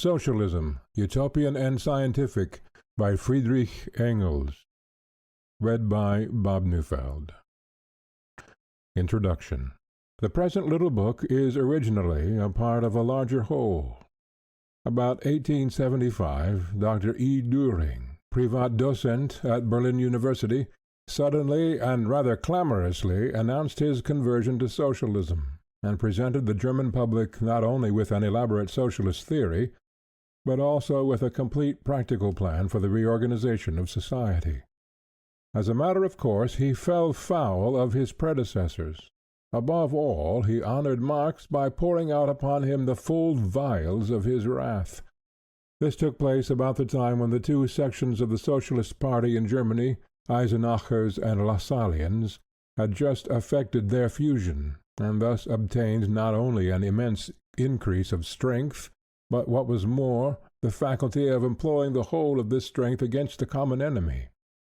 Socialism, Utopian and Scientific, by Friedrich Engels. Read by Bob Neufeld. Introduction. The present little book is originally a part of a larger whole. About 1875, Dr. Dühring, Privatdozent at Berlin University, suddenly and rather clamorously announced his conversion to socialism, and presented the German public not only with an elaborate socialist theory, but also with a complete practical plan for the reorganization of society. As a matter of course, he fell foul of his predecessors. Above all, he honored Marx by pouring out upon him the full vials of his wrath. This took place about the time when the two sections of the Socialist party in Germany, Eisenachers and Lassallians, had just effected their fusion, and thus obtained not only an immense increase of strength, but what was more, the faculty of employing the whole of this strength against the common enemy.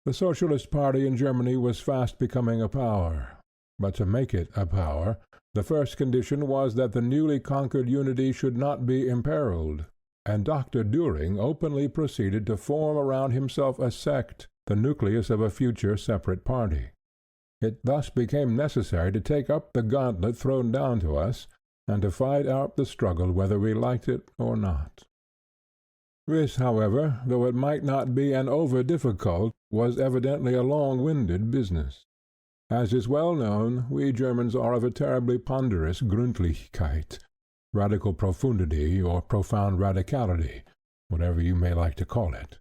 The Socialist party in Germany was fast becoming a power, but to make it a power, the first condition was that the newly conquered unity should not be imperiled, and Dr. Dühring openly proceeded to form around himself a sect, the nucleus of a future separate party. It thus became necessary to take up the gauntlet thrown down to us, and to fight out the struggle whether we liked it or not. This, however, though it might not be an over-difficult, was evidently a long-winded business. As is well known, we Germans are of a terribly ponderous Gründlichkeit, radical profundity or profound radicality, whatever you may like to call it.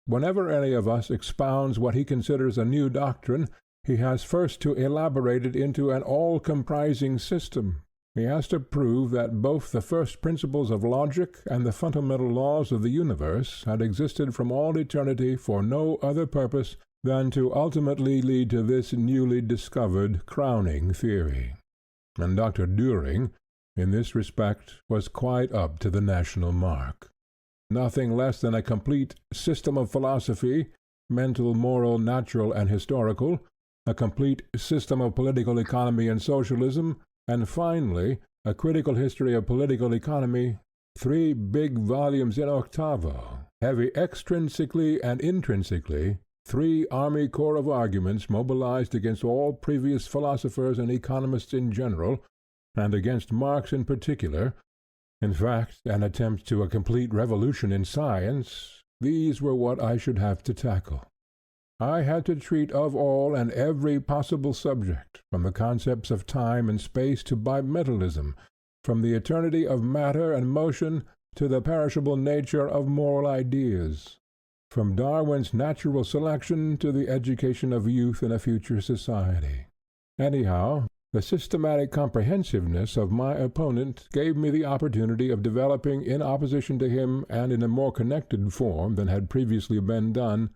Whenever any of us expounds what he considers a new doctrine, he has first to elaborate it into an all-comprising system. He has to prove that both the first principles of logic and the fundamental laws of the universe had existed from all eternity for no other purpose than to ultimately lead to this newly discovered crowning theory. And Dr. Dühring, in this respect, was quite up to the national mark. Nothing less than a complete system of philosophy, mental, moral, natural, and historical, a complete system of political economy and socialism, and finally, a critical history of political economy, 3 big volumes in octavo, heavy extrinsically and intrinsically, 3 army corps of arguments mobilized against all previous philosophers and economists in general, and against Marx in particular, in fact, an attempt to a complete revolution in science, these were what I should have to tackle. I had to treat of all and every possible subject, from the concepts of time and space to bimetallism, from the eternity of matter and motion to the perishable nature of moral ideas, from Darwin's natural selection to the education of youth in a future society. Anyhow, the systematic comprehensiveness of my opponent gave me the opportunity of developing in opposition to him and in a more connected form than had previously been done,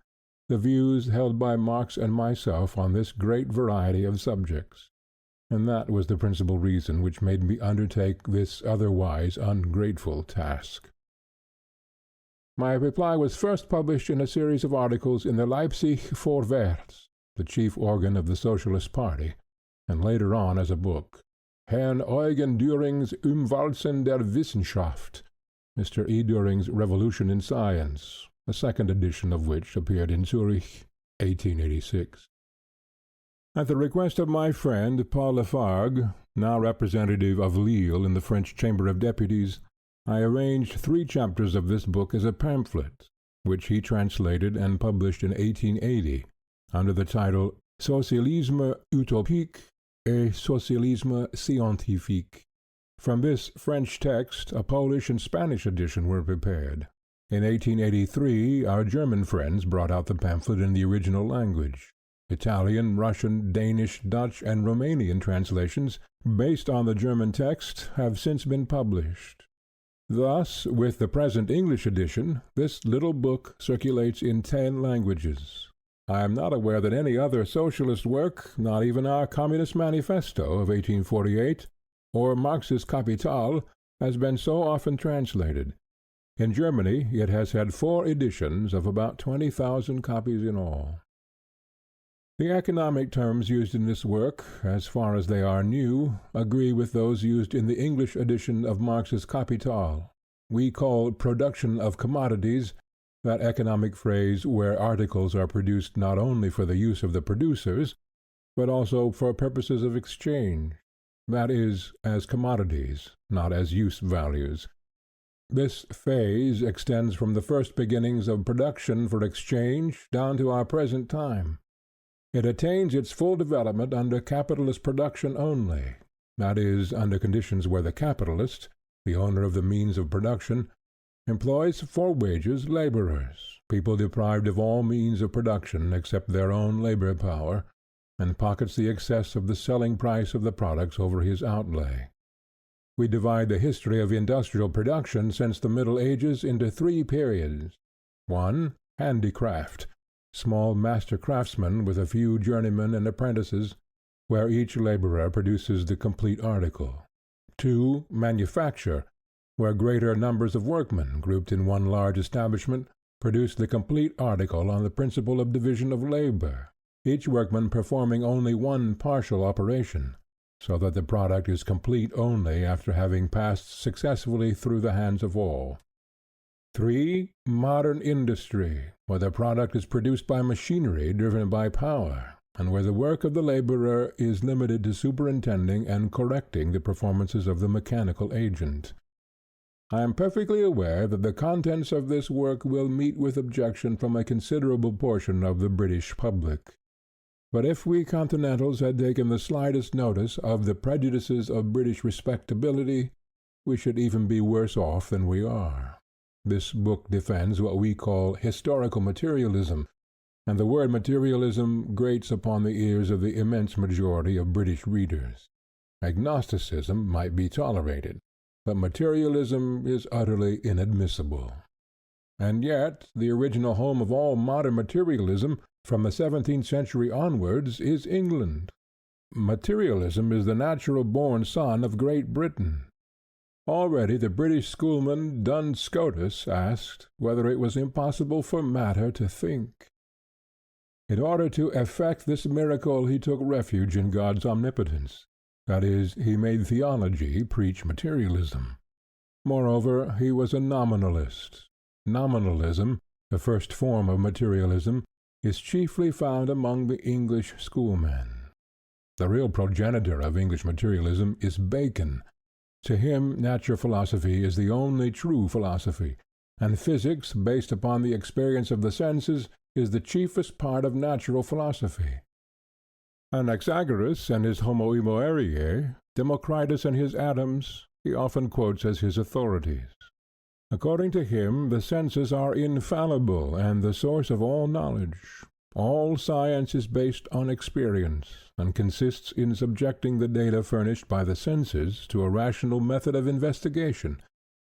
the views held by Marx and myself on this great variety of subjects. And that was the principal reason which made me undertake this otherwise ungrateful task. My reply was first published in a series of articles in the Leipzig Vorwärts, the chief organ of the Socialist party, and later on as a book, Herrn Eugen Dühring's Umwälzen der Wissenschaft, Mr. E. Dühring's Revolution in Science, a second edition of which appeared in Zurich, 1886. At the request of my friend Paul Lafargue, now representative of Lille in the French Chamber of Deputies, I arranged 3 chapters of this book as a pamphlet, which he translated and published in 1880, under the title Socialisme utopique et Socialisme scientifique. From this French text, a Polish and Spanish edition were prepared. In 1883, our German friends brought out the pamphlet in the original language. Italian, Russian, Danish, Dutch, and Romanian translations, based on the German text, have since been published. Thus, with the present English edition, this little book circulates in 10 languages. I am not aware that any other socialist work, not even our Communist Manifesto of 1848, or Marx's Kapital, has been so often translated. In Germany it has had 4 editions of about 20,000 copies in all. The economic terms used in this work, as far as they are new, agree with those used in the English edition of Marx's Kapital. we call production of commodities that economic phrase where articles are produced not only for the use of the producers, but also for purposes of exchange, that is, as commodities, not as use values. This phase extends from the first beginnings of production for exchange down to our present time. It attains its full development under capitalist production only, that is, under conditions where the capitalist, the owner of the means of production, employs for wages laborers, people deprived of all means of production except their own labor power, and pockets the excess of the selling price of the products over his outlay. We divide the history of industrial production since the Middle Ages into three periods. 1. Handicraft, small master craftsmen with a few journeymen and apprentices, where each laborer produces the complete article. 2. Manufacture, where greater numbers of workmen, grouped in one large establishment, produce the complete article on the principle of division of labor, each workman performing only one partial operation, so that the product is complete only after having passed successfully through the hands of all. 3. Modern industry, where the product is produced by machinery driven by power, and where the work of the laborer is limited to superintending and correcting the performances of the mechanical agent. I am perfectly aware that the contents of this work will meet with objection from a considerable portion of the British public. But if we Continentals had taken the slightest notice of the prejudices of British respectability, we should even be worse off than we are. This book defends what we call historical materialism, and the word materialism grates upon the ears of the immense majority of British readers. Agnosticism might be tolerated, but materialism is utterly inadmissible. And yet the original home of all modern materialism, from the 17th century onwards, is England. Materialism is the natural-born son of Great Britain. Already the British schoolman Duns Scotus asked whether it was impossible for matter to think. In order to effect this miracle he took refuge in God's omnipotence. That is, he made theology preach materialism. Moreover, he was a nominalist. Nominalism, the first form of materialism, is chiefly found among the English schoolmen. The real progenitor of English materialism is Bacon. To him natural philosophy is the only true philosophy, and physics based upon the experience of the senses is the chiefest part of natural philosophy. Anaxagoras and his Homo Emoeriae, Democritus and his Atoms, he often quotes as his authorities. According to him, the senses are infallible and the source of all knowledge. All science is based on experience, and consists in subjecting the data furnished by the senses to a rational method of investigation.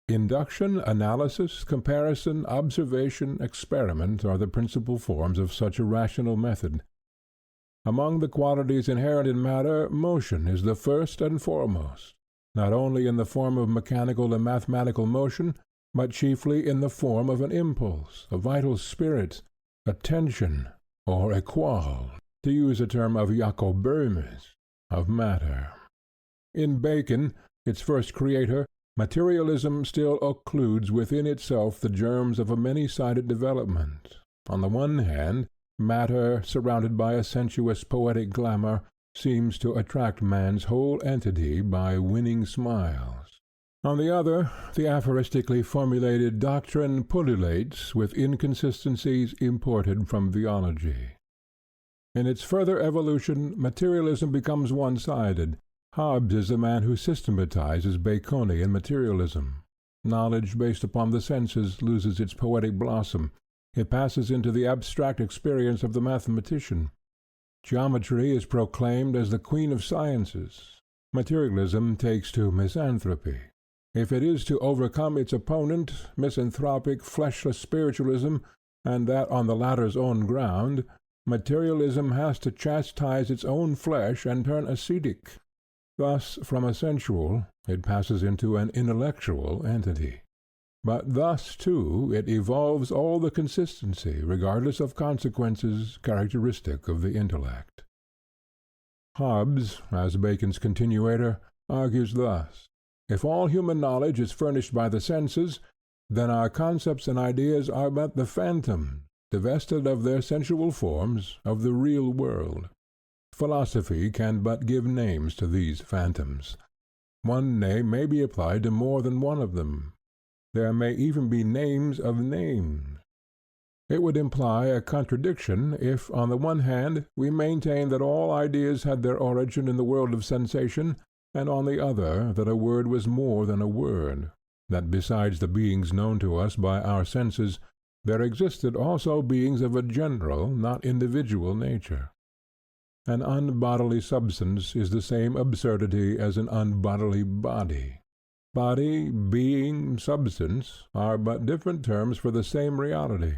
Induction, analysis, comparison, observation, experiment are the principal forms of such a rational method. Among the qualities inherent in matter, motion is the first and foremost, not only in the form of mechanical and mathematical motion, but chiefly in the form of an impulse, a vital spirit, a tension, or a qual, to use a term of Jacob Böhme's, of matter. In Bacon, its first creator, materialism still occludes within itself the germs of a many-sided development. On the one hand, matter, surrounded by a sensuous poetic glamour, seems to attract man's whole entity by winning smiles. On the other, the aphoristically formulated doctrine pullulates with inconsistencies imported from theology. In its further evolution, materialism becomes one-sided. Hobbes is the man who systematizes Baconian materialism. Knowledge based upon the senses loses its poetic blossom. It passes into the abstract experience of the mathematician. Geometry is proclaimed as the queen of sciences. Materialism takes to misanthropy. If it is to overcome its opponent, misanthropic, fleshless spiritualism, and that on the latter's own ground, materialism has to chastise its own flesh and turn ascetic. Thus, from a sensual, it passes into an intellectual entity. But thus, too, it evolves all the consistency, regardless of consequences, characteristic of the intellect. Hobbes, as Bacon's continuator, argues thus: if all human knowledge is furnished by the senses, then our concepts and ideas are but the phantoms, divested of their sensual forms, of the real world. Philosophy can but give names to these phantoms. One name may be applied to more than one of them. There may even be names of names. It would imply a contradiction if, on the one hand, we maintain that all ideas had their origin in the world of sensation, and on the other that a word was more than a word, that besides the beings known to us by our senses, there existed also beings of a general, not individual nature. An unbodily substance is the same absurdity as an unbodily body. Body, being, substance, are but different terms for the same reality.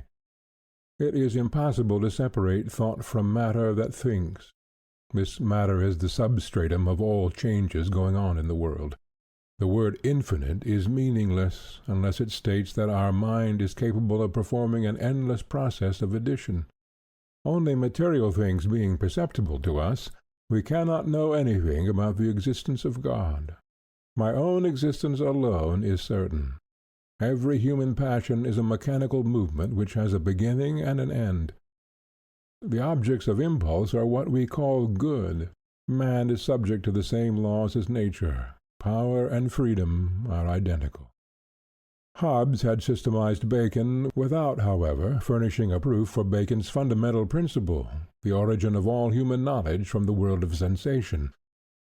It is impossible to separate thought from matter that thinks. This matter is the substratum of all changes going on in the world. The word infinite is meaningless unless it states that our mind is capable of performing an endless process of addition. Only material things being perceptible to us, we cannot know anything about the existence of God. My own existence alone is certain. Every human passion is a mechanical movement which has a beginning and an end. The objects of impulse are what we call good. Man is subject to the same laws as nature. Power and freedom are identical. Hobbes had systemized Bacon without, however, furnishing a proof for Bacon's fundamental principle, the origin of all human knowledge from the world of sensation.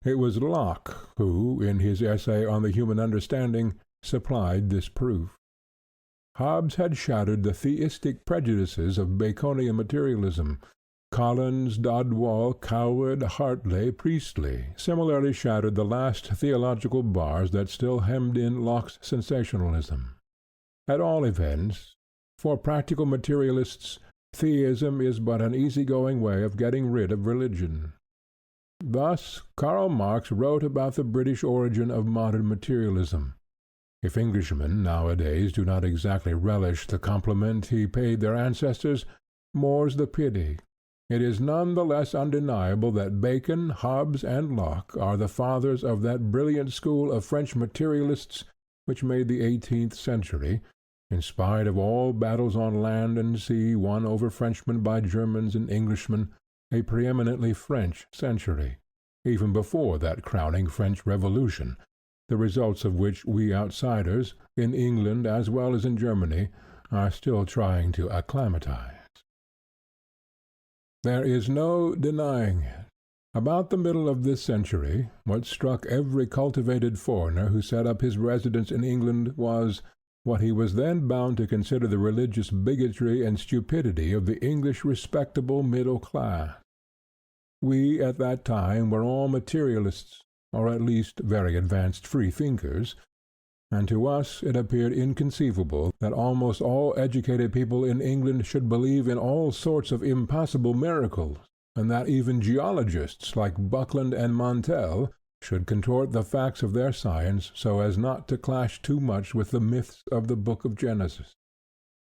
It was Locke who, in his essay on the human understanding, supplied this proof. Hobbes had shattered the theistic prejudices of Baconian materialism. Collins, Dodwell, Coward, Hartley, Priestley similarly shattered the last theological bars that still hemmed in Locke's sensationalism. At all events, for practical materialists, theism is but an easygoing way of getting rid of religion. Thus, Karl Marx wrote about the British origin of modern materialism. If Englishmen nowadays do not exactly relish the compliment he paid their ancestors, more's the pity. It is none the less undeniable that Bacon, Hobbes, and Locke are the fathers of that brilliant school of French materialists which made the 18th century, in spite of all battles on land and sea won over Frenchmen by Germans and Englishmen, a preeminently French century, even before that crowning French Revolution, the results of which we outsiders, in England as well as in Germany, are still trying to acclimatize. There is no denying it. About the middle of this century, what struck every cultivated foreigner who set up his residence in England was, what he was then bound to consider the religious bigotry and stupidity of the English respectable middle class. We at that time were all materialists, or at least very advanced free-thinkers, and to us it appeared inconceivable that almost all educated people in England should believe in all sorts of impossible miracles, and that even geologists like Buckland and Montell should contort the facts of their science so as not to clash too much with the myths of the book of Genesis.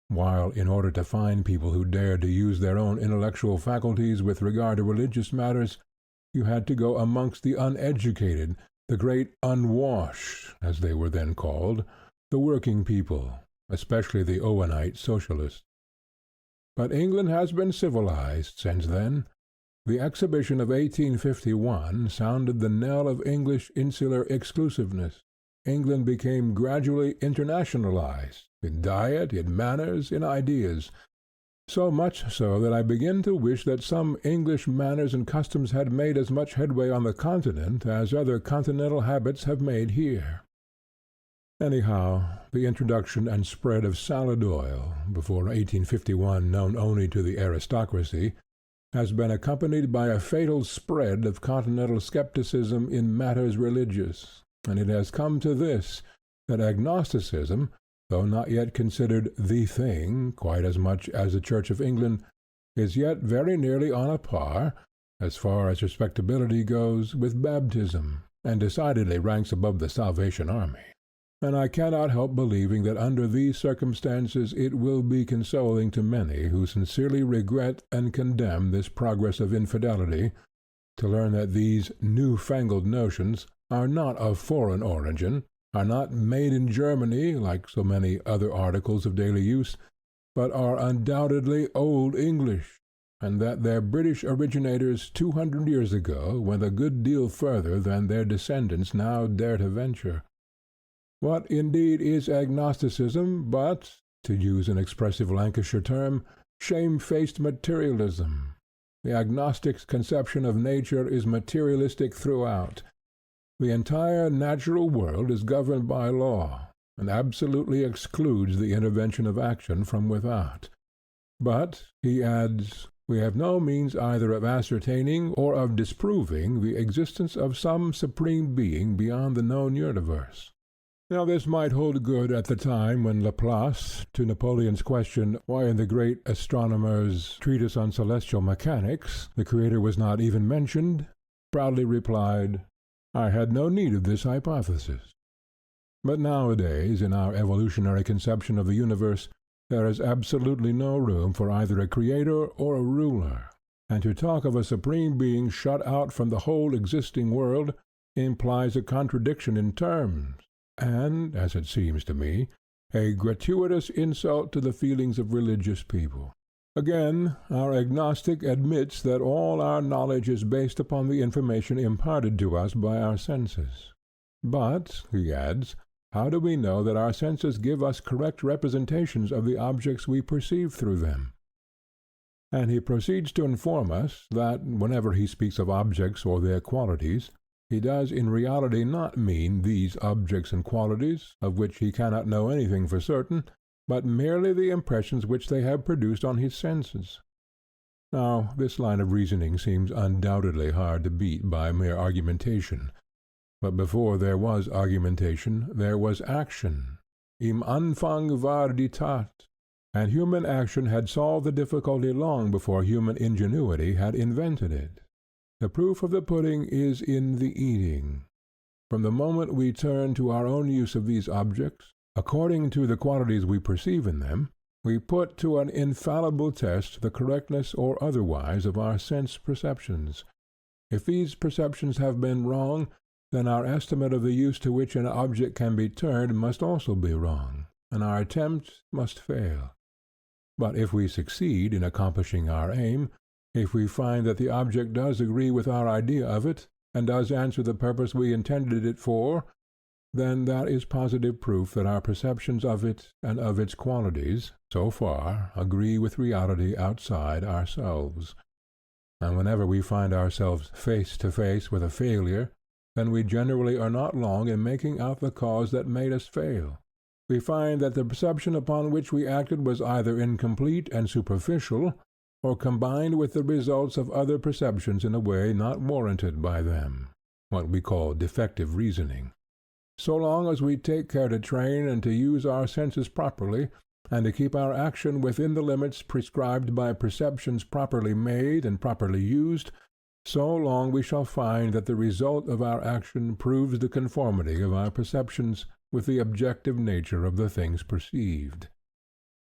While, in order to find people who dared to use their own intellectual faculties with regard to religious matters, you had to go amongst the uneducated, the great unwashed, as they were then called, the working people, especially the Owenite socialists. But England has been civilized since then. The exhibition of 1851 sounded the knell of English insular exclusiveness. England became gradually internationalized, in diet, in manners, in ideas. So much so that I begin to wish that some English manners and customs had made as much headway on the Continent as other continental habits have made here. Anyhow, the introduction and spread of salad oil, before 1851 known only to the aristocracy, has been accompanied by a fatal spread of continental skepticism in matters religious, and it has come to this, that agnosticism, though not yet considered the thing quite as much as the Church of England, is yet very nearly on a par, as far as respectability goes, with baptism, and decidedly ranks above the Salvation Army. And I cannot help believing that under these circumstances it will be consoling to many who sincerely regret and condemn this progress of infidelity, to learn that these new-fangled notions are not of foreign origin, are not made in Germany, like so many other articles of daily use, but are undoubtedly Old English, and that their British originators 200 years ago went a good deal further than their descendants now dare to venture. What indeed is agnosticism but, to use an expressive Lancashire term, shamefaced materialism? The agnostic's conception of nature is materialistic throughout. The entire natural world is governed by law, and absolutely excludes the intervention of action from without. But, he adds, we have no means either of ascertaining or of disproving the existence of some supreme being beyond the known universe. Now this might hold good at the time when Laplace, to Napoleon's question why in the great astronomer's treatise on celestial mechanics the Creator was not even mentioned, proudly replied, I had no need of this hypothesis. But nowadays, in our evolutionary conception of the universe, there is absolutely no room for either a creator or a ruler, and to talk of a supreme being shut out from the whole existing world implies a contradiction in terms, and, as it seems to me, a gratuitous insult to the feelings of religious people. Again, our agnostic admits that all our knowledge is based upon the information imparted to us by our senses. But, he adds, how do we know that our senses give us correct representations of the objects we perceive through them? And he proceeds to inform us that, whenever he speaks of objects or their qualities, he does in reality not mean these objects and qualities, of which he cannot know anything for certain, but merely the impressions which they have produced on his senses. Now, this line of reasoning seems undoubtedly hard to beat by mere argumentation. But before there was argumentation, there was action. Im Anfang war die Tat. And human action had solved the difficulty long before human ingenuity had invented it. The proof of the pudding is in the eating. From the moment we turn to our own use of these objects, according to the qualities we perceive in them, we put to an infallible test the correctness or otherwise of our sense perceptions. If these perceptions have been wrong, then our estimate of the use to which an object can be turned must also be wrong, and our attempt must fail. But if we succeed in accomplishing our aim, if we find that the object does agree with our idea of it, and does answer the purpose we intended it for, then that is positive proof that our perceptions of it and of its qualities, so far, agree with reality outside ourselves. And whenever we find ourselves face to face with a failure, then we generally are not long in making out the cause that made us fail. We find that the perception upon which we acted was either incomplete and superficial, or combined with the results of other perceptions in a way not warranted by them, what we call defective reasoning. So long as we take care to train and to use our senses properly, and to keep our action within the limits prescribed by perceptions properly made and properly used, so long we shall find that the result of our action proves the conformity of our perceptions with the objective nature of the things perceived.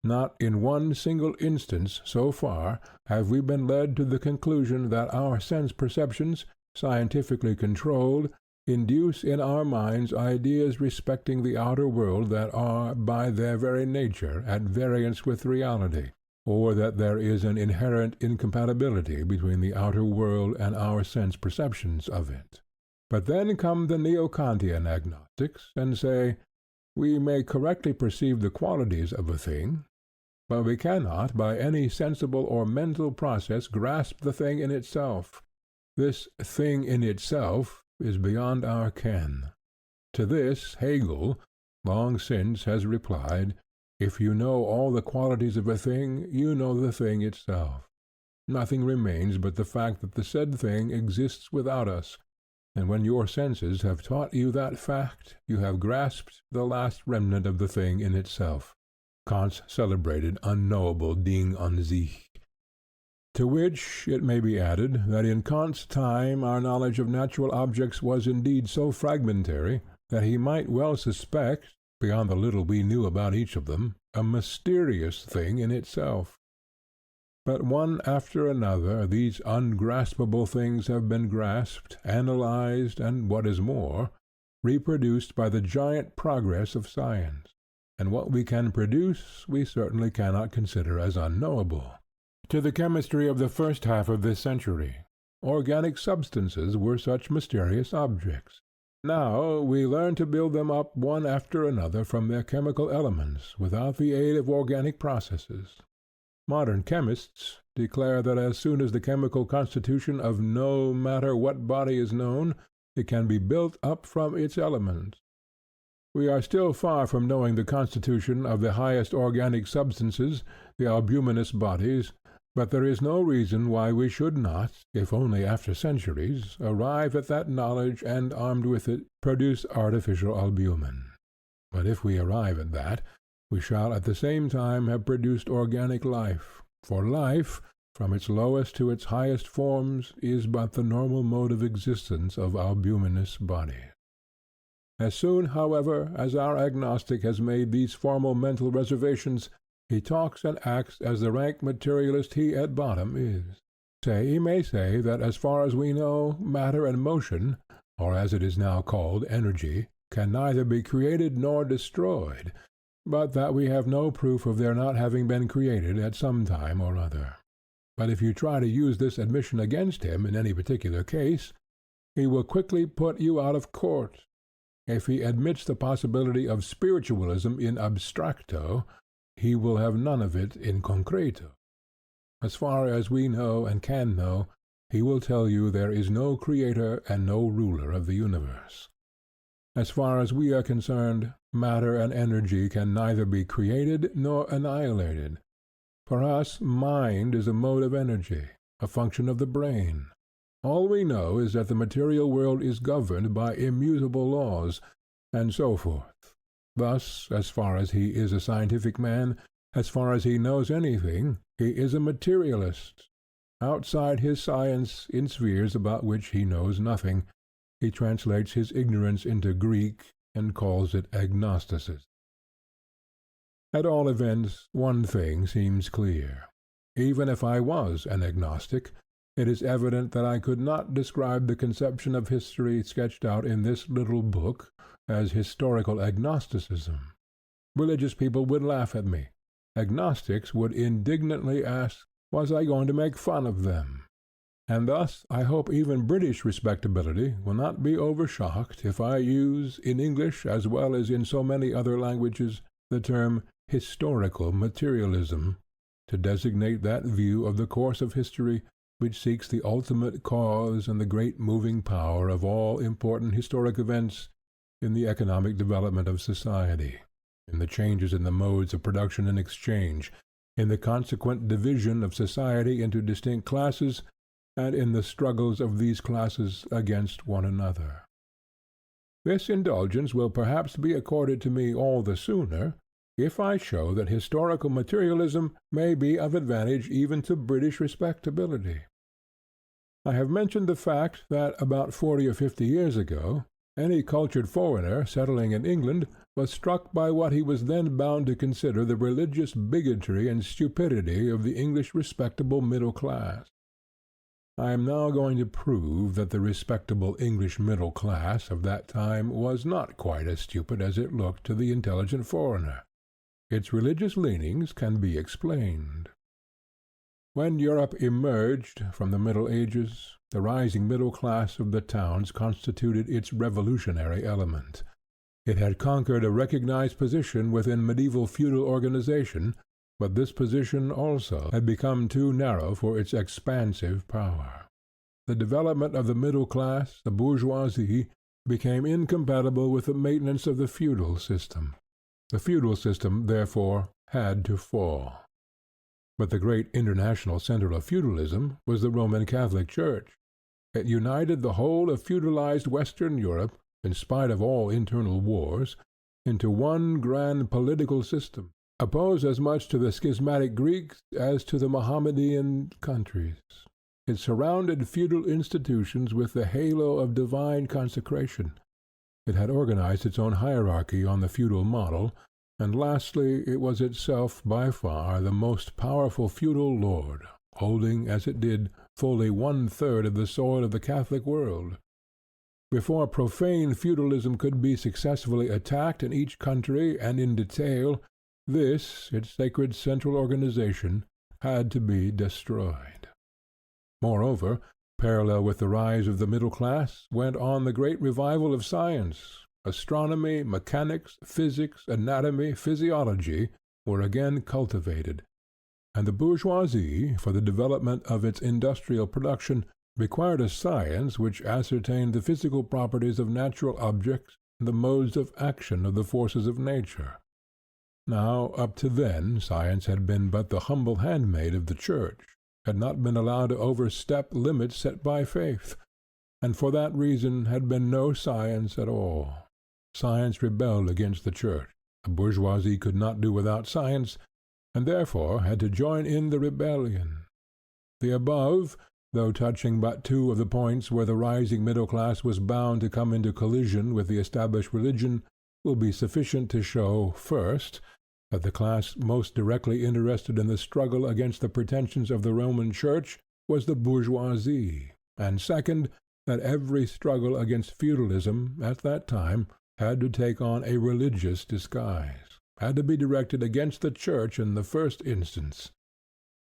Not in one single instance, so far, have we been led to the conclusion that our sense perceptions, scientifically controlled, induce in our minds ideas respecting the outer world that are, by their very nature, at variance with reality, or that there is an inherent incompatibility between the outer world and our sense perceptions of it. But then come the Neo-Kantian agnostics, and say, we may correctly perceive the qualities of a thing, but we cannot by any sensible or mental process grasp the thing in itself. This thing in itself is beyond our ken. To this Hegel, long since, has replied, if you know all the qualities of a thing, you know the thing itself. Nothing remains but the fact that the said thing exists without us, and when your senses have taught you that fact, you have grasped the last remnant of the thing in itself. Kant's celebrated unknowable Ding an sich. To which it may be added, that in Kant's time our knowledge of natural objects was indeed so fragmentary, that he might well suspect, beyond the little we knew about each of them, a mysterious thing in itself. But one after another these ungraspable things have been grasped, analyzed, and, what is more, reproduced by the giant progress of science, and what we can produce we certainly cannot consider as unknowable. To the chemistry of the first half of this century, organic substances were such mysterious objects. Now we learn to build them up one after another from their chemical elements without the aid of organic processes. Modern chemists declare that as soon as the chemical constitution of no matter what body is known, it can be built up from its elements. We are still far from knowing the constitution of the highest organic substances, the albuminous bodies, but there is no reason why we should not, if only after centuries, arrive at that knowledge and, armed with it, produce artificial albumin. But if we arrive at that, we shall at the same time have produced organic life, for life, from its lowest to its highest forms, is but the normal mode of existence of albuminous bodies. As soon, however, as our agnostic has made these formal mental reservations, he talks and acts as the rank materialist he at bottom is. He may say that as far as we know, matter and motion, or as it is now called, energy, can neither be created nor destroyed, but that we have no proof of their not having been created at some time or other. But if you try to use this admission against him in any particular case, he will quickly put you out of court. If he admits the possibility of spiritualism in abstracto, he will have none of it in concreto. As far as we know and can know, he will tell you there is no creator and no ruler of the universe. As far as we are concerned, matter and energy can neither be created nor annihilated. For us, mind is a mode of energy, a function of the brain. All we know is that the material world is governed by immutable laws, and so forth. Thus, as far as he is a scientific man, as far as he knows anything, he is a materialist. Outside his science, in spheres about which he knows nothing, he translates his ignorance into Greek and calls it agnosticism. At all events, one thing seems clear. Even if I was an agnostic, it is evident that I could not describe the conception of history sketched out in this little book as historical agnosticism. Religious people would laugh at me. Agnostics would indignantly ask, was I going to make fun of them? And thus I hope even British respectability will not be overshocked if I use, in English as well as in so many other languages, the term historical materialism, to designate that view of the course of history which seeks the ultimate cause and the great moving power of all important historic events in the economic development of society, in the changes in the modes of production and exchange, in the consequent division of society into distinct classes, and in the struggles of these classes against one another. This indulgence will perhaps be accorded to me all the sooner, if I show that historical materialism may be of advantage even to British respectability. I have mentioned the fact that about 40 or 50 years ago, any cultured foreigner settling in England was struck by what he was then bound to consider the religious bigotry and stupidity of the English respectable middle class. I am now going to prove that the respectable English middle class of that time was not quite as stupid as it looked to the intelligent foreigner. Its religious leanings can be explained. When Europe emerged from the Middle Ages, the rising middle class of the towns constituted its revolutionary element. It had conquered a recognized position within medieval feudal organization, but this position also had become too narrow for its expansive power. The development of the middle class, the bourgeoisie, became incompatible with the maintenance of the feudal system. The feudal system, therefore, had to fall. But the great international center of feudalism was the Roman Catholic Church. It united the whole of feudalized Western Europe, in spite of all internal wars, into one grand political system, opposed as much to the schismatic Greeks as to the Mohammedan countries. It surrounded feudal institutions with the halo of divine consecration. It had organized its own hierarchy on the feudal model, and lastly it was itself by far the most powerful feudal lord, holding, as it did, fully 1/3 of the soil of the Catholic world. Before profane feudalism could be successfully attacked in each country and in detail, this, its sacred central organization, had to be destroyed. Moreover, parallel with the rise of the middle class, went on the great revival of science. Astronomy, mechanics, physics, anatomy, physiology were again cultivated, and the bourgeoisie, for the development of its industrial production, required a science which ascertained the physical properties of natural objects and the modes of action of the forces of nature. Now, up to then, science had been but the humble handmaid of the Church, had not been allowed to overstep limits set by faith, and for that reason had been no science at all. Science rebelled against the Church. The bourgeoisie could not do without science, and therefore had to join in the rebellion. The above, though touching but two of the points where the rising middle class was bound to come into collision with the established religion, will be sufficient to show, first, that the class most directly interested in the struggle against the pretensions of the Roman Church was the bourgeoisie, and second, that every struggle against feudalism at that time had to take on a religious disguise, had to be directed against the Church in the first instance.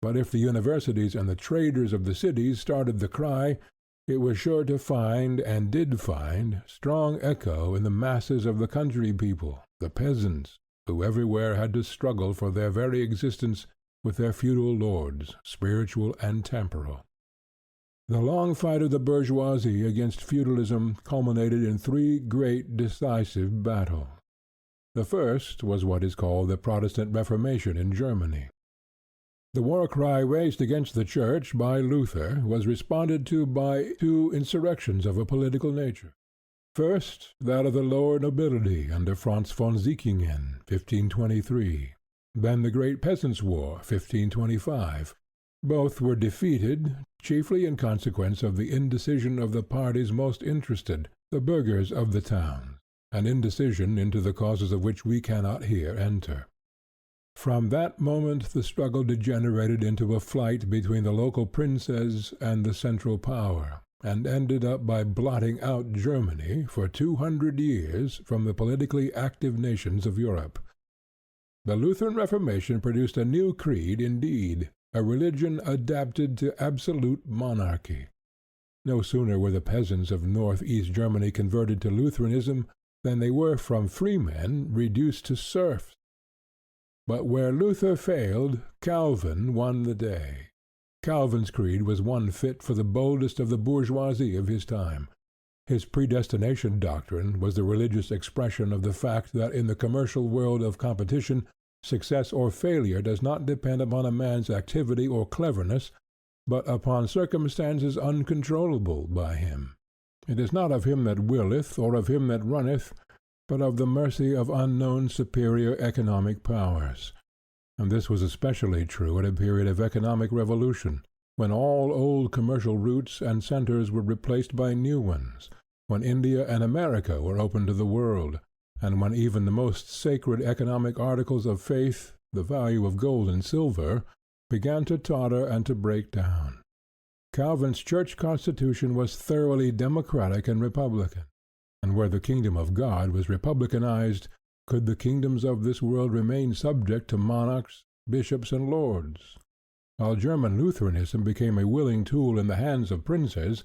But if the universities and the traders of the cities started the cry, it was sure to find, and did find, strong echo in the masses of the country people, the peasants, who everywhere had to struggle for their very existence with their feudal lords, spiritual and temporal. The long fight of the bourgeoisie against feudalism culminated in three great decisive battles. The first was what is called the Protestant Reformation in Germany. The war cry raised against the Church by Luther was responded to by two insurrections of a political nature. First, that of the lower nobility under Franz von Sickingen, 1523. Then the Great Peasants' War, 1525. Both were defeated, chiefly in consequence of the indecision of the parties most interested, the burghers of the towns, an indecision into the causes of which we cannot here enter. From that moment the struggle degenerated into a fight between the local princes and the central power, and ended up by blotting out Germany for 200 years from the politically active nations of Europe. The Lutheran Reformation produced a new creed indeed, a religion adapted to absolute monarchy. No sooner were the peasants of northeast Germany converted to Lutheranism than they were from freemen reduced to serfs. But where Luther failed, Calvin won the day. Calvin's creed was one fit for the boldest of the bourgeoisie of his time. His predestination doctrine was the religious expression of the fact that in the commercial world of competition, success or failure does not depend upon a man's activity or cleverness, but upon circumstances uncontrollable by him. It is not of him that willeth, or of him that runneth, but of the mercy of unknown superior economic powers. And this was especially true at a period of economic revolution, when all old commercial routes and centers were replaced by new ones, when India and America were opened to the world, and when even the most sacred economic articles of faith, the value of gold and silver, began to totter and to break down. Calvin's church constitution was thoroughly democratic and republican, and where the kingdom of God was republicanized, could the kingdoms of this world remain subject to monarchs, bishops, and lords? While German Lutheranism became a willing tool in the hands of princes,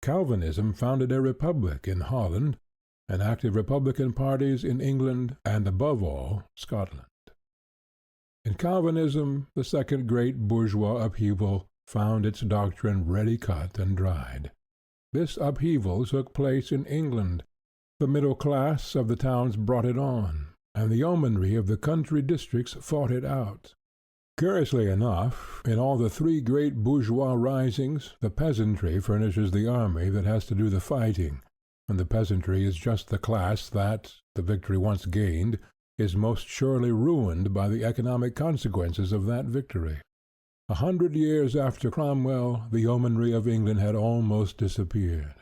Calvinism founded a republic in Holland, and active republican parties in England, and above all, Scotland. In Calvinism, the second great bourgeois upheaval found its doctrine ready cut and dried. This upheaval took place in England. The middle class of the towns brought it on, and the yeomanry of the country districts fought it out. Curiously enough, in all the three great bourgeois risings, the peasantry furnishes the army that has to do the fighting, and the peasantry is just the class that, the victory once gained, is most surely ruined by the economic consequences of that victory. 100 years after Cromwell, the yeomanry of England had almost disappeared.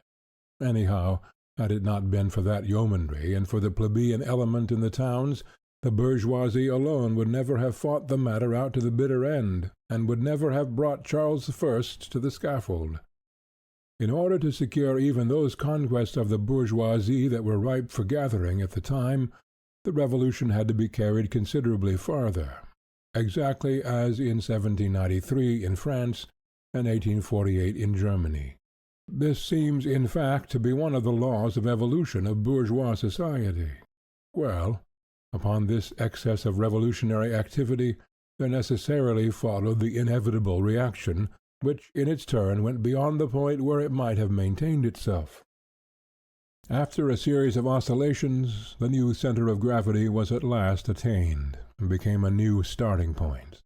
Anyhow, had it not been for that yeomanry and for the plebeian element in the towns, the bourgeoisie alone would never have fought the matter out to the bitter end, and would never have brought Charles I to the scaffold. In order to secure even those conquests of the bourgeoisie that were ripe for gathering at the time, the revolution had to be carried considerably farther, exactly as in 1793 in France and 1848 in Germany. This seems in fact to be one of the laws of evolution of bourgeois society. Well, upon this excess of revolutionary activity there necessarily followed the inevitable reaction, which in its turn went beyond the point where it might have maintained itself. After a series of oscillations, the new center of gravity was at last attained, and became a new starting point.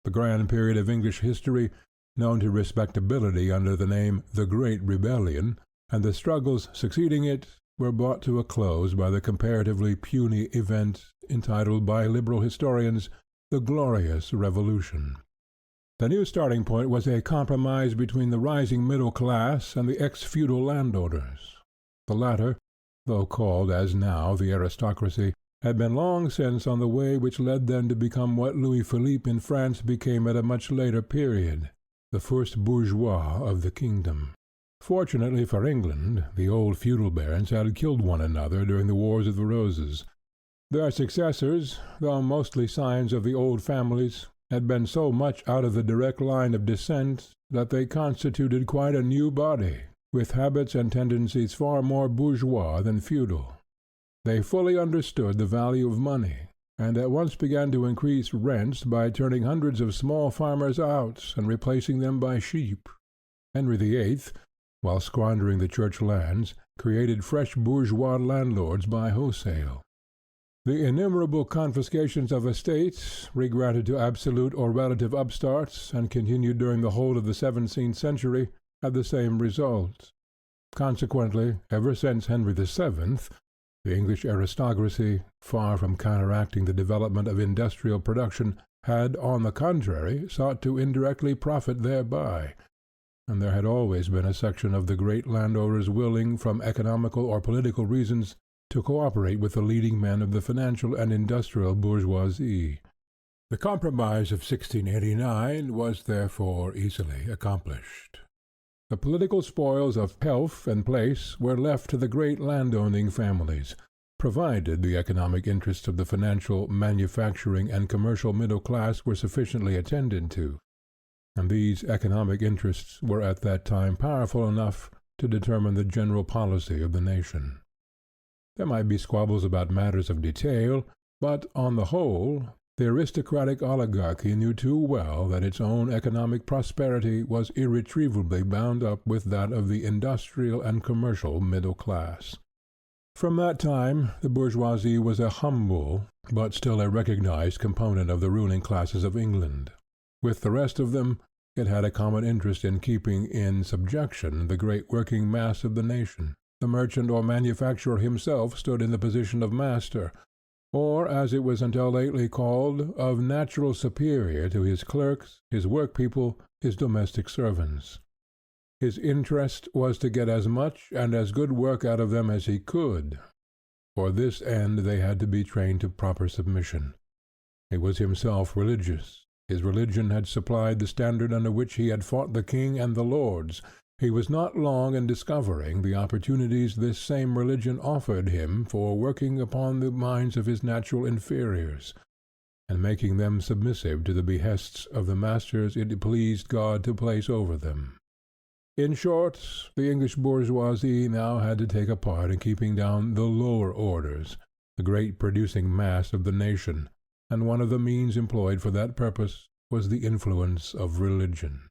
The grand period of English history, known to respectability under the name the Great Rebellion, and the struggles succeeding it, were brought to a close by the comparatively puny event entitled by liberal historians the Glorious Revolution. The new starting point was a compromise between the rising middle class and the ex-feudal landowners. The latter, though called as now the aristocracy, had been long since on the way which led them to become what Louis Philippe in France became at a much later period, the first bourgeois of the kingdom. Fortunately for England, the old feudal barons had killed one another during the Wars of the Roses. Their successors, though mostly scions of the old families, had been so much out of the direct line of descent that they constituted quite a new body, with habits and tendencies far more bourgeois than feudal. They fully understood the value of money, and at once began to increase rents by turning hundreds of small farmers out and replacing them by sheep. Henry VIII, while squandering the church lands, created fresh bourgeois landlords by wholesale. The innumerable confiscations of estates, regranted to absolute or relative upstarts, and continued during the whole of the 17th century, had the same result. Consequently, ever since Henry VII, the English aristocracy, far from counteracting the development of industrial production, had, on the contrary, sought to indirectly profit thereby, and there had always been a section of the great landowners willing, from economical or political reasons, to cooperate with the leading men of the financial and industrial bourgeoisie. The compromise of 1689 was therefore easily accomplished. The political spoils of pelf and place were left to the great landowning families, provided the economic interests of the financial, manufacturing, and commercial middle class were sufficiently attended to, and these economic interests were at that time powerful enough to determine the general policy of the nation. There might be squabbles about matters of detail, but, on the whole, the aristocratic oligarchy knew too well that its own economic prosperity was irretrievably bound up with that of the industrial and commercial middle class. From that time the bourgeoisie was a humble, but still a recognized component of the ruling classes of England. With the rest of them, it had a common interest in keeping in subjection the great working mass of the nation. The merchant or manufacturer himself stood in the position of master, or, as it was until lately called, of natural superior to his clerks, his workpeople, his domestic servants. His interest was to get as much and as good work out of them as he could. For this end they had to be trained to proper submission. He was himself religious. His religion had supplied the standard under which he had fought the king and the lords. He was not long in discovering the opportunities this same religion offered him for working upon the minds of his natural inferiors, and making them submissive to the behests of the masters it pleased God to place over them. In short, the English bourgeoisie now had to take a part in keeping down the lower orders, the great producing mass of the nation, and one of the means employed for that purpose was the influence of religion.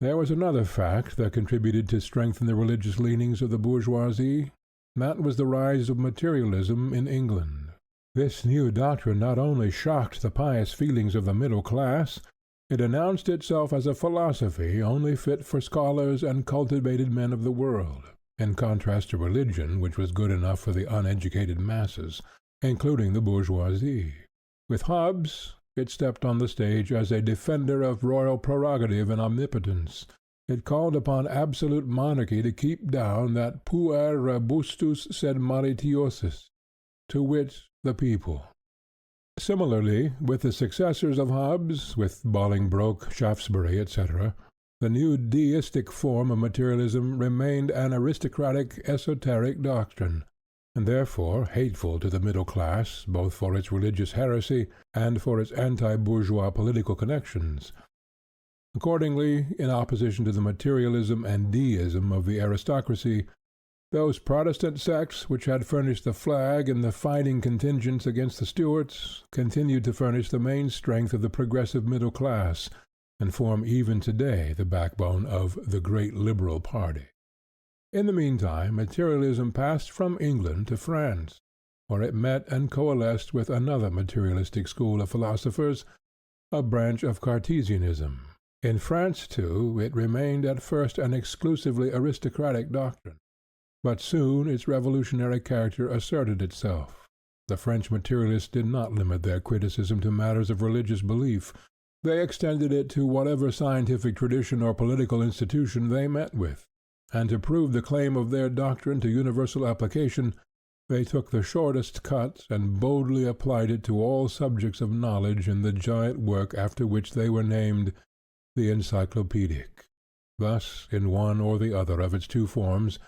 There was another fact that contributed to strengthen the religious leanings of the bourgeoisie. That was the rise of materialism in England. This new doctrine not only shocked the pious feelings of the middle class, it announced itself as a philosophy only fit for scholars and cultivated men of the world, in contrast to religion which was good enough for the uneducated masses, including the bourgeoisie. With Hobbes, it stepped on the stage as a defender of royal prerogative and omnipotence. It called upon absolute monarchy to keep down that puer robustus sed malitiosus, to wit, the people. Similarly, with the successors of Hobbes, with Bolingbroke, Shaftesbury, etc., the new deistic form of materialism remained an aristocratic, esoteric doctrine, and therefore hateful to the middle class, both for its religious heresy and for its anti-bourgeois political connections. Accordingly, in opposition to the materialism and deism of the aristocracy, those Protestant sects which had furnished the flag in the fighting contingents against the Stuarts continued to furnish the main strength of the progressive middle class, and form even today the backbone of the great liberal party. In the meantime, materialism passed from England to France, where it met and coalesced with another materialistic school of philosophers, a branch of Cartesianism. In France, too, it remained at first an exclusively aristocratic doctrine, but soon its revolutionary character asserted itself. The French materialists did not limit their criticism to matters of religious belief. They extended it to whatever scientific tradition or political institution they met with, and to prove the claim of their doctrine to universal application, they took the shortest cut and boldly applied it to all subjects of knowledge in the giant work after which they were named the Encyclopedic. Thus, in one or the other of its two forms,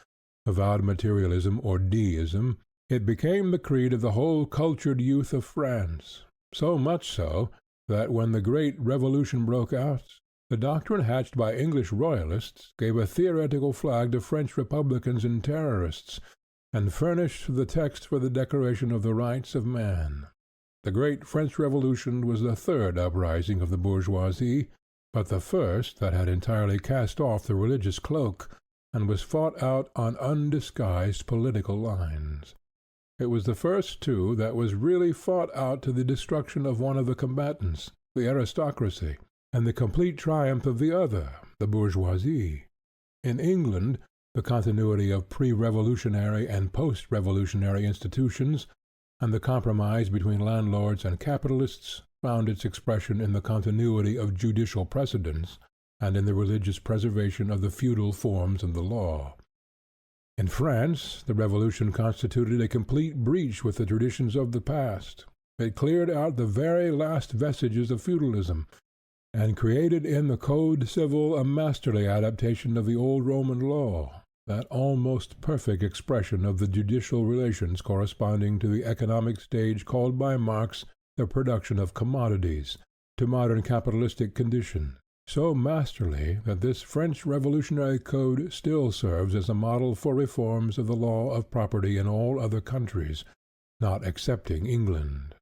avowed materialism or deism, it became the creed of the whole cultured youth of France, so much so that when the great Revolution broke out, the doctrine hatched by English royalists gave a theoretical flag to French republicans and terrorists, and furnished the text for the Declaration of the Rights of Man. The great French Revolution was the third uprising of the bourgeoisie, but the first that had entirely cast off the religious cloak, and was fought out on undisguised political lines. It was the first, too, that was really fought out to the destruction of one of the combatants, the aristocracy, and the complete triumph of the other, the bourgeoisie. In England, the continuity of pre-revolutionary and post-revolutionary institutions, and the compromise between landlords and capitalists, found its expression in the continuity of judicial precedents, and in the religious preservation of the feudal forms of the law. In France, the Revolution constituted a complete breach with the traditions of the past. It cleared out the very last vestiges of feudalism, and created in the Code Civil a masterly adaptation of the old Roman law, that almost perfect expression of the judicial relations corresponding to the economic stage called by Marx the production of commodities, to modern capitalistic conditions, so masterly that this French revolutionary code still serves as a model for reforms of the law of property in all other countries, not excepting England.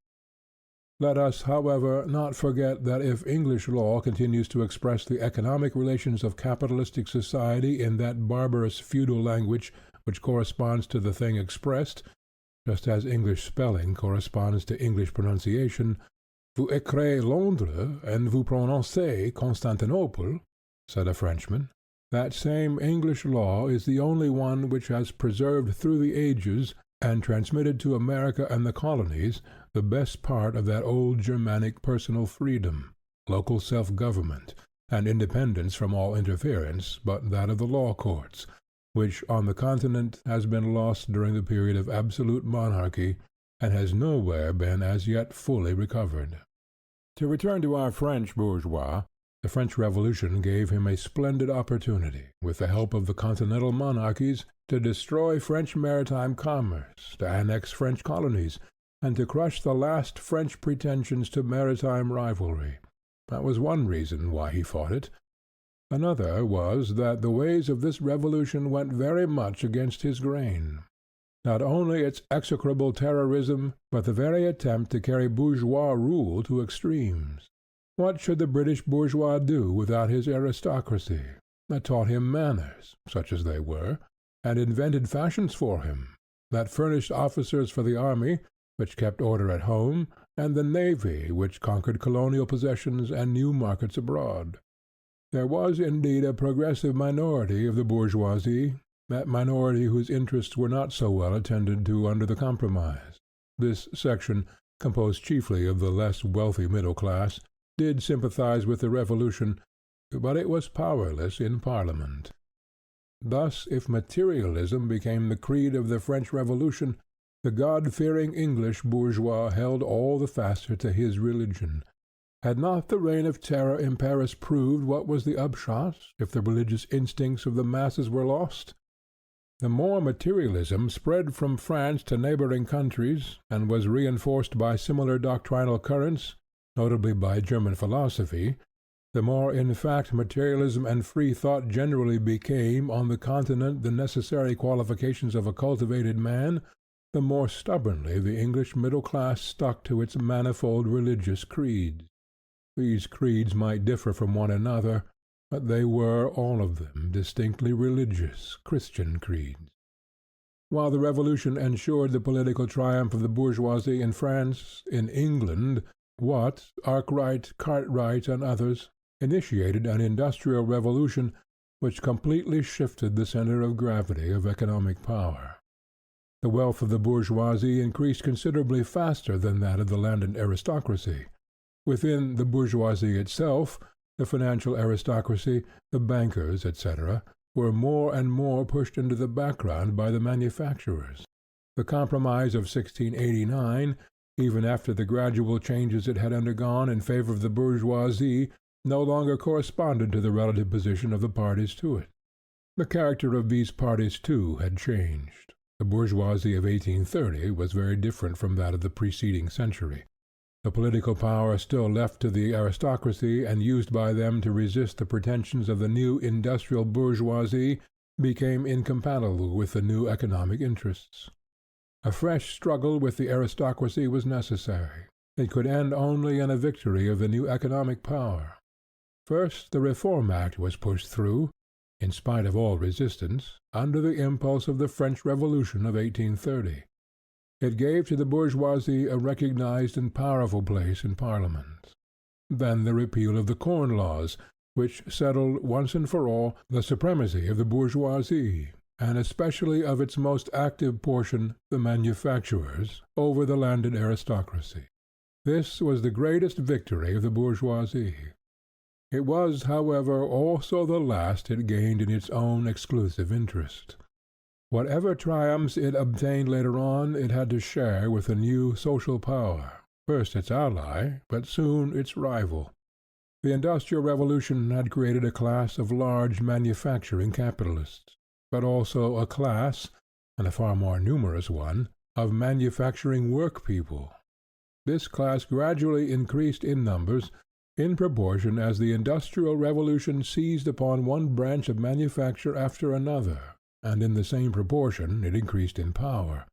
Let us, however, not forget that if English law continues to express the economic relations of capitalistic society in that barbarous feudal language which corresponds to the thing expressed, just as English spelling corresponds to English pronunciation, "Vous écrivez Londres, and vous prononcez Constantinople," said a Frenchman. That same English law is the only one which has preserved through the ages, and transmitted to America and the colonies, the best part of that old Germanic personal freedom, local self-government, and independence from all interference but that of the law courts, which on the Continent has been lost during the period of absolute monarchy, and has nowhere been as yet fully recovered. To return to our French bourgeois, the French Revolution gave him a splendid opportunity, with the help of the continental monarchies, to destroy French maritime commerce, to annex French colonies, and to crush the last French pretensions to maritime rivalry. That was one reason why he fought it. Another was that the ways of this revolution went very much against his grain. Not only its execrable terrorism, but the very attempt to carry bourgeois rule to extremes. What should the British bourgeois do without his aristocracy, that taught him manners, such as they were, and invented fashions for him, that furnished officers for the army, which kept order at home, and the navy, which conquered colonial possessions and new markets abroad? There was indeed a progressive minority of the bourgeoisie, that minority whose interests were not so well attended to under the Compromise. This section, composed chiefly of the less wealthy middle class, did sympathize with the Revolution, but it was powerless in Parliament. Thus, if materialism became the creed of the French Revolution, the God-fearing English bourgeois held all the faster to his religion. Had not the reign of terror in Paris proved what was the upshot if the religious instincts of the masses were lost? The more materialism spread from France to neighboring countries, and was reinforced by similar doctrinal currents, notably by German philosophy, the more in fact materialism and free thought generally became on the Continent the necessary qualifications of a cultivated man, the more stubbornly the English middle class stuck to its manifold religious creeds. These creeds might differ from one another, but they were, all of them, distinctly religious, Christian creeds. While the Revolution ensured the political triumph of the bourgeoisie in France, in England, Watt, Arkwright, Cartwright, and others initiated an industrial revolution which completely shifted the center of gravity of economic power. The wealth of the bourgeoisie increased considerably faster than that of the landed aristocracy. Within the bourgeoisie itself, the financial aristocracy, the bankers, etc., were more and more pushed into the background by the manufacturers. The Compromise of 1689, even after the gradual changes it had undergone in favor of the bourgeoisie, no longer corresponded to the relative position of the parties to it. The character of these parties, too, had changed. The bourgeoisie of 1830 was very different from that of the preceding century. The political power still left to the aristocracy and used by them to resist the pretensions of the new industrial bourgeoisie became incompatible with the new economic interests. A fresh struggle with the aristocracy was necessary. It could end only in a victory of the new economic power. First, the Reform Act was pushed through, in spite of all resistance, under the impulse of the French Revolution of 1830. It gave to the bourgeoisie a recognized and powerful place in Parliament. Then the repeal of the Corn Laws, which settled once and for all the supremacy of the bourgeoisie, and especially of its most active portion, the manufacturers, over the landed aristocracy. This was the greatest victory of the bourgeoisie. It was, however, also the last it gained in its own exclusive interest. Whatever triumphs it obtained later on, it had to share with a new social power, first its ally, but soon its rival. The Industrial Revolution had created a class of large manufacturing capitalists, but also a class, and a far more numerous one, of manufacturing workpeople. This class gradually increased in numbers, in proportion as the Industrial Revolution seized upon one branch of manufacture after another, and in the same proportion it increased in power.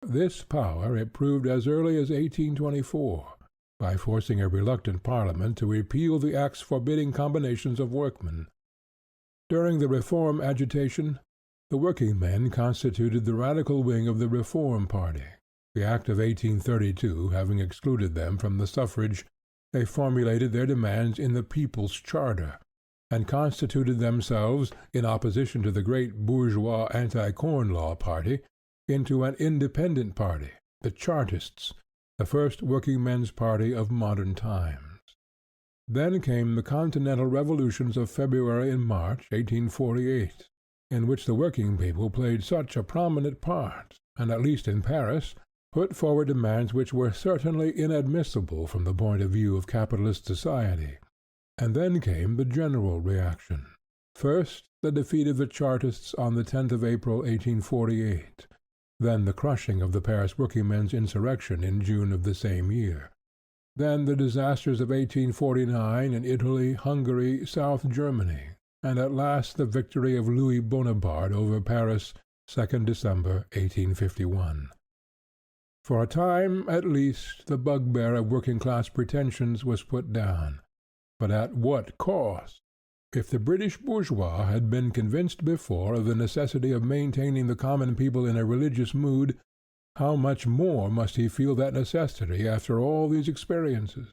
This power it proved as early as 1824, by forcing a reluctant Parliament to repeal the acts forbidding combinations of workmen. During the Reform agitation, the working men constituted the radical wing of the Reform party. The Act of 1832 having excluded them from the suffrage, they formulated their demands in the People's Charter, and constituted themselves, in opposition to the great bourgeois anti-Corn Law party, into an independent party, the Chartists, the first working men's party of modern times. Then came the Continental Revolutions of February and March, 1848, in which the working people played such a prominent part, and at least in Paris, put forward demands which were certainly inadmissible from the point of view of capitalist society. And then came the general reaction. First, the defeat of the Chartists on the 10th of April, 1848. Then the crushing of the Paris workingmen's insurrection in June of the same year. Then the disasters of 1849 in Italy, Hungary, South Germany, and at last the victory of Louis Bonaparte over Paris, 2nd December, 1851. For a time, at least, the bugbear of working-class pretensions was put down. But at what cost? If the British bourgeois had been convinced before of the necessity of maintaining the common people in a religious mood, how much more must he feel that necessity after all these experiences?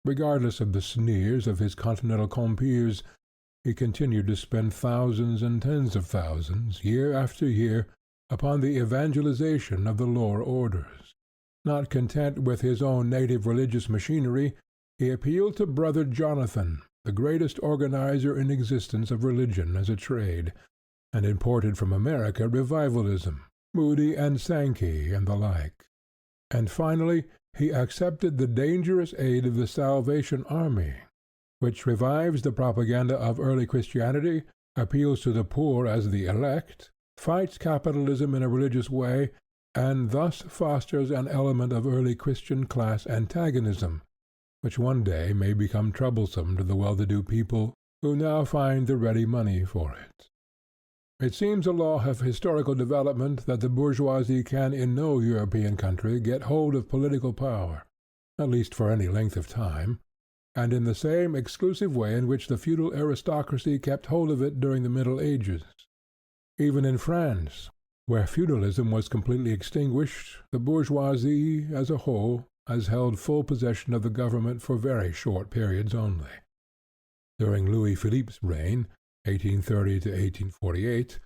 Regardless of the sneers of his continental compeers, he continued to spend thousands and tens of thousands, year after year, upon the evangelization of the lower orders. Not content with his own native religious machinery, he appealed to Brother Jonathan, the greatest organizer in existence of religion as a trade, and imported from America revivalism, Moody and Sankey and the like. And finally, he accepted the dangerous aid of the Salvation Army, which revives the propaganda of early Christianity, appeals to the poor as the elect, fights capitalism in a religious way, and thus fosters an element of early Christian class antagonism, which one day may become troublesome to the well-to-do people who now find the ready money for it. It seems a law of historical development that the bourgeoisie can in no European country get hold of political power, at least for any length of time, and in the same exclusive way in which the feudal aristocracy kept hold of it during the Middle Ages. Even in France, where feudalism was completely extinguished, the bourgeoisie, as a whole, has held full possession of the government for very short periods only. During Louis Philippe's reign, 1830 to 1848,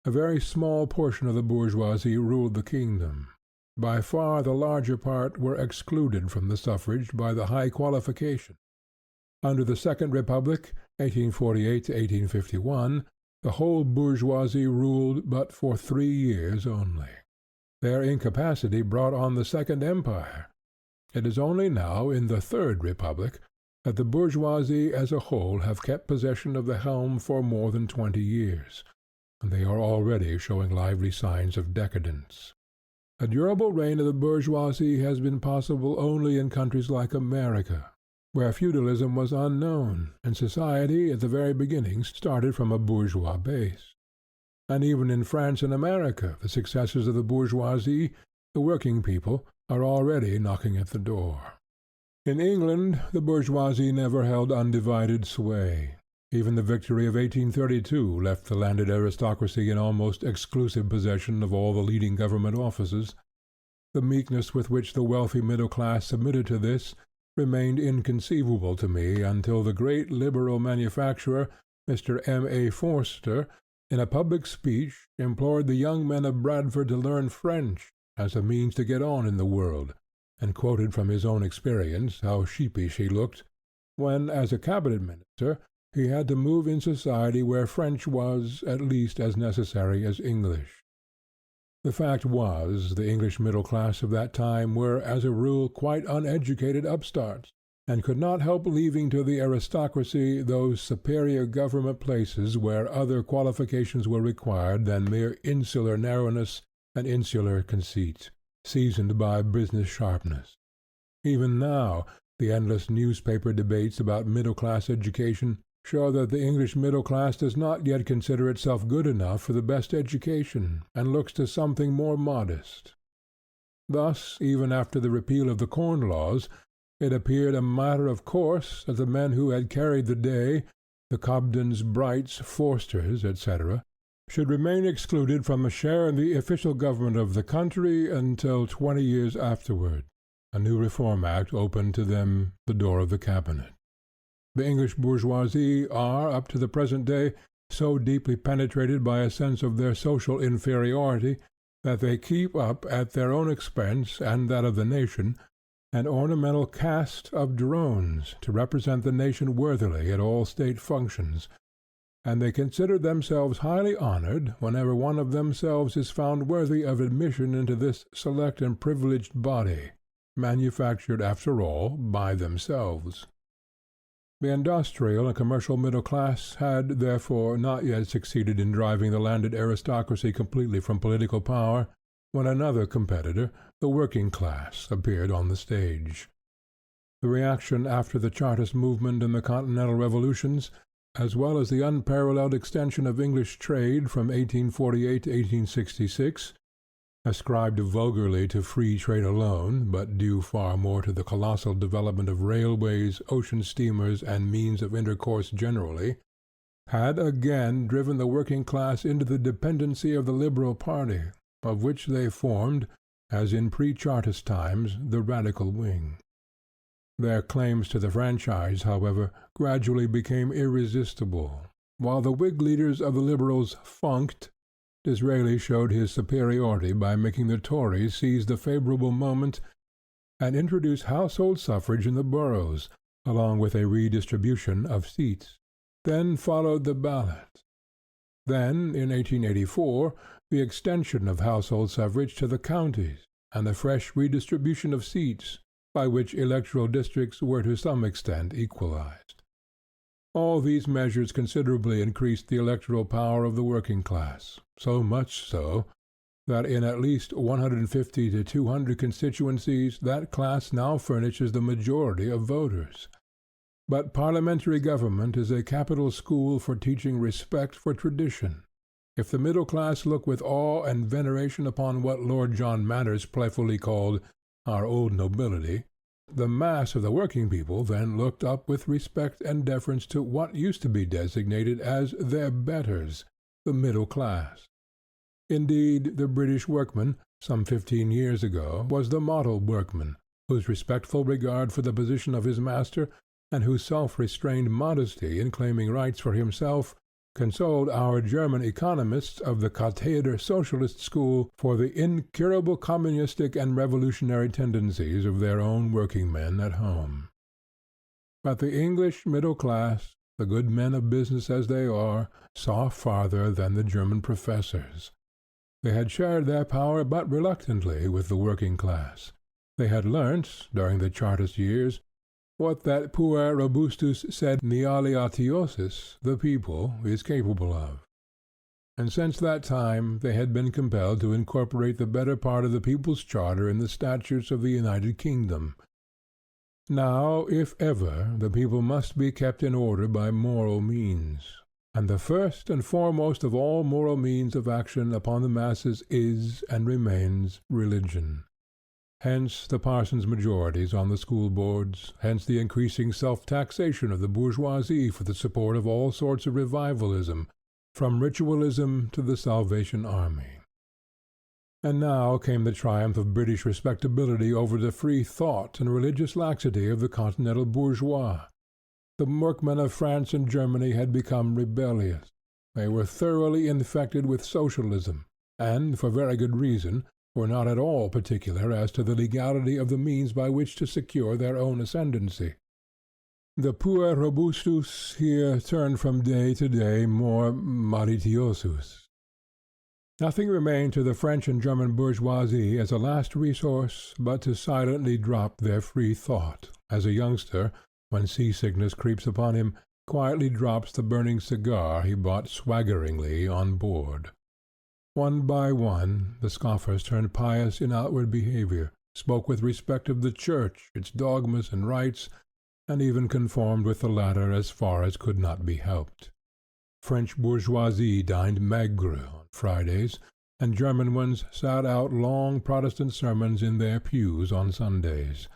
a very small portion of the bourgeoisie ruled the kingdom. By far the larger part were excluded from the suffrage by the high qualification. Under the Second Republic, 1848 to 1851, the whole bourgeoisie ruled but for 3 years only. Their incapacity brought on the Second Empire. It is only now in the Third Republic that the bourgeoisie as a whole have kept possession of the helm for more than 20 years, and they are already showing lively signs of decadence. A durable reign of the bourgeoisie has been possible only in countries like America, where feudalism was unknown, and society at the very beginning started from a bourgeois base. And even in France and America, the successors of the bourgeoisie, the working people, are already knocking at the door. In England, the bourgeoisie never held undivided sway. Even the victory of 1832 left the landed aristocracy in almost exclusive possession of all the leading government offices. The meekness with which the wealthy middle class submitted to this remained inconceivable to me until the great liberal manufacturer, Mr. M.A. Forster, in a public speech implored the young men of Bradford to learn French as a means to get on in the world, and quoted from his own experience how sheepish he looked when, as a cabinet minister, he had to move in society where French was at least as necessary as English. The fact was, the English middle class of that time were as a rule quite uneducated upstarts, and could not help leaving to the aristocracy those superior government places where other qualifications were required than mere insular narrowness and insular conceit, seasoned by business sharpness. Even now, the endless newspaper debates about middle-class education show that the English middle class does not yet consider itself good enough for the best education, and looks to something more modest. Thus, even after the repeal of the Corn Laws, it appeared a matter of course that the men who had carried the day, the Cobdens, Brights, Forsters, etc., should remain excluded from a share in the official government of the country until 20 years afterward. A new Reform Act opened to them the door of the cabinet. The English bourgeoisie are, up to the present day, so deeply penetrated by a sense of their social inferiority, that they keep up, at their own expense and that of the nation, an ornamental caste of drones to represent the nation worthily at all state functions, and they consider themselves highly honored whenever one of themselves is found worthy of admission into this select and privileged body, manufactured after all by themselves. The industrial and commercial middle class had, therefore, not yet succeeded in driving the landed aristocracy completely from political power, when another competitor, the working class, appeared on the stage. The reaction after the Chartist movement and the Continental revolutions, as well as the unparalleled extension of English trade from 1848 to 1866, ascribed vulgarly to free trade alone, but due far more to the colossal development of railways, ocean steamers, and means of intercourse generally, had again driven the working class into the dependency of the Liberal party, of which they formed, as in pre-Chartist times, the radical wing. Their claims to the franchise, however, gradually became irresistible. While the Whig leaders of the Liberals funked, Disraeli showed his superiority by making the Tories seize the favorable moment and introduce household suffrage in the boroughs, along with a redistribution of seats. Then followed the ballot. Then, in 1884, the extension of household suffrage to the counties, and the fresh redistribution of seats, by which electoral districts were to some extent equalized. All these measures considerably increased the electoral power of the working class, so much so that in at least 150 to 200 constituencies that class now furnishes the majority of voters. But parliamentary government is a capital school for teaching respect for tradition. If the middle class look with awe and veneration upon what Lord John Manners playfully called our old nobility, the mass of the working people then looked up with respect and deference to what used to be designated as their betters, the middle class. Indeed, the British workman, some 15 years ago, was the model workman, whose respectful regard for the position of his master, and whose self-restrained modesty in claiming rights for himself, consoled our German economists of the Katheder Socialist school for the incurable communistic and revolutionary tendencies of their own working men at home. But the English middle class, the good men of business as they are, saw farther than the German professors. They had shared their power but reluctantly with the working class. They had learnt, during the Chartist years, what that puer robustus sed nialiatiosis, the people, is capable of. And since that time they had been compelled to incorporate the better part of the People's Charter in the statutes of the United Kingdom. Now, if ever, the people must be kept in order by moral means. And the first and foremost of all moral means of action upon the masses is, and remains, religion. Hence the parsons' majorities on the school boards, hence the increasing self-taxation of the bourgeoisie for the support of all sorts of revivalism, from ritualism to the Salvation Army. And now came the triumph of British respectability over the free thought and religious laxity of the continental bourgeois. The workmen of France and Germany had become rebellious. They were thoroughly infected with socialism, and, for very good reason, were not at all particular as to the legality of the means by which to secure their own ascendancy. The puer robustus here turned from day to day more malitiosus. Nothing remained to the French and German bourgeoisie as a last resource but to silently drop their free thought, as a youngster, when seasickness creeps upon him, quietly drops the burning cigar he bought swaggeringly on board. One by one the scoffers turned pious in outward behavior, spoke with respect of the Church, its dogmas and rites, and even conformed with the latter as far as could not be helped. French bourgeoisie dined maigre on Fridays, and German ones sat out long Protestant sermons in their pews on Sundays.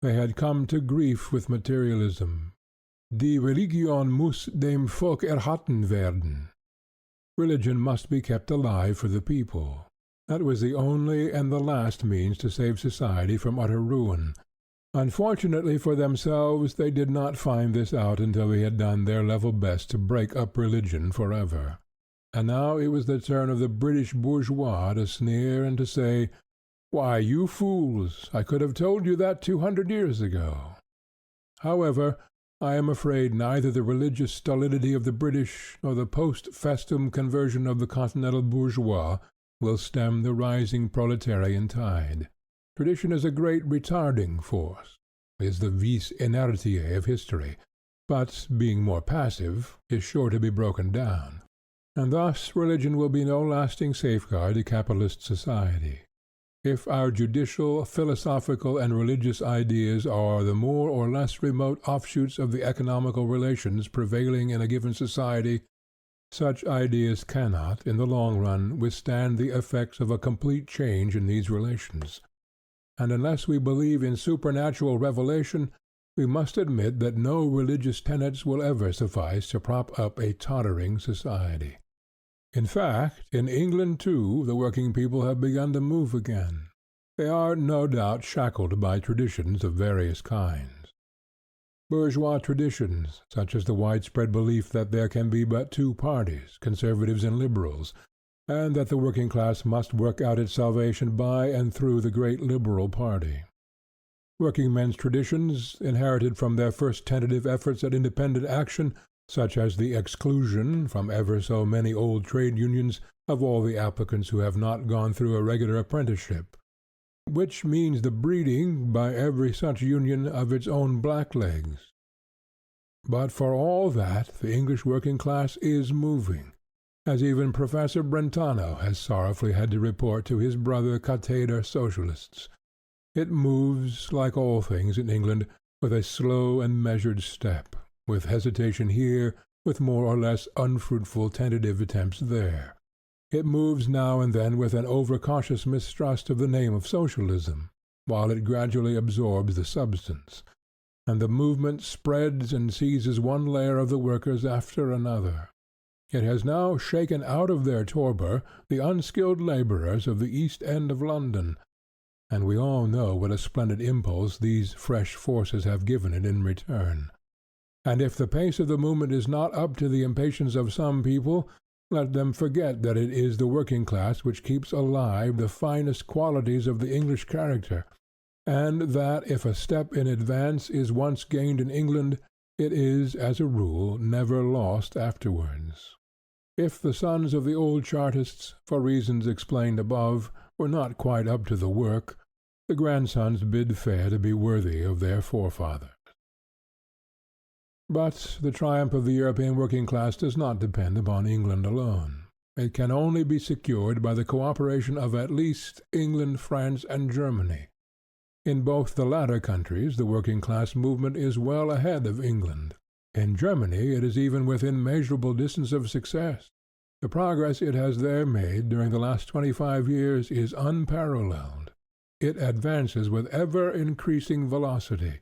They had come to grief with materialism. Die Religion muss dem Volk erhalten werden. Religion must be kept alive for the people. That was the only and the last means to save society from utter ruin. Unfortunately for themselves, they did not find this out until they had done their level best to break up religion forever. And now it was the turn of the British bourgeois to sneer and to say, "Why, you fools, I could have told you that 200 years ago." However, I am afraid neither the religious stolidity of the British nor the post-festum conversion of the continental bourgeois will stem the rising proletarian tide. Tradition is a great retarding force, is the vis inertiae of history, but, being more passive, is sure to be broken down. And thus religion will be no lasting safeguard to capitalist society. If our judicial, philosophical, and religious ideas are the more or less remote offshoots of the economical relations prevailing in a given society, such ideas cannot, in the long run, withstand the effects of a complete change in these relations. And unless we believe in supernatural revelation, we must admit that no religious tenets will ever suffice to prop up a tottering society. In fact, in England too, the working people have begun to move again. They are no doubt shackled by traditions of various kinds. Bourgeois traditions, such as the widespread belief that there can be but two parties, conservatives and liberals, and that the working class must work out its salvation by and through the great liberal party. Working men's traditions, inherited from their first tentative efforts at independent action, such as the exclusion, from ever so many old trade unions, of all the applicants who have not gone through a regular apprenticeship. which means the breeding by every such union of its own blacklegs. But for all that, the English working class is moving, as even Professor Brentano has sorrowfully had to report to his brother Catheder Socialists. It moves, like all things in England, with a slow and measured step, with hesitation here, with more or less unfruitful tentative attempts there. It moves now and then with an overcautious mistrust of the name of Socialism, while it gradually absorbs the substance, and the movement spreads and seizes one layer of the workers after another. It has now shaken out of their torpor the unskilled labourers of the East End of London, and we all know what a splendid impulse these fresh forces have given it in return. And if the pace of the movement is not up to the impatience of some people, let them forget that it is the working class which keeps alive the finest qualities of the English character, and that if a step in advance is once gained in England, it is, as a rule, never lost afterwards. If the sons of the old Chartists, for reasons explained above, were not quite up to the work, the grandsons bid fair to be worthy of their forefathers. But the triumph of the European working class does not depend upon England alone. It can only be secured by the cooperation of at least England, France, and Germany. In both the latter countries the working class movement is well ahead of England. In Germany it is even within measurable distance of success. The progress it has there made during the last 25 years is unparalleled. It advances with ever-increasing velocity.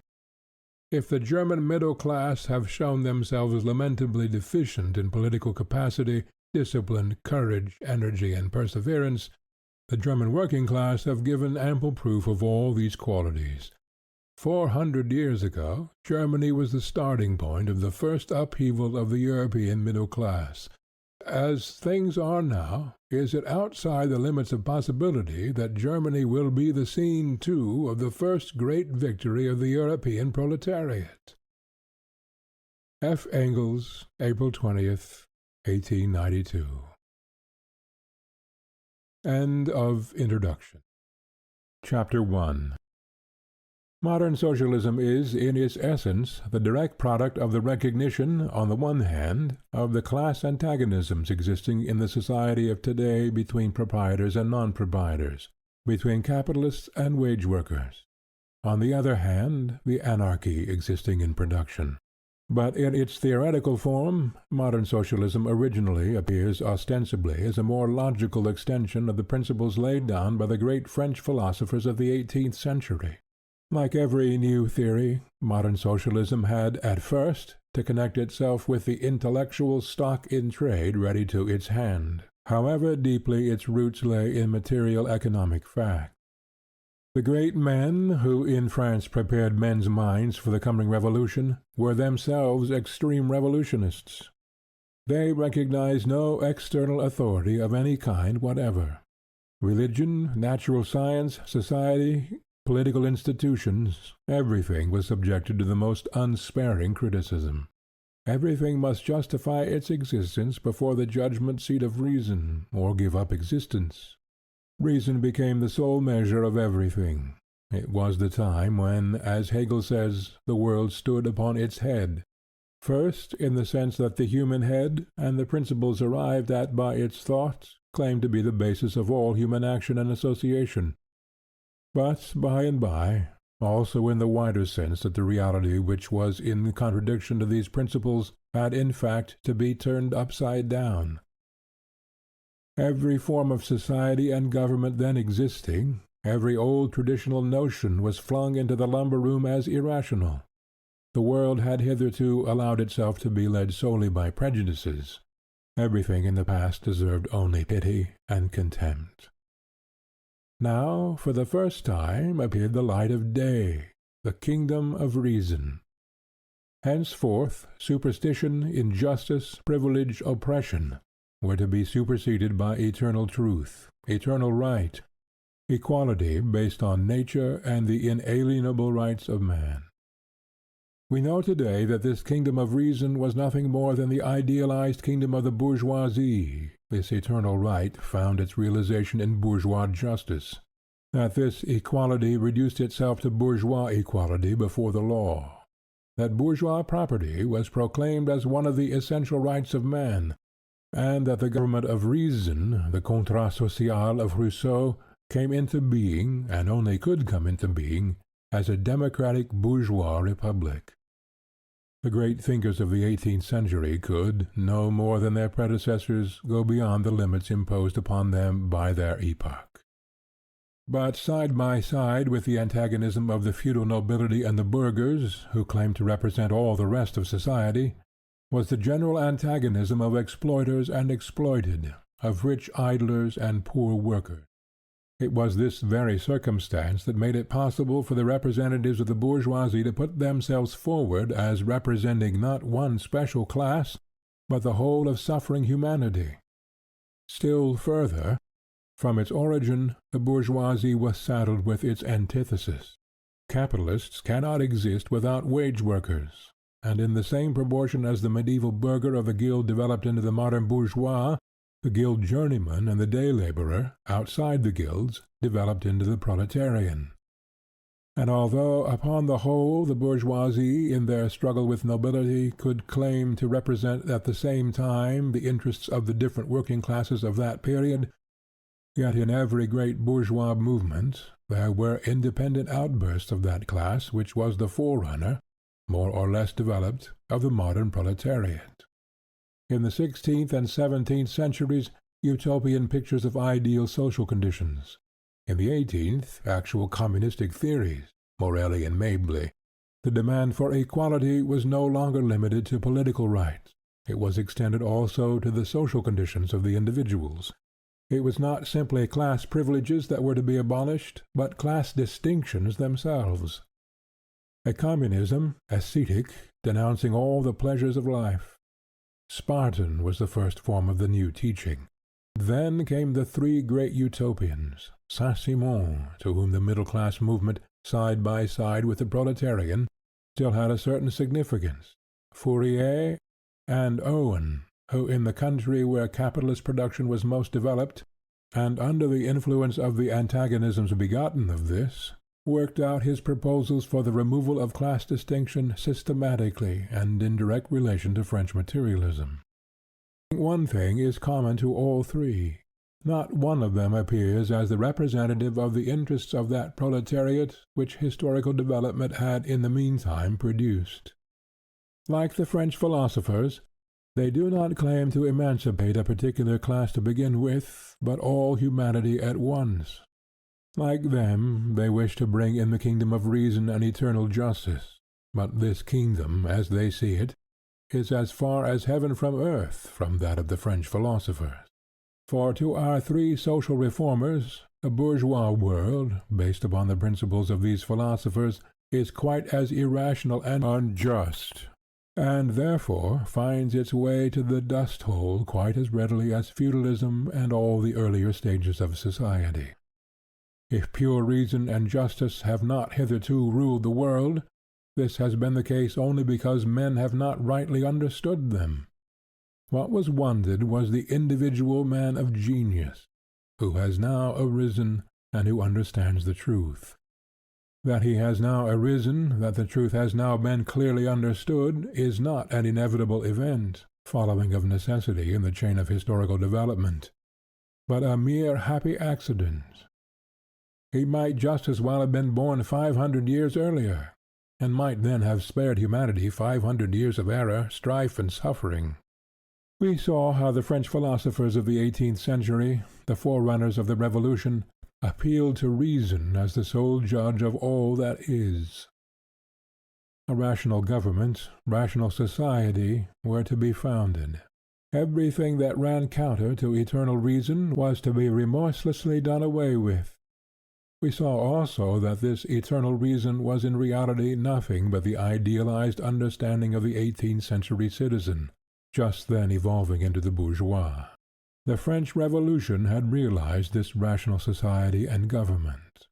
If the German middle class have shown themselves lamentably deficient in political capacity, discipline, courage, energy, and perseverance, the German working class have given ample proof of all these qualities. 400 years ago, Germany was the starting point of the first upheaval of the European middle class. As things are now, is it outside the limits of possibility that Germany will be the scene, too, of the first great victory of the European proletariat? F. Engels, April 20th, 1892. End of introduction. Chapter 1. Modern Socialism is, in its essence, the direct product of the recognition, on the one hand, of the class antagonisms existing in the society of today between proprietors and non-proprietors, between capitalists and wage workers; on the other hand, the anarchy existing in production. But in its theoretical form, modern Socialism originally appears ostensibly as a more logical extension of the principles laid down by the great French philosophers of the 18th century. Like every new theory, modern Socialism had, at first, to connect itself with the intellectual stock in trade ready to its hand, however deeply its roots lay in material economic fact. The great men who in France prepared men's minds for the coming revolution were themselves extreme revolutionists. They recognized no external authority of any kind whatever. Religion, natural science, society, political institutions, everything was subjected to the most unsparing criticism. Everything must justify its existence before the judgment seat of reason, or give up existence. Reason became the sole measure of everything. It was the time when, as Hegel says, the world stood upon its head. First, in the sense that the human head, and the principles arrived at by its thought, claimed to be the basis of all human action and association. But by and by, also in the wider sense that the reality which was in contradiction to these principles had in fact to be turned upside down. Every form of society and government then existing, every old traditional notion was flung into the lumber room as irrational. The world had hitherto allowed itself to be led solely by prejudices. Everything in the past deserved only pity and contempt. Now, for the first time, appeared the light of day, the kingdom of reason. Henceforth, superstition, injustice, privilege, oppression, were to be superseded by eternal truth, eternal right, equality based on nature and the inalienable rights of man. We know today that this kingdom of reason was nothing more than the idealized kingdom of the bourgeoisie. This eternal right found its realization in bourgeois justice. that this equality reduced itself to bourgeois equality before the law, that bourgeois property was proclaimed as one of the essential rights of man, and that the government of reason, the contrat social of Rousseau, came into being, and only could come into being, as a democratic bourgeois republic. The great thinkers of the 18th century could, no more than their predecessors, go beyond the limits imposed upon them by their epoch. But side by side with the antagonism of the feudal nobility and the burghers, who claimed to represent all the rest of society, was the general antagonism of exploiters and exploited, of rich idlers and poor workers. It was this very circumstance that made it possible for the representatives of the bourgeoisie to put themselves forward as representing not one special class, but the whole of suffering humanity. Still further, from its origin, the bourgeoisie was saddled with its antithesis. Capitalists cannot exist without wage workers, and in the same proportion as the medieval burgher of the guild developed into the modern bourgeois, the guild journeyman and the day laborer, outside the guilds, developed into the proletarian. And although upon the whole the bourgeoisie, in their struggle with nobility, could claim to represent at the same time the interests of the different working classes of that period, yet in every great bourgeois movement there were independent outbursts of that class which was the forerunner, more or less developed, of the modern proletariat. In the 16th and 17th centuries, utopian pictures of ideal social conditions. In the 18th, actual communistic theories, Morelli and Mabley. The demand for equality was no longer limited to political rights. It was extended also to the social conditions of the individuals. It was not simply class privileges that were to be abolished, but class distinctions themselves. A communism, ascetic, denouncing all the pleasures of life. Spartan was the first form of the new teaching. Then came the three great utopians, Saint-Simon, to whom the middle-class movement, side by side with the proletarian, still had a certain significance, Fourier, and Owen, who in the country where capitalist production was most developed, and under the influence of the antagonisms begotten of this, worked out his proposals for the removal of class distinction systematically and in direct relation to French materialism. One thing is common to all three. Not one of them appears as the representative of the interests of that proletariat which historical development had in the meantime produced. Like the French philosophers, they do not claim to emancipate a particular class to begin with, but all humanity at once. Like them, they wish to bring in the kingdom of reason and eternal justice, but this kingdom, as they see it, is as far as heaven from earth from that of the French philosophers. For to our three social reformers, a bourgeois world, based upon the principles of these philosophers, is quite as irrational and unjust, and therefore finds its way to the dust-hole quite as readily as feudalism and all the earlier stages of society. If pure reason and justice have not hitherto ruled the world, this has been the case only because men have not rightly understood them. What was wanted was the individual man of genius, who has now arisen and who understands the truth. That he has now arisen, that the truth has now been clearly understood, is not an inevitable event, following of necessity in the chain of historical development, but a mere happy accident. He might just as well have been born 500 years earlier, and might then have spared humanity 500 years of error, strife, and suffering. We saw how the French philosophers of the 18th century, the forerunners of the Revolution, appealed to reason as the sole judge of all that is. A rational government, rational society, were to be founded. Everything that ran counter to eternal reason was to be remorselessly done away with. We saw also that this eternal reason was in reality nothing but the idealized understanding of the 18th century citizen, just then evolving into the bourgeois. The French Revolution had realized this rational society and government.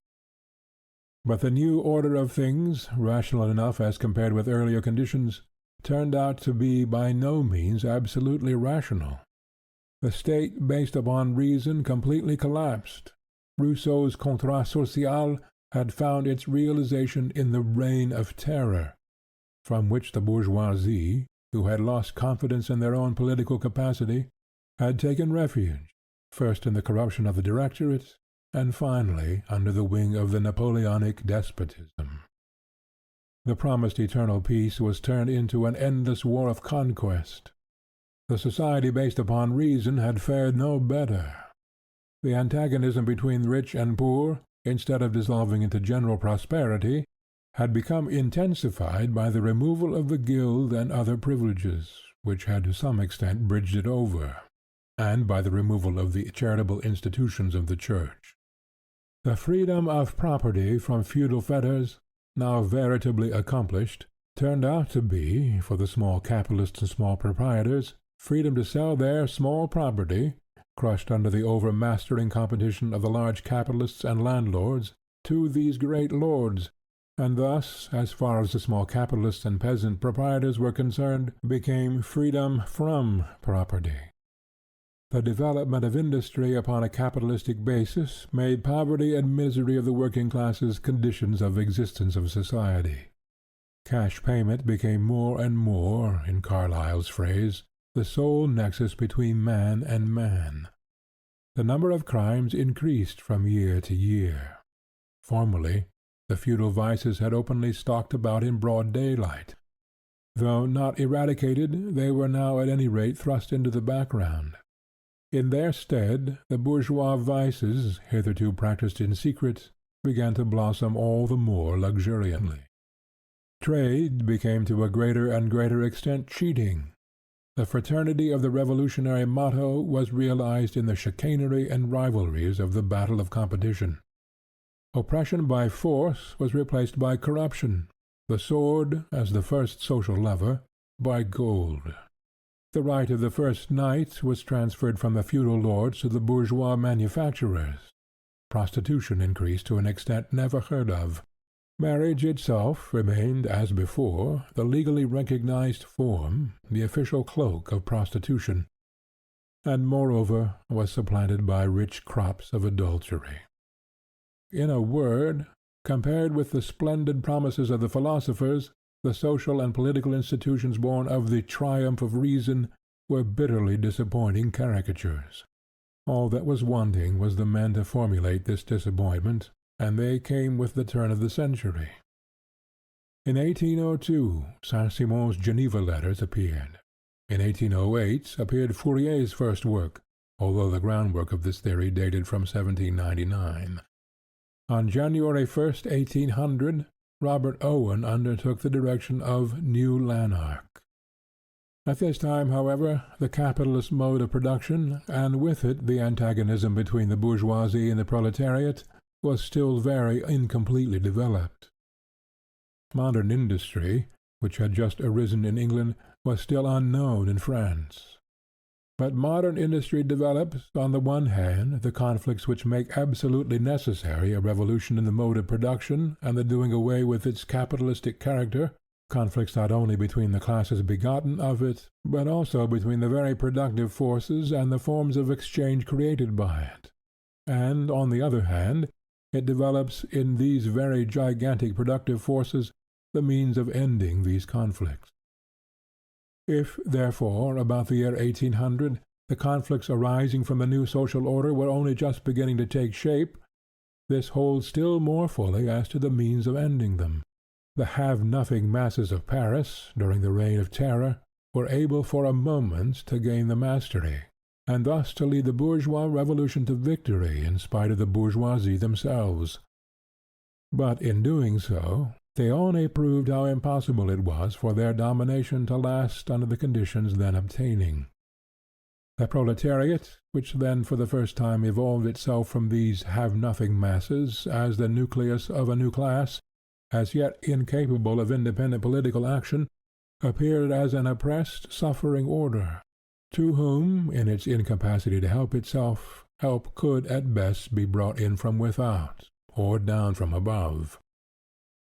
But the new order of things, rational enough as compared with earlier conditions, turned out to be by no means absolutely rational. The state based upon reason completely collapsed. Rousseau's Contrat social had found its realization in the Reign of Terror, from which the bourgeoisie, who had lost confidence in their own political capacity, had taken refuge, first in the corruption of the Directorate, and finally under the wing of the Napoleonic despotism. The promised eternal peace was turned into an endless war of conquest. The society based upon reason had fared no better. The antagonism between rich and poor, instead of dissolving into general prosperity, had become intensified by the removal of the guild and other privileges, which had to some extent bridged it over, and by the removal of the charitable institutions of the Church. The freedom of property from feudal fetters, now veritably accomplished, turned out to be, for the small capitalists and small proprietors, freedom to sell their small property, crushed under the overmastering competition of the large capitalists and landlords, to these great lords, and thus, as far as the small capitalists and peasant proprietors were concerned, became freedom from property. The development of industry upon a capitalistic basis made poverty and misery of the working classes conditions of existence of society. Cash payment became more and more, in Carlyle's phrase, the sole nexus between man and man. The number of crimes increased from year to year. Formerly, the feudal vices had openly stalked about in broad daylight. Though not eradicated, they were now at any rate thrust into the background. In their stead, the bourgeois vices, hitherto practiced in secret, began to blossom all the more luxuriantly. Trade became to a greater and greater extent cheating. The fraternity of the revolutionary motto was realized in the chicanery and rivalries of the battle of competition. Oppression by force was replaced by corruption, the sword, as the first social lever, by gold. The right of the first knight was transferred from the feudal lords to the bourgeois manufacturers. Prostitution increased to an extent never heard of. Marriage itself remained, as before, the legally recognized form, the official cloak of prostitution, and moreover was supplanted by rich crops of adultery. In a word, compared with the splendid promises of the philosophers, the social and political institutions born of the triumph of reason were bitterly disappointing caricatures. All that was wanting was the men to formulate this disappointment, and they came with the turn of the century. In 1802 Saint-Simon's Geneva Letters appeared. In 1808 appeared Fourier's first work, although the groundwork of this theory dated from 1799. On January 1, 1800, Robert Owen undertook the direction of New Lanark. At this time, however, the capitalist mode of production, and with it the antagonism between the bourgeoisie and the proletariat, was still very incompletely developed. Modern industry, which had just arisen in England, was still unknown in France. But modern industry develops, on the one hand, the conflicts which make absolutely necessary a revolution in the mode of production and the doing away with its capitalistic character, conflicts not only between the classes begotten of it, but also between the very productive forces and the forms of exchange created by it. And, on the other hand, it develops in these very gigantic productive forces the means of ending these conflicts. If, therefore, about the year 1800, the conflicts arising from the new social order were only just beginning to take shape, this holds still more fully as to the means of ending them. The have-nothing masses of Paris, during the Reign of Terror, were able for a moment to gain the mastery, and thus to lead the bourgeois revolution to victory in spite of the bourgeoisie themselves. But in doing so, they only proved how impossible it was for their domination to last under the conditions then obtaining. The proletariat, which then for the first time evolved itself from these have-nothing masses as the nucleus of a new class, as yet incapable of independent political action, appeared as an oppressed, suffering order, to whom, in its incapacity to help itself, help could at best be brought in from without, or down from above.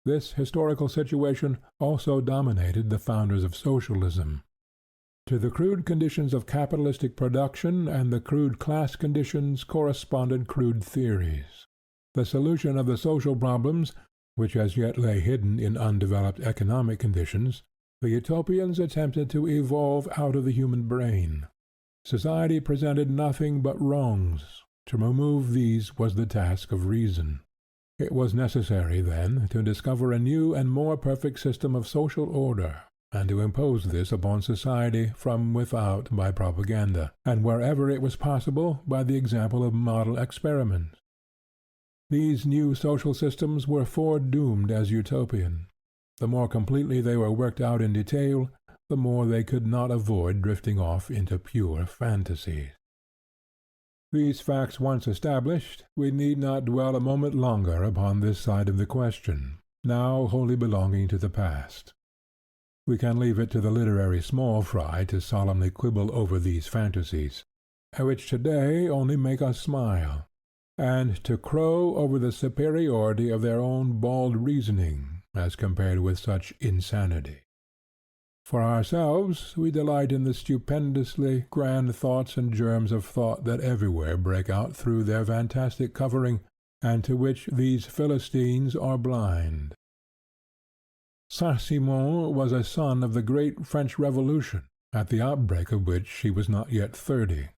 This historical situation also dominated the founders of Socialism. To the crude conditions of capitalistic production and the crude class conditions corresponded crude theories. The solution of the social problems, which as yet lay hidden in undeveloped economic conditions, the Utopians attempted to evolve out of the human brain. Society presented nothing but wrongs. To remove these was the task of reason. It was necessary, then, to discover a new and more perfect system of social order, and to impose this upon society from without by propaganda, and wherever it was possible by the example of model experiments. These new social systems were foredoomed as utopian. The more completely they were worked out in detail, the more they could not avoid drifting off into pure fantasies. These facts once established, we need not dwell a moment longer upon this side of the question, now wholly belonging to the past. We can leave it to the literary small fry to solemnly quibble over these fantasies, which today only make us smile, and to crow over the superiority of their own bald reasoning as compared with such insanity. For ourselves, we delight in the stupendously grand thoughts and germs of thought that everywhere break out through their fantastic covering, and to which these Philistines are blind. Saint-Simon was a son of the great French Revolution, at the outbreak of which he was not yet 30.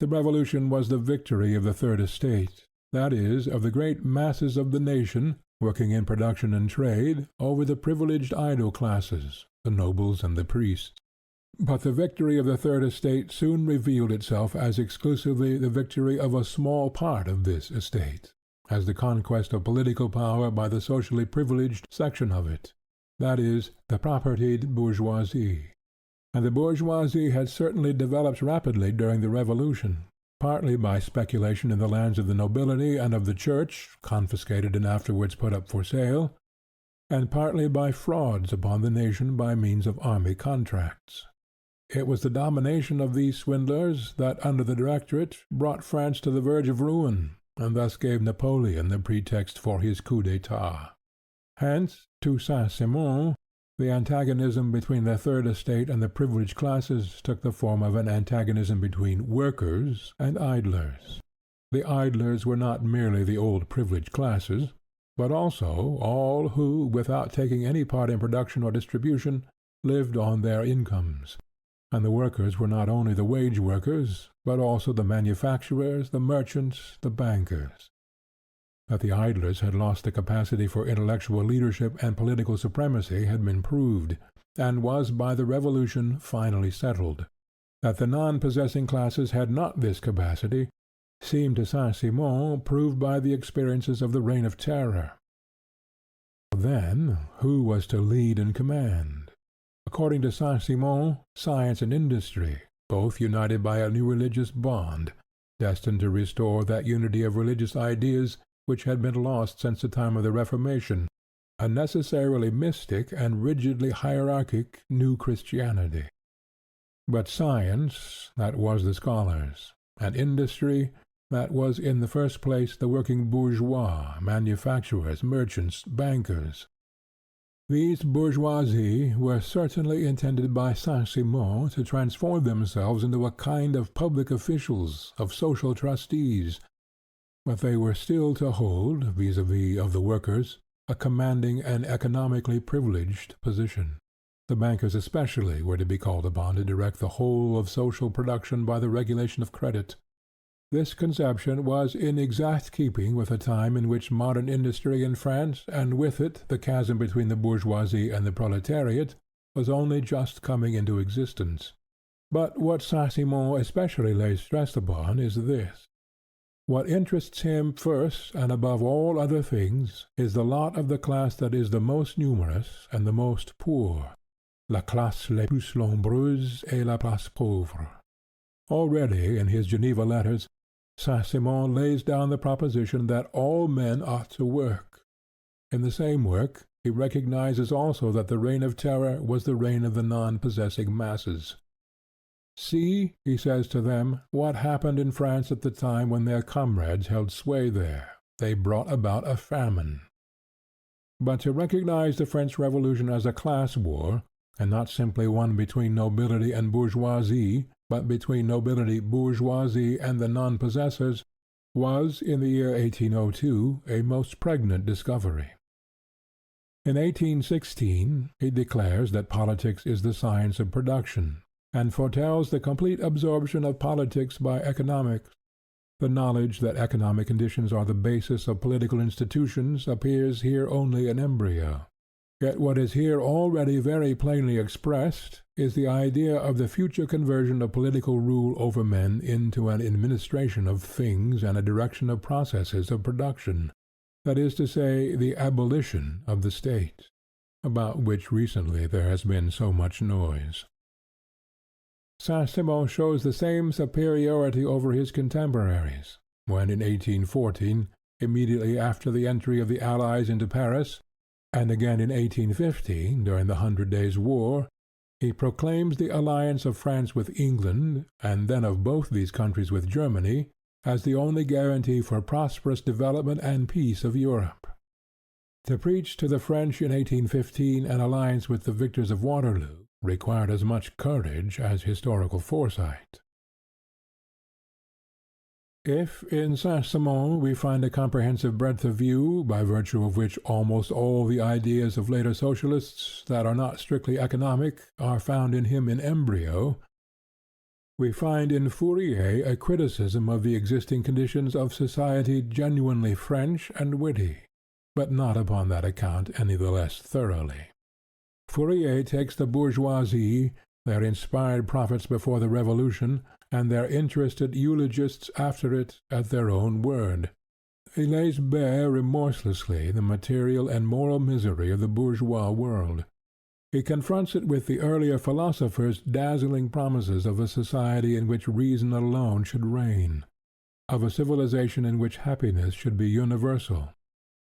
The Revolution was the victory of the Third Estate, that is, of the great masses of the nation, working in production and trade, over the privileged idle classes, the nobles and the priests. But the victory of the Third Estate soon revealed itself as exclusively the victory of a small part of this estate, as the conquest of political power by the socially privileged section of it, that is, the propertied bourgeoisie. And the bourgeoisie had certainly developed rapidly during the Revolution, partly by speculation in the lands of the nobility and of the church, confiscated and afterwards put up for sale, and partly by frauds upon the nation by means of army contracts. It was the domination of these swindlers that, under the Directorate, brought France to the verge of ruin, and thus gave Napoleon the pretext for his coup d'etat. Hence, to Saint-Simon, the antagonism between the Third Estate and the privileged classes took the form of an antagonism between workers and idlers. The idlers were not merely the old privileged classes, but also all who, without taking any part in production or distribution, lived on their incomes. And the workers were not only the wage workers, but also the manufacturers, the merchants, the bankers. That the idlers had lost the capacity for intellectual leadership and political supremacy had been proved, and was by the Revolution finally settled. That the non-possessing classes had not this capacity seemed to Saint-Simon proved by the experiences of the Reign of Terror. Then, who was to lead and command? According to Saint-Simon, science and industry, both united by a new religious bond, destined to restore that unity of religious ideas which had been lost since the time of the Reformation, a necessarily mystic and rigidly hierarchic new Christianity. But science, that was the scholars, and industry, that was in the first place the working bourgeois, manufacturers, merchants, bankers. These bourgeoisie were certainly intended by Saint-Simon to transform themselves into a kind of public officials, of social trustees, but they were still to hold, vis-à-vis of the workers, a commanding and economically privileged position. The bankers especially were to be called upon to direct the whole of social production by the regulation of credit. This conception was in exact keeping with the time in which modern industry in France, and with it the chasm between the bourgeoisie and the proletariat, was only just coming into existence. But what Saint-Simon especially lays stress upon is this. What interests him first and above all other things is the lot of the class that is the most numerous and the most poor, la classe la plus nombreuse et la plus pauvre. Already in his Geneva letters, Saint-Simon lays down the proposition that all men ought to work. In the same work, he recognizes also that the Reign of Terror was the reign of the non-possessing masses. See, he says to them, what happened in France at the time when their comrades held sway there. They brought about a famine. But to recognize the French Revolution as a class war, and not simply one between nobility and bourgeoisie, but between nobility, bourgeoisie, and the non-possessors, was in the year 1802 a most pregnant discovery. In 1816 he declares that politics is the science of production, and foretells the complete absorption of politics by economics. The knowledge that economic conditions are the basis of political institutions appears here only in embryo. Yet what is here already very plainly expressed is the idea of the future conversion of political rule over men into an administration of things and a direction of processes of production, that is to say, the abolition of the state, about which recently there has been so much noise. Saint-Simon shows the same superiority over his contemporaries, when in 1814, immediately after the entry of the Allies into Paris, and again in 1815, during the 100 Days' War, he proclaims the alliance of France with England, and then of both these countries with Germany, as the only guarantee for prosperous development and peace of Europe. To preach to the French in 1815 an alliance with the victors of Waterloo required as much courage as historical foresight. If in Saint-Simon we find a comprehensive breadth of view, by virtue of which almost all the ideas of later socialists that are not strictly economic are found in him in embryo, we find in Fourier a criticism of the existing conditions of society genuinely French and witty, but not upon that account any the less thoroughly. Fourier takes the bourgeoisie, their inspired prophets before the Revolution, and their interested eulogists after it, at their own word. He lays bare remorselessly the material and moral misery of the bourgeois world. He confronts it with the earlier philosophers' dazzling promises of a society in which reason alone should reign, of a civilization in which happiness should be universal,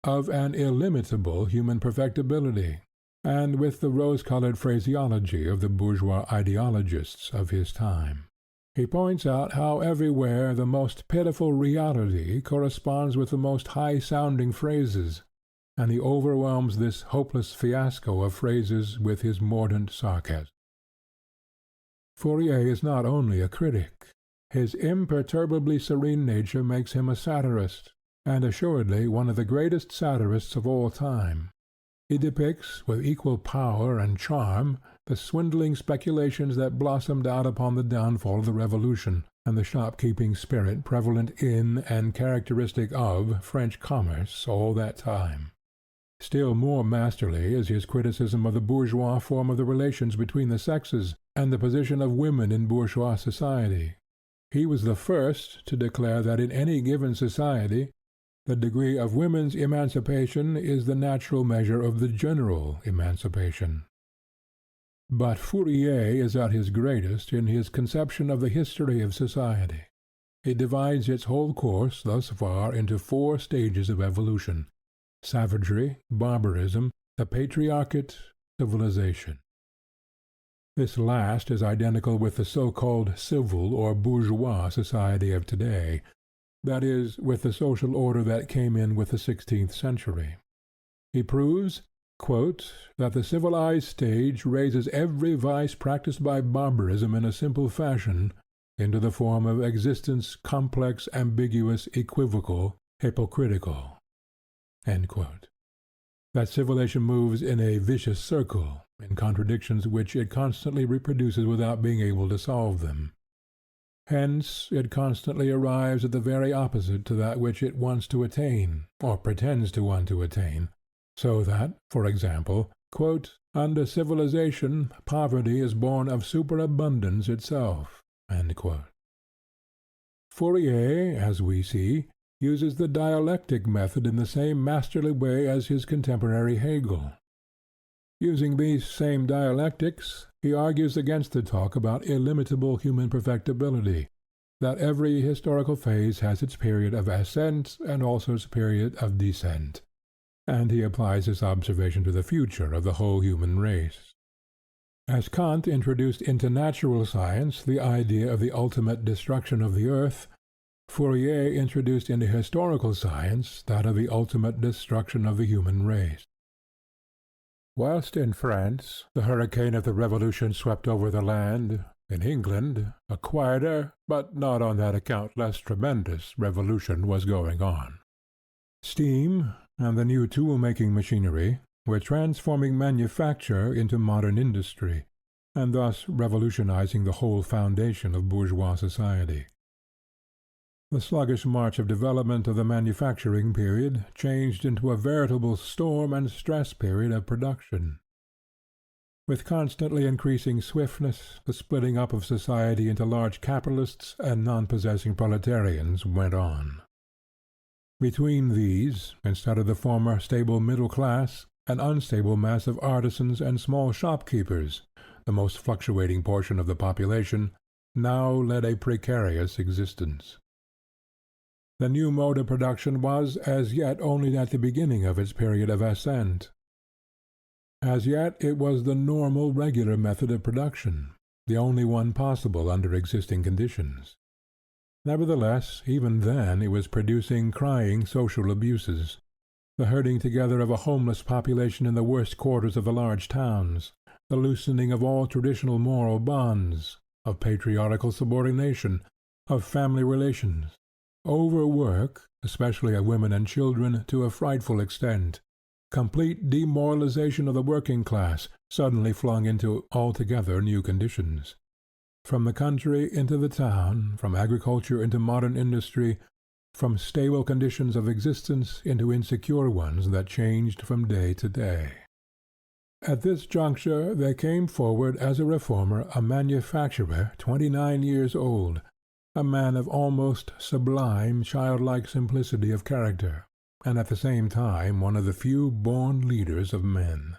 of an illimitable human perfectibility, and with the rose-colored phraseology of the bourgeois ideologists of his time. He points out how everywhere the most pitiful reality corresponds with the most high-sounding phrases, and he overwhelms this hopeless fiasco of phrases with his mordant sarcasm. Fourier is not only a critic. His imperturbably serene nature makes him a satirist, and assuredly one of the greatest satirists of all time. He depicts, with equal power and charm, the swindling speculations that blossomed out upon the downfall of the Revolution, and the shopkeeping spirit prevalent in and characteristic of French commerce all that time. Still more masterly is his criticism of the bourgeois form of the relations between the sexes, and the position of women in bourgeois society. He was the first to declare that in any given society the degree of women's emancipation is the natural measure of the general emancipation. But Fourier is at his greatest in his conception of the history of society. He divides its whole course thus far into 4 stages of evolution: savagery, barbarism, the patriarchate, civilization. This last is identical with the so-called civil or bourgeois society of today, that is, with the social order that came in with the 16th century. He proves, quote, that the civilized stage raises every vice practiced by barbarism in a simple fashion into the form of existence complex, ambiguous, equivocal, hypocritical. End quote. That civilization moves in a vicious circle, in contradictions which it constantly reproduces without being able to solve them. Hence it constantly arrives at the very opposite to that which it wants to attain, or pretends to want to attain, so that, for example, quote, under civilization poverty is born of superabundance itself. End quote. Fourier, as we see, uses the dialectic method in the same masterly way as his contemporary Hegel. Using these same dialectics, he argues against the talk about illimitable human perfectibility, that every historical phase has its period of ascent and also its period of descent, and he applies this observation to the future of the whole human race. As Kant introduced into natural science the idea of the ultimate destruction of the earth, Fourier introduced into historical science that of the ultimate destruction of the human race. Whilst in France the hurricane of the Revolution swept over the land, In England, a quieter, but not on that account less tremendous, revolution was going on. Steam and the new tool-making machinery were transforming manufacture into modern industry, and thus revolutionizing the whole foundation of bourgeois society. The sluggish march of development of the manufacturing period changed into a veritable storm and stress period of production. With constantly increasing swiftness, the splitting up of society into large capitalists and non-possessing proletarians went on. Between these, instead of the former stable middle class, an unstable mass of artisans and small shopkeepers, the most fluctuating portion of the population, now led a precarious existence. The new mode of production was as yet only at the beginning of its period of ascent. As yet it was the normal, regular method of production, the only one possible under existing conditions. Nevertheless, even then it was producing crying social abuses, the herding together of a homeless population in the worst quarters of the large towns, the loosening of all traditional moral bonds, of patriarchal subordination, of family relations, overwork, especially of women and children, to a frightful extent, complete demoralization of the working class, suddenly flung into altogether new conditions. From the country into the town, from agriculture into modern industry, from stable conditions of existence into insecure ones that changed from day to day. At this juncture there came forward as a reformer a manufacturer 29 years old, a man of almost sublime childlike simplicity of character, and at the same time one of the few born leaders of men.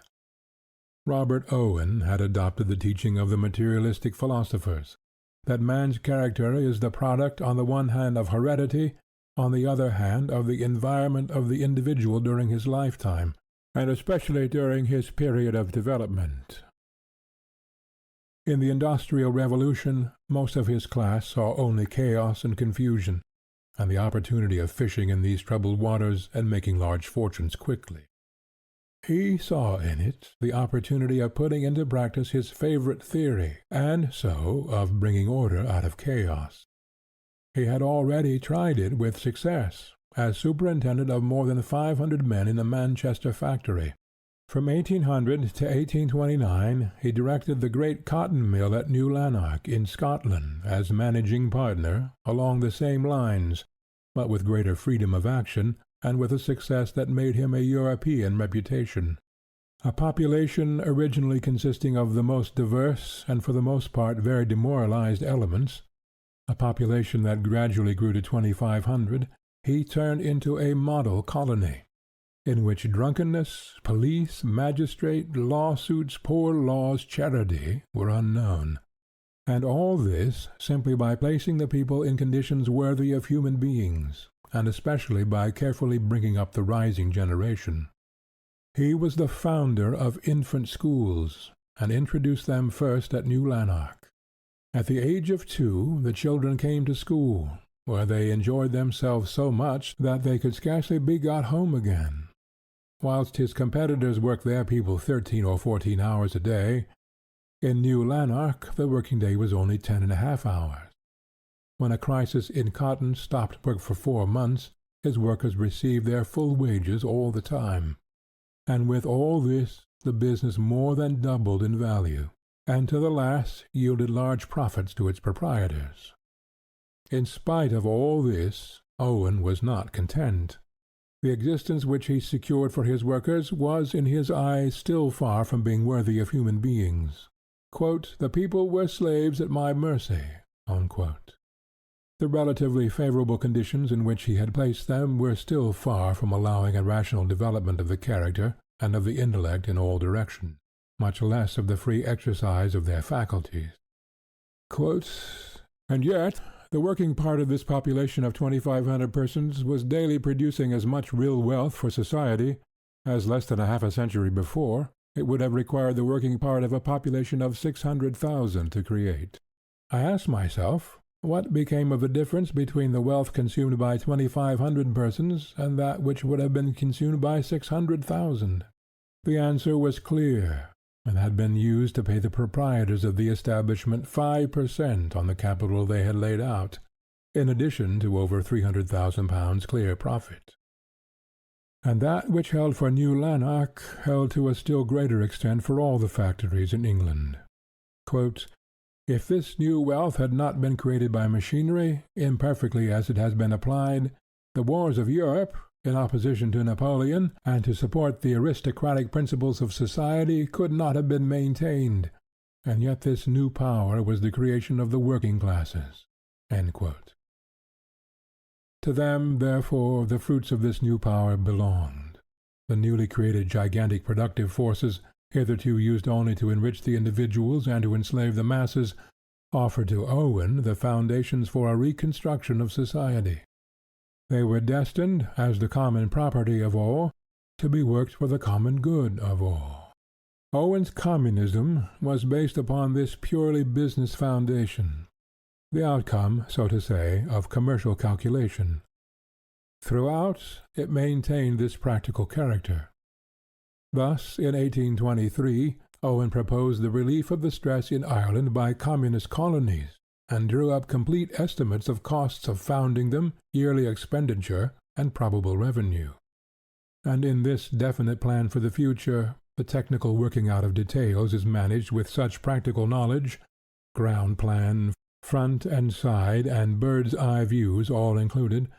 Robert Owen had adopted the teaching of the materialistic philosophers, that man's character is the product on the one hand of heredity, on the other hand of the environment of the individual during his lifetime, and especially during his period of development. In the Industrial Revolution, most of his class saw only chaos and confusion, and the opportunity of fishing in these troubled waters and making large fortunes quickly. He saw in it the opportunity of putting into practice his favorite theory, and so of bringing order out of chaos. He had already tried it with success, as superintendent of more than 500 men in the Manchester factory. From 1800 to 1829 he directed the great cotton mill at New Lanark in Scotland as managing partner, along the same lines, but with greater freedom of action, and with a success that made him a European reputation. A population originally consisting of the most diverse and for the most part very demoralized elements, a population that gradually grew to 2,500, he turned into a model colony, in which drunkenness, police, magistrate, lawsuits, poor laws, charity, were unknown, and all this simply by placing the people in conditions worthy of human beings, and especially by carefully bringing up the rising generation. He was the founder of infant schools, and introduced them first at New Lanark. At the age of 2 the children came to school, where they enjoyed themselves so much that they could scarcely be got home again. Whilst his competitors worked their people 13 or 14 hours a day, in New Lanark the working day was only 10½ hours. When a crisis in cotton stopped work for 4 months, his workers received their full wages all the time, and with all this the business more than doubled in value, and to the last yielded large profits to its proprietors. In spite of all this, Owen was not content. The existence which he secured for his workers was in his eyes still far from being worthy of human beings. "The people were slaves at my mercy." The relatively favorable conditions in which he had placed them were still far from allowing a rational development of the character and of the intellect in all directions, much less of the free exercise of their faculties. "And yet the working part of this population of 2,500 persons was daily producing as much real wealth for society as less than half a century before it would have required the working part of a population of 600,000 to create. I asked myself, what became of the difference between the wealth consumed by 2,500 persons and that which would have been consumed by 600,000? The answer was clear. and had been used to pay the proprietors of the establishment 5% on the capital they had laid out, in addition to over £300,000 clear profit. And that which held for New Lanark held to a still greater extent for all the factories in England. Quote, "If this new wealth had not been created by machinery, imperfectly as it has been applied, the wars of Europe, in opposition to Napoleon, and to support the aristocratic principles of society, could not have been maintained, and yet this new power was the creation of the working classes." End quote. To them, therefore, the fruits of this new power belonged. The newly created gigantic productive forces, hitherto used only to enrich the individuals and to enslave the masses, offered to Owen the foundations for a reconstruction of society. They were destined, as the common property of all, to be worked for the common good of all. Owen's communism was based upon this purely business foundation, the outcome, so to say, of commercial calculation. Throughout, it maintained this practical character. Thus, in 1823, Owen proposed the relief of the stress in Ireland by communist colonies, and drew up complete estimates of costs of founding them, yearly expenditure, and probable revenue. And in this definite plan for the future, the technical working out of details is managed with such practical knowledge, ground plan, front and side and bird's eye views all included,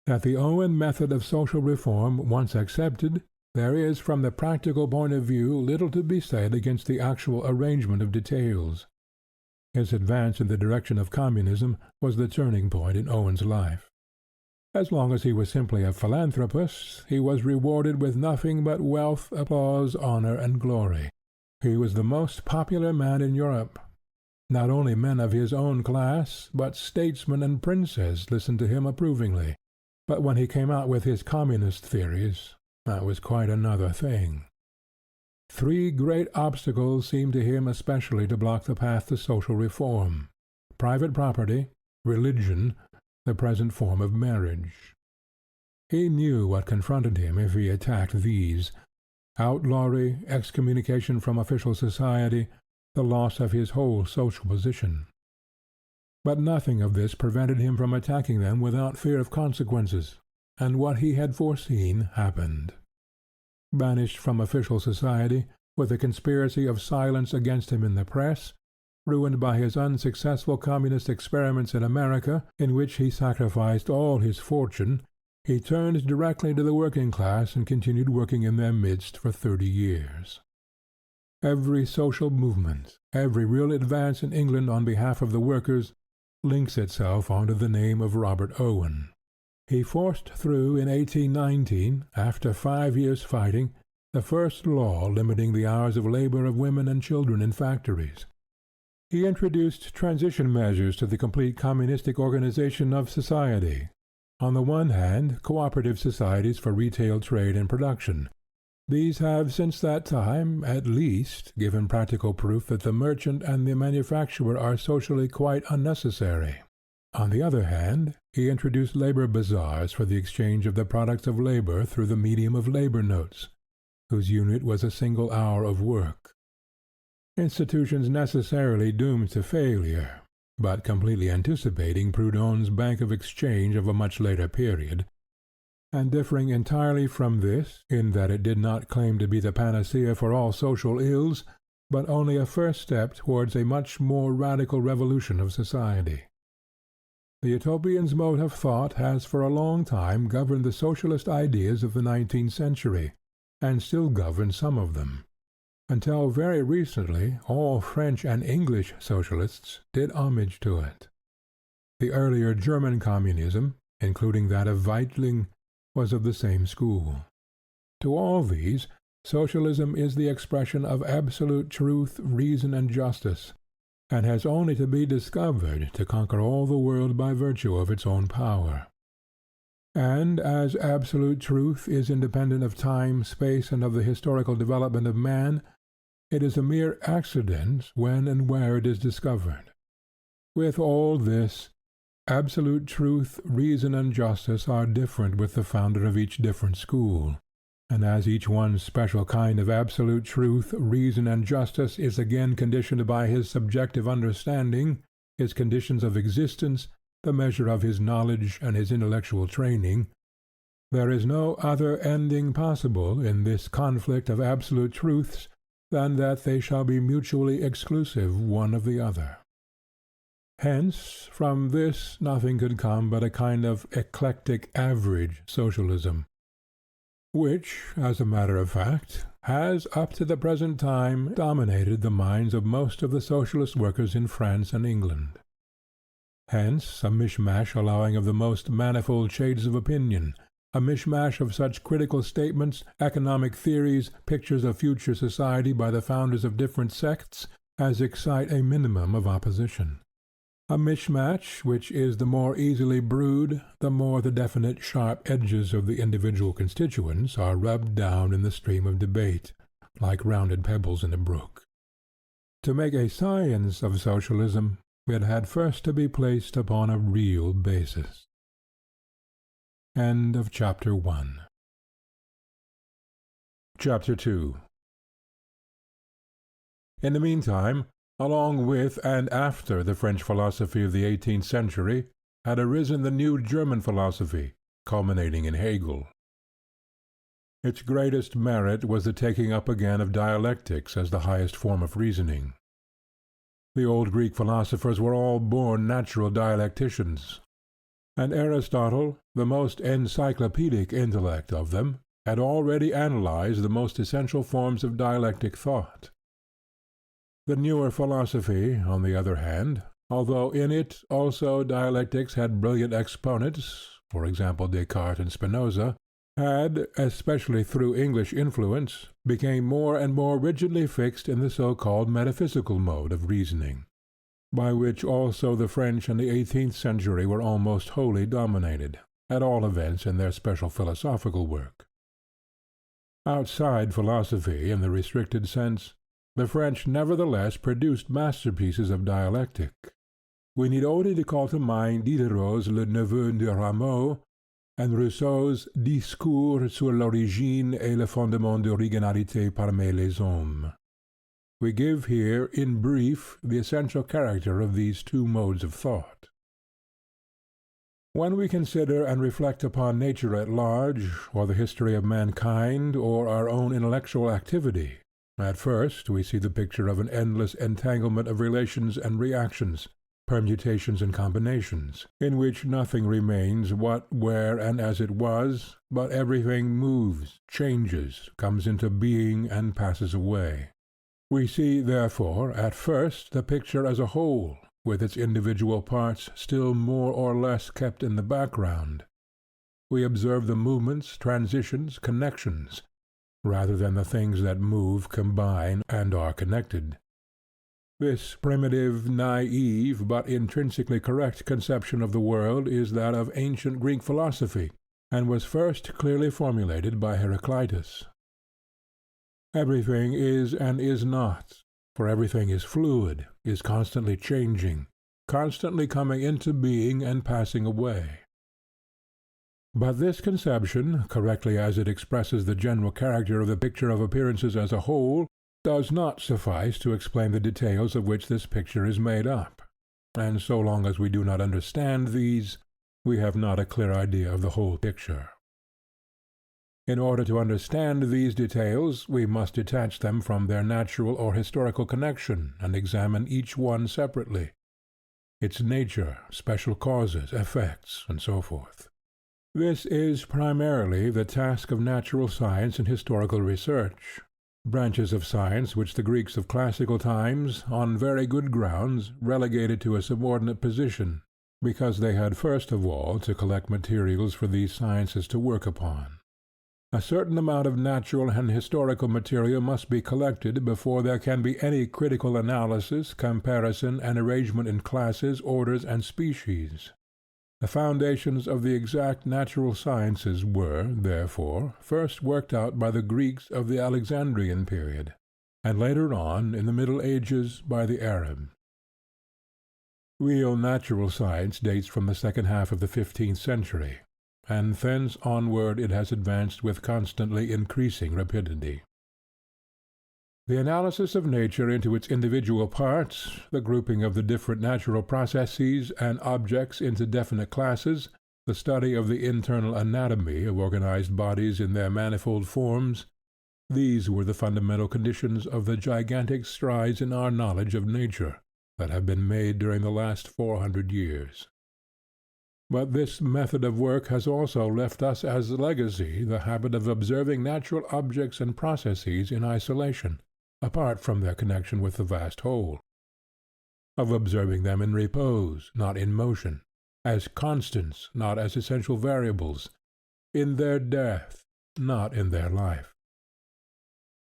that the Owen method of social reform once accepted, there is from the practical point of view little to be said against the actual arrangement of details. His advance in the direction of communism was the turning point in Owen's life. As long as he was simply a philanthropist, he was rewarded with nothing but wealth, applause, honor, and glory. He was the most popular man in Europe. Not only men of his own class, but statesmen and princes listened to him approvingly. But when he came out with his communist theories, that was quite another thing. Three great obstacles seemed to him especially to block the path to social reform: private property, religion, the present form of marriage. He knew what confronted him if he attacked these: outlawry, excommunication from official society, the loss of his whole social position. But nothing of this prevented him from attacking them without fear of consequences, and what he had foreseen happened. Banished from official society, with a conspiracy of silence against him in the press, ruined by his unsuccessful communist experiments in America, in which he sacrificed all his fortune, he turned directly to the working class and continued working in their midst for 30 years. Every social movement, every real advance in England on behalf of the workers, links itself onto the name of Robert Owen. He forced through in 1819, after 5 years' fighting, the first law limiting the hours of labor of women and children in factories. He introduced transition measures to the complete communistic organization of society. On the one hand, cooperative societies for retail trade and production. These have since that time, at least, given practical proof that the merchant and the manufacturer are socially quite unnecessary. On the other hand, he introduced labor bazaars for the exchange of the products of labor through the medium of labor notes, whose unit was a single hour of work. Institutions necessarily doomed to failure, but completely anticipating Proudhon's Bank of Exchange of a much later period, and differing entirely from this in that it did not claim to be the panacea for all social ills, but only a first step towards a much more radical revolution of society. The Utopian's mode of thought has for a long time governed the socialist ideas of the 19th century, and still governs some of them. Until very recently, all French and English socialists did homage to it. The earlier German communism, including that of Weitling, was of the same school. To all these, socialism is the expression of absolute truth, reason, and justice, and has only to be discovered to conquer all the world by virtue of its own power. And as absolute truth is independent of time, space, and of the historical development of man, it is a mere accident when and where it is discovered. With all this, absolute truth, reason, and justice are different with the founder of each different school, and as each one's special kind of absolute truth, reason, and justice is again conditioned by his subjective understanding, his conditions of existence, the measure of his knowledge and his intellectual training, there is no other ending possible in this conflict of absolute truths than that they shall be mutually exclusive one of the other. Hence, from this nothing could come but a kind of eclectic average socialism, which, as a matter of fact, has up to the present time dominated the minds of most of the socialist workers in France and England. Hence, a mishmash allowing of the most manifold shades of opinion, a mishmash of such critical statements, economic theories, pictures of future society by the founders of different sects, as excite a minimum of opposition. A mishmash which is the more easily brewed, the more the definite sharp edges of the individual constituents are rubbed down in the stream of debate, like rounded pebbles in a brook. To make a science of socialism, it had first to be placed upon a real basis. End of Chapter 1. Chapter 2. In the meantime, along with and after the French philosophy of the 18th century, had arisen the new German philosophy, culminating in Hegel. Its greatest merit was the taking up again of dialectics as the highest form of reasoning. The old Greek philosophers were all born natural dialecticians, and Aristotle, the most encyclopedic intellect of them, had already analyzed the most essential forms of dialectic thought. The newer philosophy, on the other hand, although in it also dialectics had brilliant exponents, for example Descartes and Spinoza, had, especially through English influence, became more and more rigidly fixed in the so-called metaphysical mode of reasoning, by which also the French in the 18th century were almost wholly dominated, at all events in their special philosophical work. Outside philosophy in the restricted sense, the French nevertheless produced masterpieces of dialectic. We need only to call to mind Diderot's Le Neveu de Rameau, and Rousseau's Discours sur l'origine et le fondement de l'originalité parmi les hommes. We give here, in brief, the essential character of these two modes of thought. When we consider and reflect upon nature at large, or the history of mankind, or our own intellectual activity, at first we see the picture of an endless entanglement of relations and reactions, permutations and combinations, in which nothing remains what, where, and as it was, but everything moves, changes, comes into being, and passes away. We see, therefore, at first the picture as a whole, with its individual parts still more or less kept in the background. We observe the movements, transitions, connections, rather than the things that move, combine, and are connected. This primitive, naive, but intrinsically correct conception of the world is that of ancient Greek philosophy, and was first clearly formulated by Heraclitus. Everything is and is not, for everything is fluid, is constantly changing, constantly coming into being and passing away. But this conception, correctly as it expresses the general character of the picture of appearances as a whole, does not suffice to explain the details of which this picture is made up, and so long as we do not understand these, we have not a clear idea of the whole picture. In order to understand these details, we must detach them from their natural or historical connection and examine each one separately, its nature, special causes, effects, and so forth. This is primarily the task of natural science and historical research, branches of science which the Greeks of classical times, on very good grounds, relegated to a subordinate position, because they had first of all to collect materials for these sciences to work upon. A certain amount of natural and historical material must be collected before there can be any critical analysis, comparison, and arrangement in classes, orders, and species. The foundations of the exact natural sciences were, therefore, first worked out by the Greeks of the Alexandrian period, and later on, in the Middle Ages, by the Arabs. Real natural science dates from the second half of the 15th century, and thence onward it has advanced with constantly increasing rapidity. The analysis of nature into its individual parts, the grouping of the different natural processes and objects into definite classes, the study of the internal anatomy of organized bodies in their manifold forms, these were the fundamental conditions of the gigantic strides in our knowledge of nature that have been made during the last 400 years. But this method of work has also left us as legacy the habit of observing natural objects and processes in isolation, apart from their connection with the vast whole; of observing them in repose, not in motion, as constants, not as essential variables, in their death, not in their life.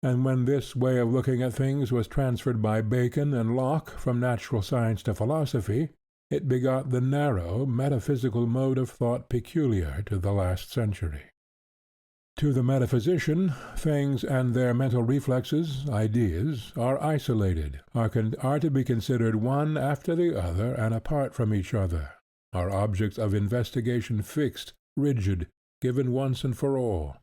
And when this way of looking at things was transferred by Bacon and Locke from natural science to philosophy, it begot the narrow, metaphysical mode of thought peculiar to the last century. To the metaphysician, things and their mental reflexes, ideas, are isolated, are to be considered one after the other and apart from each other, are objects of investigation fixed, rigid, given once and for all.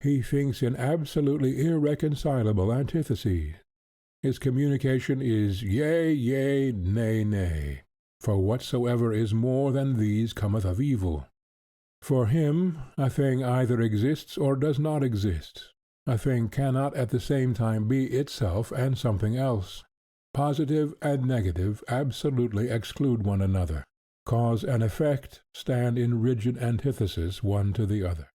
He thinks in absolutely irreconcilable antitheses. His communication is yea, yea, nay, nay, for whatsoever is more than these cometh of evil. For him, a thing either exists or does not exist. A thing cannot at the same time be itself and something else. Positive and negative absolutely exclude one another. Cause and effect stand in rigid antithesis one to the other.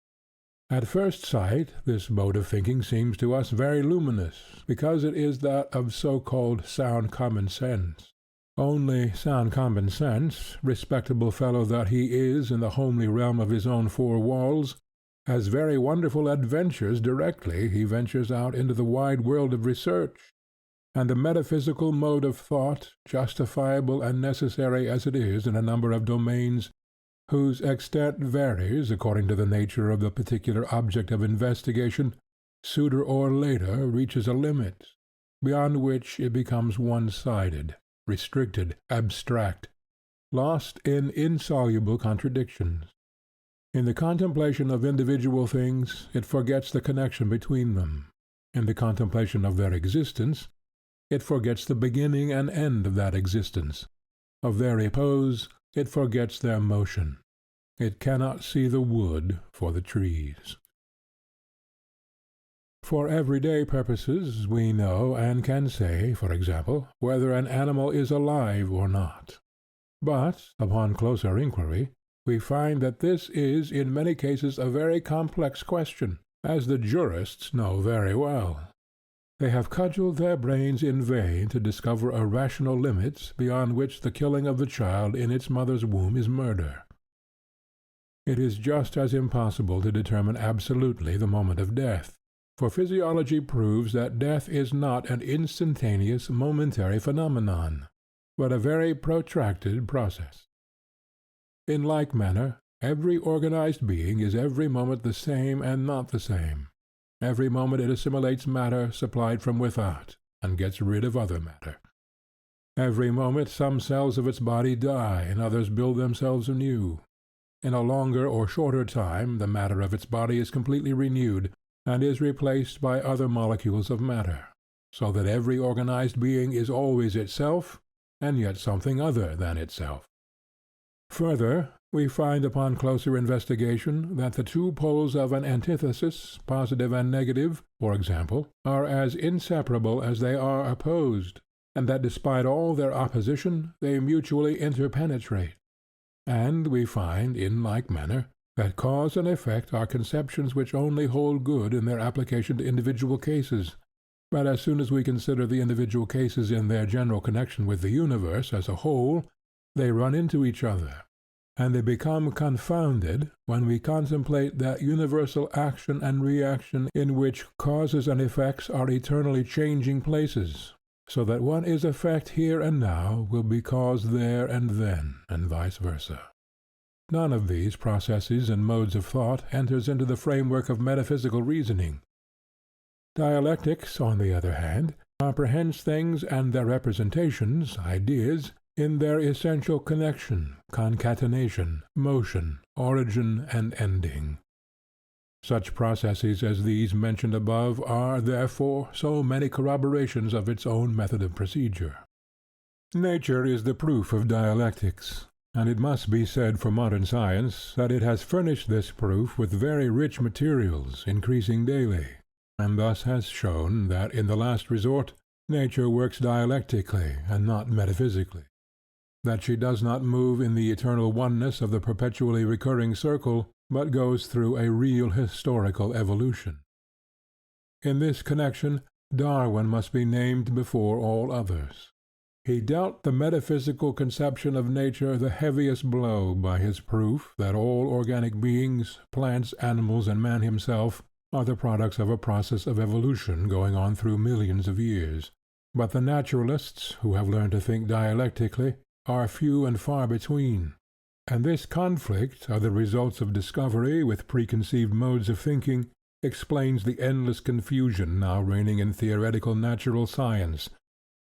At first sight, this mode of thinking seems to us very luminous, because it is that of so-called sound common sense. Only sound common sense, respectable fellow that he is in the homely realm of his own four walls, has very wonderful adventures directly he ventures out into the wide world of research; and the metaphysical mode of thought, justifiable and necessary as it is in a number of domains, whose extent varies according to the nature of the particular object of investigation, sooner or later reaches a limit, beyond which it becomes one-sided, restricted, abstract, lost in insoluble contradictions. In the contemplation of individual things, it forgets the connection between them. In the contemplation of their existence, it forgets the beginning and end of that existence. Of their repose, it forgets their motion. It cannot see the wood for the trees. For everyday purposes we know and can say, for example, whether an animal is alive or not. But, upon closer inquiry, we find that this is in many cases a very complex question, as the jurists know very well. They have cudgelled their brains in vain to discover a rational limit beyond which the killing of the child in its mother's womb is murder. It is just as impossible to determine absolutely the moment of death. For physiology proves that death is not an instantaneous, momentary phenomenon, but a very protracted process. In like manner, every organized being is every moment the same and not the same. Every moment it assimilates matter supplied from without, and gets rid of other matter. Every moment some cells of its body die, and others build themselves anew. In a longer or shorter time the matter of its body is completely renewed, and is replaced by other molecules of matter, so that every organized being is always itself, and yet something other than itself. Further, we find upon closer investigation that the two poles of an antithesis, positive and negative, for example, are as inseparable as they are opposed, and that despite all their opposition they mutually interpenetrate. And we find, in like manner, that cause and effect are conceptions which only hold good in their application to individual cases, but as soon as we consider the individual cases in their general connection with the universe as a whole, they run into each other, and they become confounded when we contemplate that universal action and reaction in which causes and effects are eternally changing places, so that what is effect here and now will be cause there and then, and vice versa. None of these processes and modes of thought enters into the framework of metaphysical reasoning. Dialectics, on the other hand, comprehends things and their representations, ideas, in their essential connection, concatenation, motion, origin, and ending. Such processes as these mentioned above are, therefore, so many corroborations of its own method of procedure. Nature is the proof of dialectics, and it must be said for modern science that it has furnished this proof with very rich materials, increasing daily, and thus has shown that, in the last resort, Nature works dialectically and not metaphysically, that she does not move in the eternal oneness of the perpetually recurring circle, but goes through a real historical evolution. In this connection, Darwin must be named before all others. He dealt the metaphysical conception of nature the heaviest blow by his proof that all organic beings, plants, animals, and man himself, are the products of a process of evolution going on through millions of years. But the naturalists, who have learned to think dialectically, are few and far between, and this conflict of the results of discovery with preconceived modes of thinking explains the endless confusion now reigning in theoretical natural science,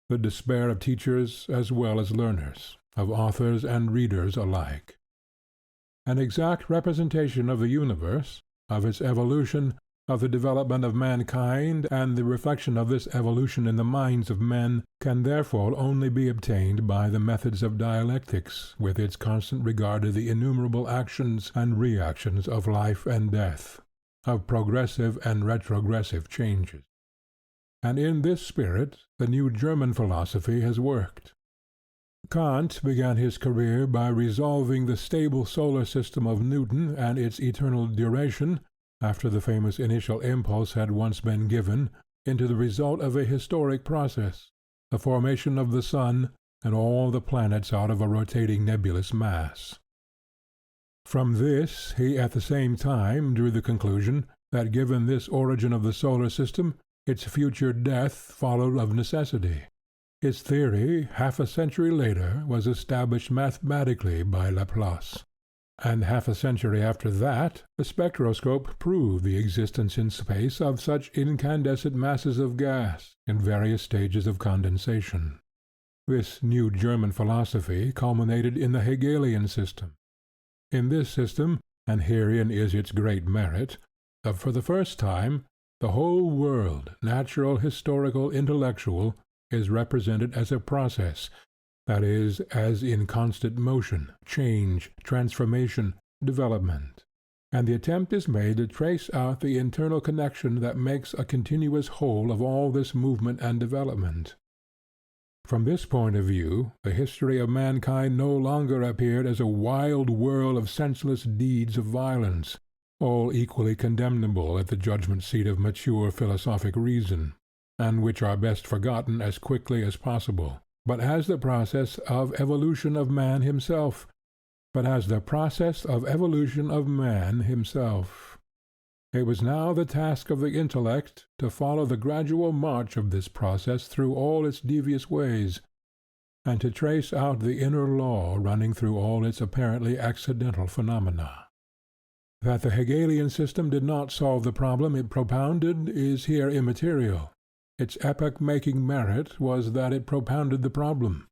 the despair of teachers as well as learners, of authors and readers alike. An exact representation of the universe, of its evolution, of the development of mankind, and the reflection of this evolution in the minds of men, can therefore only be obtained by the methods of dialectics, with its constant regard to the innumerable actions and reactions of life and death, of progressive and retrogressive changes. And in this spirit the new German philosophy has worked. Kant began his career by resolving the stable solar system of Newton and its eternal duration, after the famous initial impulse had once been given, into the result of a historic process, the formation of the sun and all the planets out of a rotating nebulous mass. From this he at the same time drew the conclusion that given this origin of the solar system, its future death followed of necessity. His theory, half a century later, was established mathematically by Laplace, and half a century after that the spectroscope proved the existence in space of such incandescent masses of gas in various stages of condensation. This new German philosophy culminated in the Hegelian system. In this system, and herein is its great merit, that for the first time the whole world, natural, historical, intellectual, is represented as a process, that is, as in constant motion, change, transformation, development, and the attempt is made to trace out the internal connection that makes a continuous whole of all this movement and development. From this point of view, the history of mankind no longer appeared as a wild whirl of senseless deeds of violence, all equally condemnable at the judgment seat of mature philosophic reason, and which are best forgotten as quickly as possible, but as the process of evolution of man himself. It was now the task of the intellect to follow the gradual march of this process through all its devious ways, and to trace out the inner law running through all its apparently accidental phenomena. That the Hegelian system did not solve the problem it propounded is here immaterial. Its epoch-making merit was that it propounded the problem.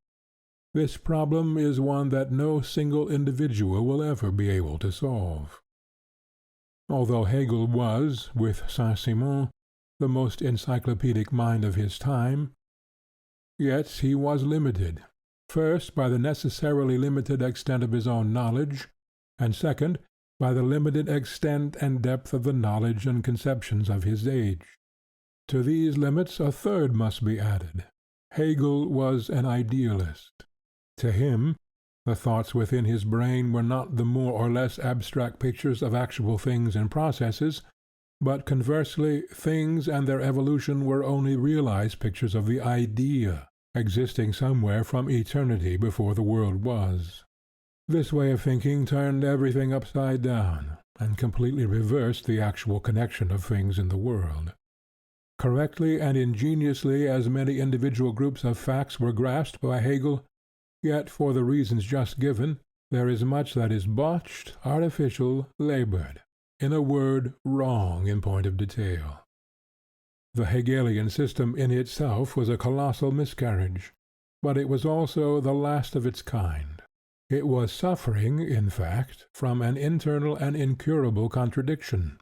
This problem is one that no single individual will ever be able to solve. Although Hegel was, with Saint-Simon, the most encyclopedic mind of his time, yet he was limited, first by the necessarily limited extent of his own knowledge, and second, by the limited extent and depth of the knowledge and conceptions of his age. To these limits a third must be added. Hegel was an idealist. To him, the thoughts within his brain were not the more or less abstract pictures of actual things and processes, but conversely, things and their evolution were only realized pictures of the idea, existing somewhere from eternity before the world was. This way of thinking turned everything upside down, and completely reversed the actual connection of things in the world. Correctly and ingeniously as many individual groups of facts were grasped by Hegel, yet for the reasons just given, there is much that is botched, artificial, labored, in a word, wrong in point of detail. The Hegelian system in itself was a colossal miscarriage, but it was also the last of its kind. It was suffering, in fact, from an internal and incurable contradiction.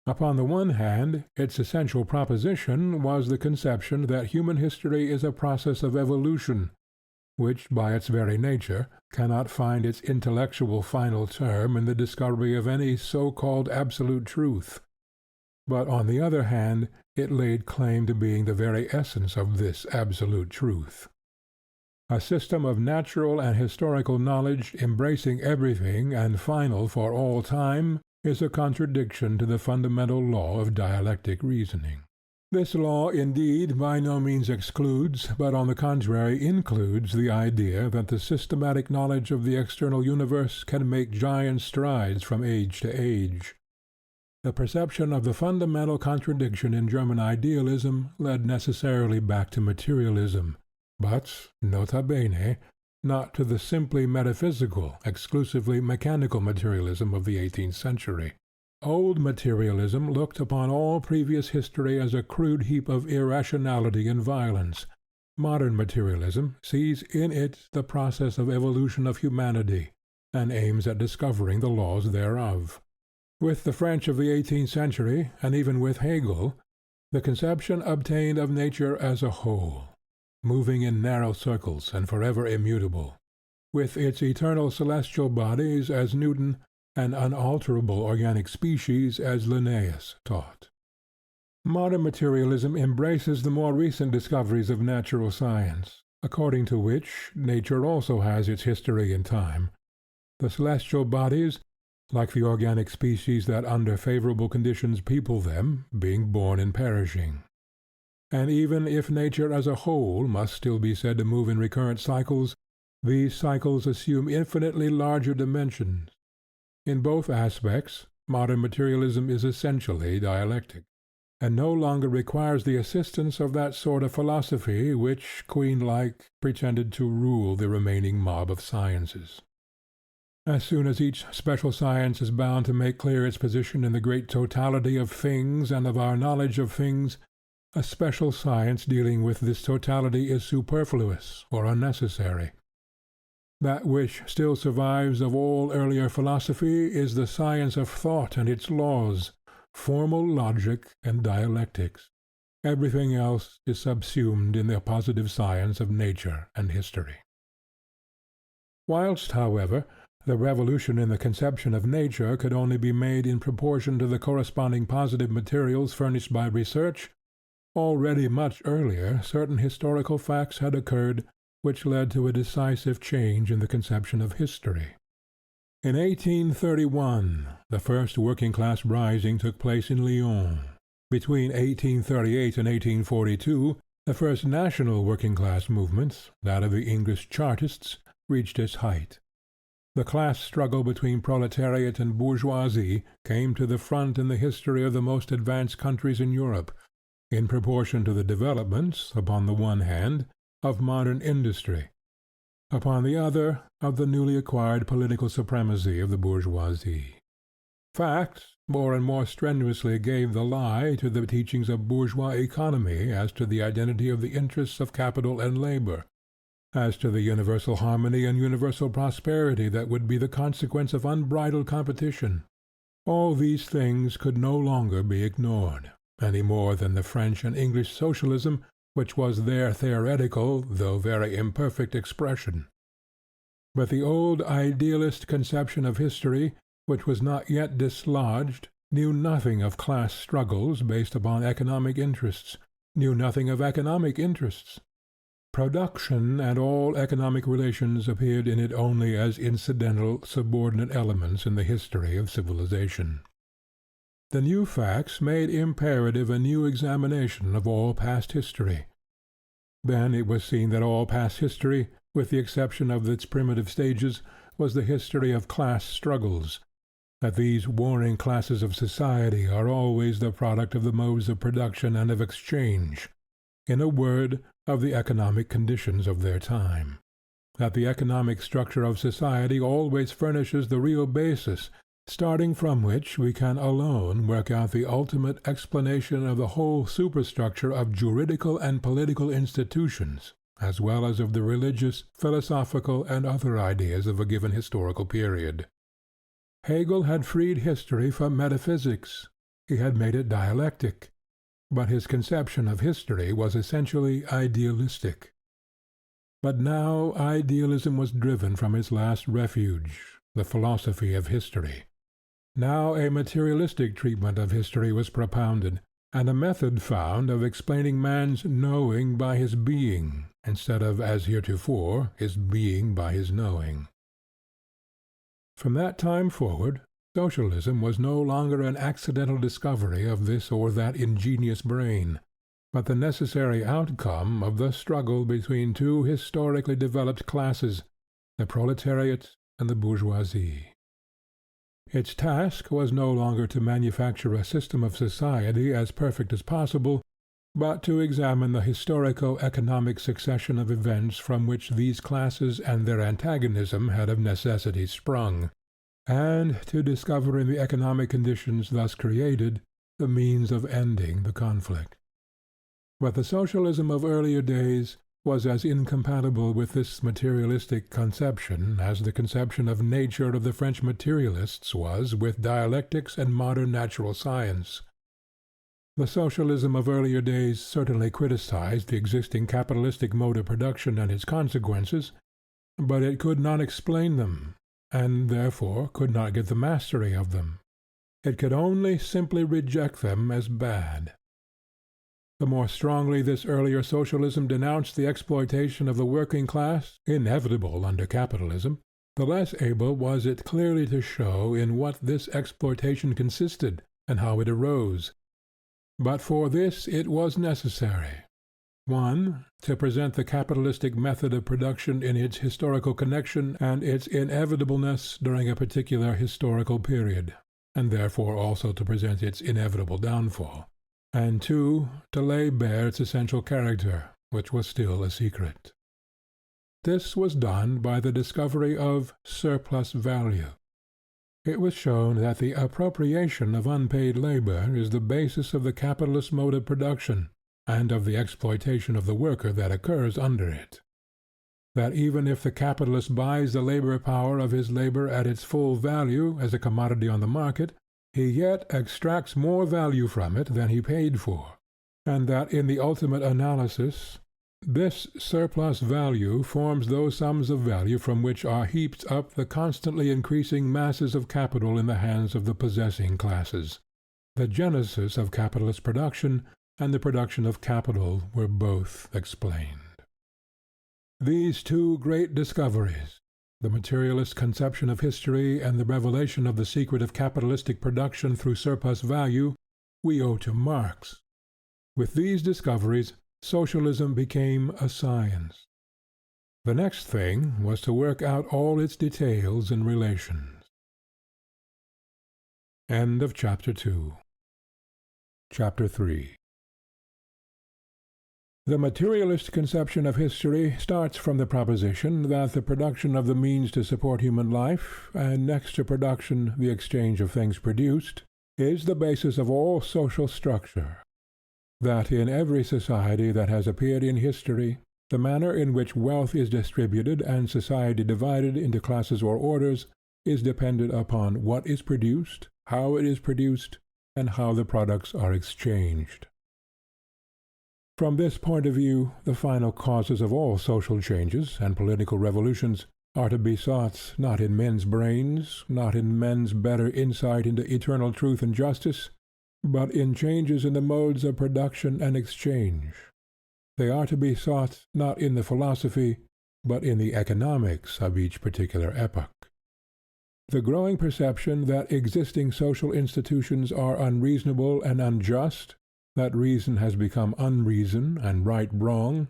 Upon the one hand, its essential proposition was the conception that human history is a process of evolution, which, by its very nature, cannot find its intellectual final term in the discovery of any so-called absolute truth. But on the other hand, it laid claim to being the very essence of this absolute truth. A system of natural and historical knowledge embracing everything and final for all time is a contradiction to the fundamental law of dialectic reasoning. This law indeed by no means excludes, but on the contrary includes the idea that the systematic knowledge of the external universe can make giant strides from age to age. The perception of the fundamental contradiction in German idealism led necessarily back to materialism, but, nota bene, not to the simply metaphysical, exclusively mechanical materialism of the 18th century. Old materialism looked upon all previous history as a crude heap of irrationality and violence. Modern materialism sees in it the process of evolution of humanity, and aims at discovering the laws thereof. With the French of the 18th century, and even with Hegel, the conception obtained of nature as a whole, moving in narrow circles and forever immutable, with its eternal celestial bodies as Newton, and unalterable organic species as Linnaeus taught. Modern materialism embraces the more recent discoveries of natural science, according to which nature also has its history in time, the celestial bodies, like the organic species that under favorable conditions people them, being born and perishing. And even if nature as a whole must still be said to move in recurrent cycles, these cycles assume infinitely larger dimensions. In both aspects, modern materialism is essentially dialectic, and no longer requires the assistance of that sort of philosophy which, queen-like, pretended to rule the remaining mob of sciences. As soon as each special science is bound to make clear its position in the great totality of things and of our knowledge of things, a special science dealing with this totality is superfluous or unnecessary. That which still survives of all earlier philosophy is the science of thought and its laws, formal logic and dialectics. Everything else is subsumed in the positive science of nature and history. Whilst, however, the revolution in the conception of nature could only be made in proportion to the corresponding positive materials furnished by research, already much earlier certain historical facts had occurred which led to a decisive change in the conception of history. In 1831, the first working-class rising took place in Lyon. Between 1838 and 1842, the first national working-class movement, that of the English Chartists, reached its height. The class struggle between proletariat and bourgeoisie came to the front in the history of the most advanced countries in Europe, in proportion to the developments, upon the one hand, of modern industry, upon the other, of the newly acquired political supremacy of the bourgeoisie. Fact more and more strenuously gave the lie to the teachings of bourgeois economy as to the identity of the interests of capital and labor, as to the universal harmony and universal prosperity that would be the consequence of unbridled competition. All these things could no longer be ignored, any more than the French and English socialism, which was their theoretical, though very imperfect expression. But the old idealist conception of history, which was not yet dislodged, knew nothing of class struggles based upon economic interests, knew nothing of economic interests. Production and all economic relations appeared in it only as incidental, subordinate elements in the history of civilization. The new facts made imperative a new examination of all past history. Then it was seen that all past history, with the exception of its primitive stages, was the history of class struggles, that these warring classes of society are always the product of the modes of production and of exchange, in a word, of the economic conditions of their time, that the economic structure of society always furnishes the real basis, starting from which we can alone work out the ultimate explanation of the whole superstructure of juridical and political institutions, as well as of the religious, philosophical, and other ideas of a given historical period. Hegel had freed history from metaphysics. He had made it dialectic. But his conception of history was essentially idealistic. But now idealism was driven from its last refuge, the philosophy of history. Now a materialistic treatment of history was propounded, and a method found of explaining man's knowing by his being, instead of, as heretofore, his being by his knowing. From that time forward, Socialism was no longer an accidental discovery of this or that ingenious brain, but the necessary outcome of the struggle between two historically developed classes, the proletariat and the bourgeoisie. Its task was no longer to manufacture a system of society as perfect as possible, but to examine the historico-economic succession of events from which these classes and their antagonism had of necessity sprung, and to discover in the economic conditions thus created the means of ending the conflict. But the socialism of earlier days was as incompatible with this materialistic conception as the conception of nature of the French materialists was with dialectics and modern natural science. The socialism of earlier days certainly criticized the existing capitalistic mode of production and its consequences, but it could not explain them, and therefore could not get the mastery of them. It could only simply reject them as bad. The more strongly this earlier socialism denounced the exploitation of the working class, inevitable under capitalism, the less able was it clearly to show in what this exploitation consisted and how it arose. But for this it was necessary: 1. To present the capitalistic method of production in its historical connection and its inevitableness during a particular historical period, and therefore also to present its inevitable downfall; and 2. To lay bare its essential character, which was still a secret. This was done by the discovery of surplus value. It was shown that the appropriation of unpaid labor is the basis of the capitalist mode of production, and of the exploitation of the worker that occurs under it. That even if the capitalist buys the labor power of his labor at its full value as a commodity on the market, he yet extracts more value from it than he paid for, and that in the ultimate analysis this surplus value forms those sums of value from which are heaped up the constantly increasing masses of capital in the hands of the possessing classes. The genesis of capitalist production and the production of capital were both explained. These two great discoveries, the materialist conception of history and the revelation of the secret of capitalistic production through surplus value, we owe to Marx. With these discoveries, socialism became a science. The next thing was to work out all its details and relations. End of Chapter 2. Chapter 3. The materialist conception of history starts from the proposition that the production of the means to support human life, and next to production the exchange of things produced, is the basis of all social structure. That in every society that has appeared in history, the manner in which wealth is distributed and society divided into classes or orders is dependent upon what is produced, how it is produced, and how the products are exchanged. From this point of view, the final causes of all social changes and political revolutions are to be sought not in men's brains, not in men's better insight into eternal truth and justice, but in changes in the modes of production and exchange. They are to be sought not in the philosophy, but in the economics of each particular epoch. The growing perception that existing social institutions are unreasonable and unjust, that reason has become unreason and right wrong,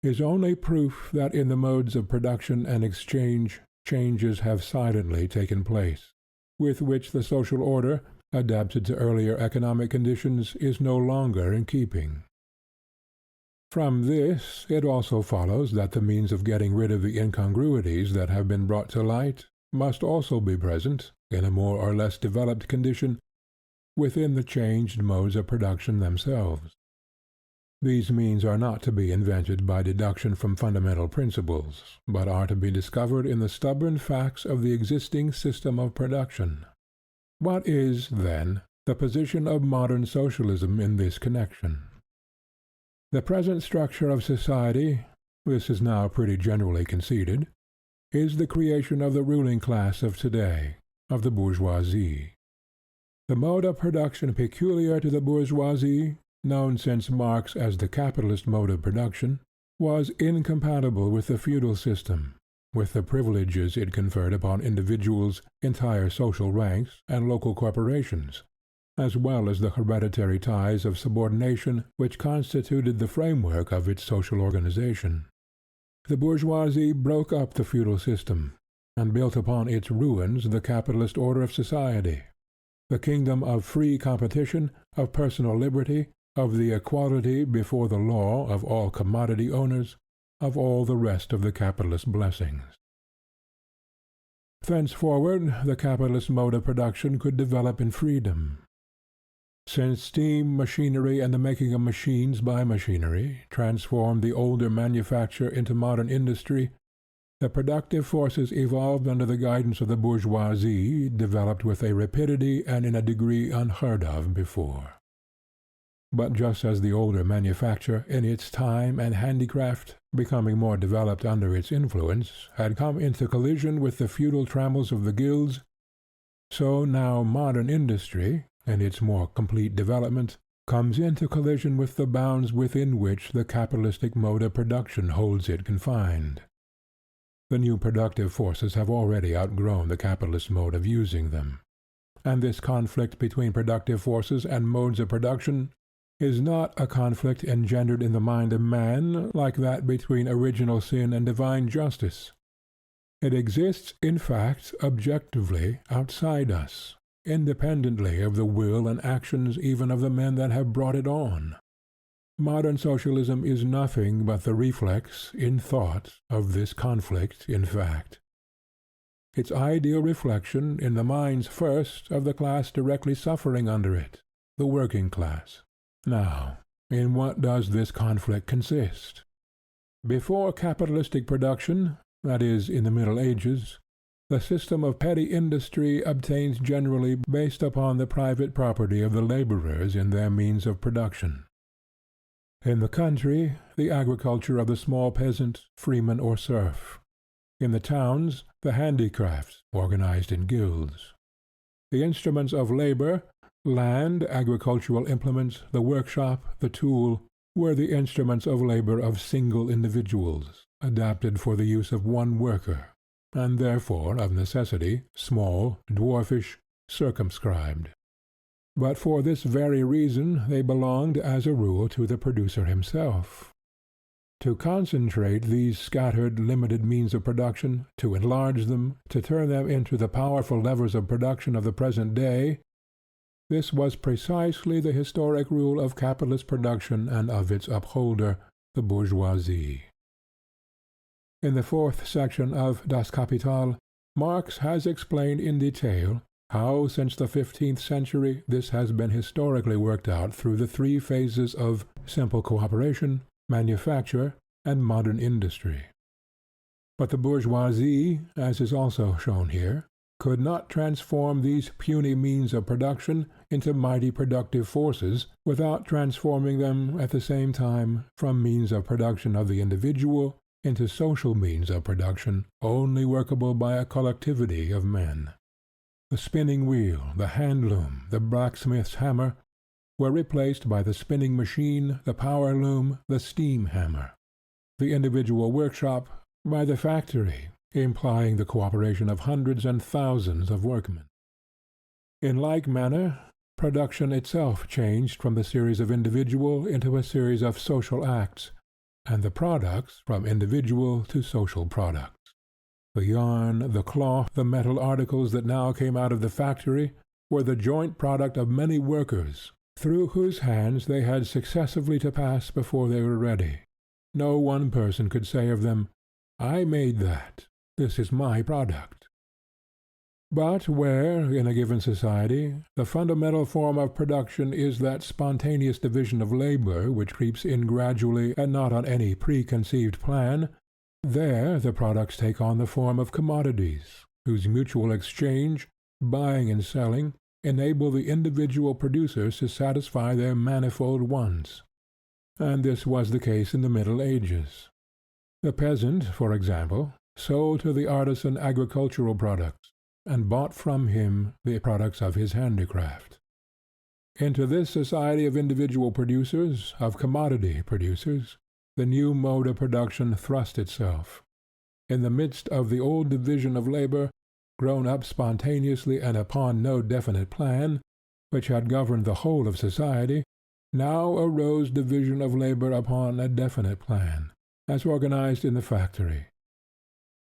is only proof that in the modes of production and exchange changes have silently taken place, with which the social order, adapted to earlier economic conditions, is no longer in keeping. From this it also follows that the means of getting rid of the incongruities that have been brought to light must also be present, in a more or less developed condition, within the changed modes of production themselves. These means are not to be invented by deduction from fundamental principles, but are to be discovered in the stubborn facts of the existing system of production. What is, then, the position of modern Socialism in this connection? The present structure of society, this is now pretty generally conceded, is the creation of the ruling class of today, of the bourgeoisie. The mode of production peculiar to the bourgeoisie, known since Marx as the capitalist mode of production, was incompatible with the feudal system, with the privileges it conferred upon individuals, entire social ranks, and local corporations, as well as the hereditary ties of subordination which constituted the framework of its social organization. The bourgeoisie broke up the feudal system, and built upon its ruins the capitalist order of society, the kingdom of free competition, of personal liberty, of the equality before the law of all commodity owners, of all the rest of the capitalist blessings. Thenceforward the capitalist mode of production could develop in freedom. Since steam machinery and the making of machines by machinery transformed the older manufacture into modern industry, the productive forces evolved under the guidance of the bourgeoisie developed with a rapidity and in a degree unheard of before. But just as the older manufacture in its time and handicraft, becoming more developed under its influence, had come into collision with the feudal trammels of the guilds, so now modern industry, in its more complete development, comes into collision with the bounds within which the capitalistic mode of production holds it confined. The new productive forces have already outgrown the capitalist mode of using them, and this conflict between productive forces and modes of production is not a conflict engendered in the mind of man like that between original sin and divine justice. It exists, in fact, objectively outside us, independently of the will and actions even of the men that have brought it on. Modern Socialism is nothing but the reflex, in thought, of this conflict in fact. Its ideal reflection in the minds first of the class directly suffering under it, the working class. Now, in what does this conflict consist? Before capitalistic production, that is, in the Middle Ages, the system of petty industry obtains generally based upon the private property of the laborers in their means of production. In the country, the agriculture of the small peasant, freeman, or serf. In the towns, the handicrafts, organized in guilds. The instruments of labor, land, agricultural implements, the workshop, the tool, were the instruments of labor of single individuals, adapted for the use of one worker, and therefore, of necessity, small, dwarfish, circumscribed. But for this very reason they belonged as a rule to the producer himself. To concentrate these scattered, limited means of production, to enlarge them, to turn them into the powerful levers of production of the present day, this was precisely the historic rule of capitalist production and of its upholder, the bourgeoisie. In the fourth section of Das Kapital, Marx has explained in detail how since the 15th century this has been historically worked out through the three phases of simple cooperation, manufacture, and modern industry. But the bourgeoisie, as is also shown here, could not transform these puny means of production into mighty productive forces without transforming them at the same time from means of production of the individual into social means of production only workable by a collectivity of men. The spinning wheel, the hand loom, the blacksmith's hammer were replaced by the spinning machine, the power loom, the steam hammer. The individual workshop by the factory, implying the cooperation of hundreds and thousands of workmen. In like manner, production itself changed from the series of individual into a series of social acts, and the products from individual to social products. The yarn, the cloth, the metal articles that now came out of the factory were the joint product of many workers, through whose hands they had successively to pass before they were ready. No one person could say of them, "I made that. This is my product." But where, in a given society, the fundamental form of production is that spontaneous division of labor which creeps in gradually and not on any preconceived plan, there the products take on the form of commodities, whose mutual exchange, buying and selling, enable the individual producers to satisfy their manifold wants. And this was the case in the Middle Ages. The peasant, for example, sold to the artisan agricultural products, and bought from him the products of his handicraft. Into this society of individual producers, of commodity producers, the new mode of production thrust itself. In the midst of the old division of labor, grown up spontaneously and upon no definite plan, which had governed the whole of society, now arose division of labor upon a definite plan, as organized in the factory.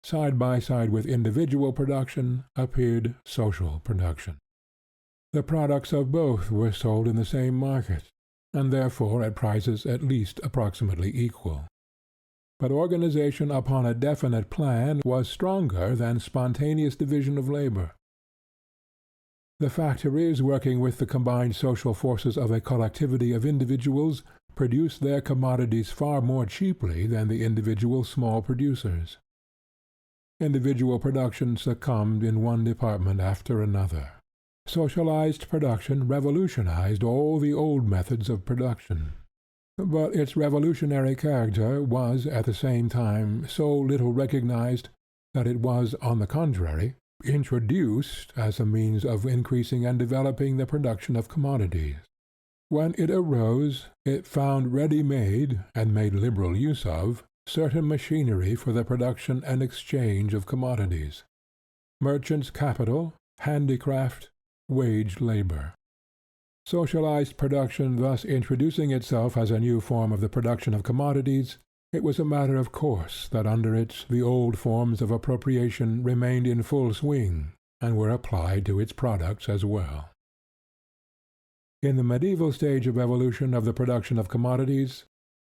Side by side with individual production appeared social production. The products of both were sold in the same market, and therefore at prices at least approximately equal. But organization upon a definite plan was stronger than spontaneous division of labor. The factories, working with the combined social forces of a collectivity of individuals, produced their commodities far more cheaply than the individual small producers. Individual production succumbed in one department after another. Socialized production revolutionized all the old methods of production. But its revolutionary character was at the same time so little recognized that it was, on the contrary, introduced as a means of increasing and developing the production of commodities. When it arose, it found ready-made, and made liberal use of, certain machinery for the production and exchange of commodities: merchants' capital, handicraft, wage labor. Socialized production thus introducing itself as a new form of the production of commodities, it was a matter of course that under it the old forms of appropriation remained in full swing, and were applied to its products as well. In the medieval stage of evolution of the production of commodities,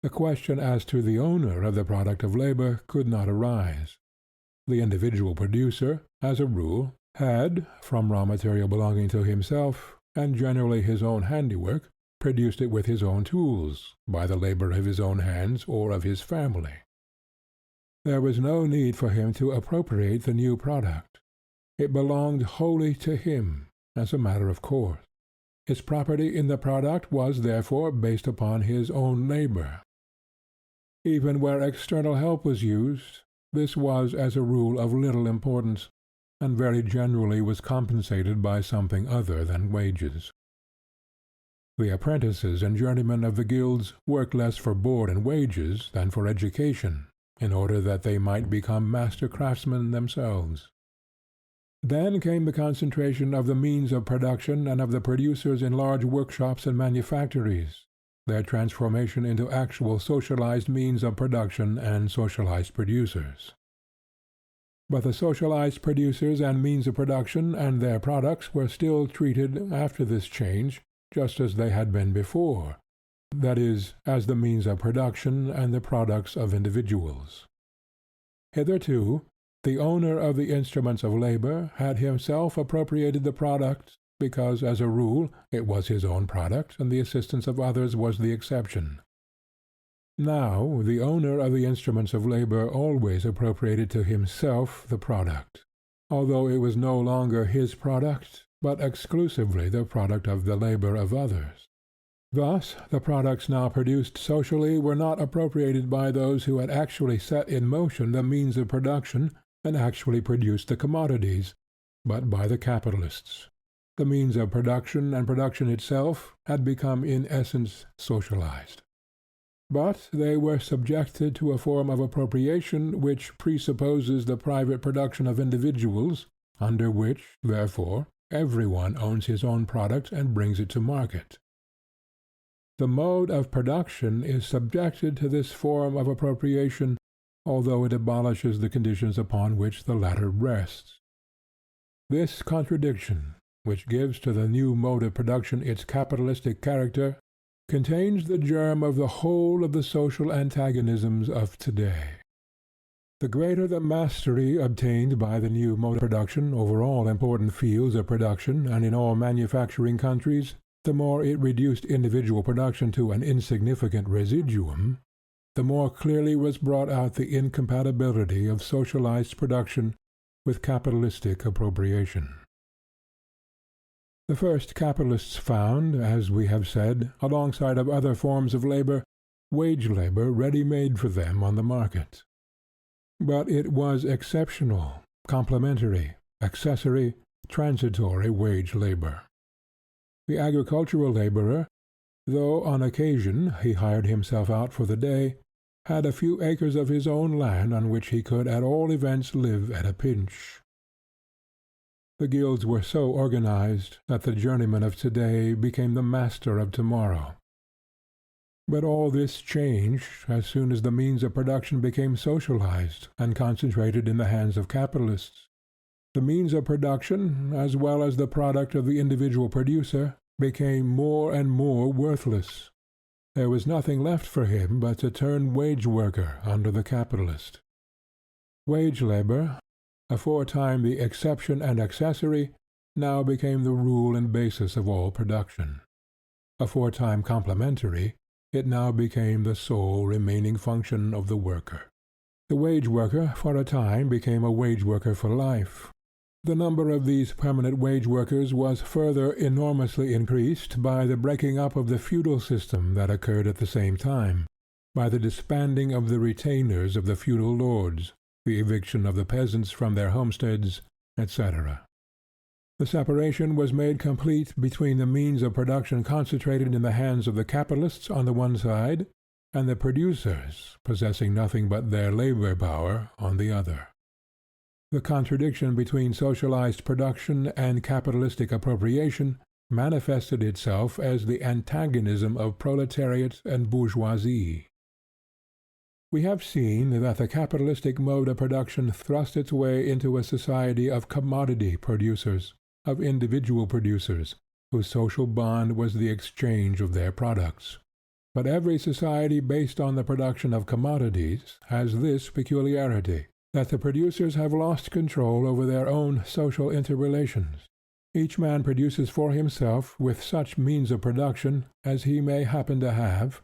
the question as to the owner of the product of labor could not arise. The individual producer, as a rule, had, from raw material belonging to himself, and generally his own handiwork, produced it with his own tools, by the labor of his own hands or of his family. There was no need for him to appropriate the new product. It belonged wholly to him, as a matter of course. His property in the product was therefore based upon his own labor. Even where external help was used, this was as a rule of little importance, and very generally was compensated by something other than wages. The apprentices and journeymen of the guilds worked less for board and wages than for education, in order that they might become master craftsmen themselves. Then came the concentration of the means of production and of the producers in large workshops and manufactories, their transformation into actual socialized means of production and socialized producers. But the socialized producers and means of production and their products were still treated, after this change, just as they had been before, that is, as the means of production and the products of individuals. Hitherto, the owner of the instruments of labor had himself appropriated the product, because, as a rule, it was his own product, and the assistance of others was the exception. Now the owner of the instruments of labor always appropriated to himself the product, although it was no longer his product, but exclusively the product of the labor of others. Thus the products now produced socially were not appropriated by those who had actually set in motion the means of production and actually produced the commodities, but by the capitalists. The means of production and production itself had become in essence socialized. But they were subjected to a form of appropriation which presupposes the private production of individuals, under which, therefore, everyone owns his own product and brings it to market. The mode of production is subjected to this form of appropriation, although it abolishes the conditions upon which the latter rests. This contradiction, which gives to the new mode of production its capitalistic character, contains the germ of the whole of the social antagonisms of today. The greater the mastery obtained by the new mode of production over all important fields of production and in all manufacturing countries, the more it reduced individual production to an insignificant residuum, the more clearly was brought out the incompatibility of socialized production with capitalistic appropriation. The first capitalists found, as we have said, alongside of other forms of labor, wage labor ready-made for them on the market. But it was exceptional, complementary, accessory, transitory wage labor. The agricultural laborer, though on occasion he hired himself out for the day, had a few acres of his own land on which he could at all events live at a pinch. The guilds were so organized that the journeyman of today became the master of tomorrow. But all this changed as soon as the means of production became socialized and concentrated in the hands of capitalists. The means of production, as well as the product of the individual producer, became more and more worthless. There was nothing left for him but to turn wage worker under the capitalist. Wage labor, aforetime the exception and accessory, now became the rule and basis of all production. Aforetime complementary, it now became the sole remaining function of the worker. The wage worker for a time became a wage worker for life. The number of these permanent wage workers was further enormously increased by the breaking up of the feudal system that occurred at the same time, by the disbanding of the retainers of the feudal lords, the eviction of the peasants from their homesteads, etc. The separation was made complete between the means of production concentrated in the hands of the capitalists on the one side, and the producers, possessing nothing but their labor power, on the other. The contradiction between socialized production and capitalistic appropriation manifested itself as the antagonism of proletariat and bourgeoisie. We have seen that the capitalistic mode of production thrust its way into a society of commodity producers, of individual producers, whose social bond was the exchange of their products. But every society based on the production of commodities has this peculiarity, that the producers have lost control over their own social interrelations. Each man produces for himself with such means of production as he may happen to have,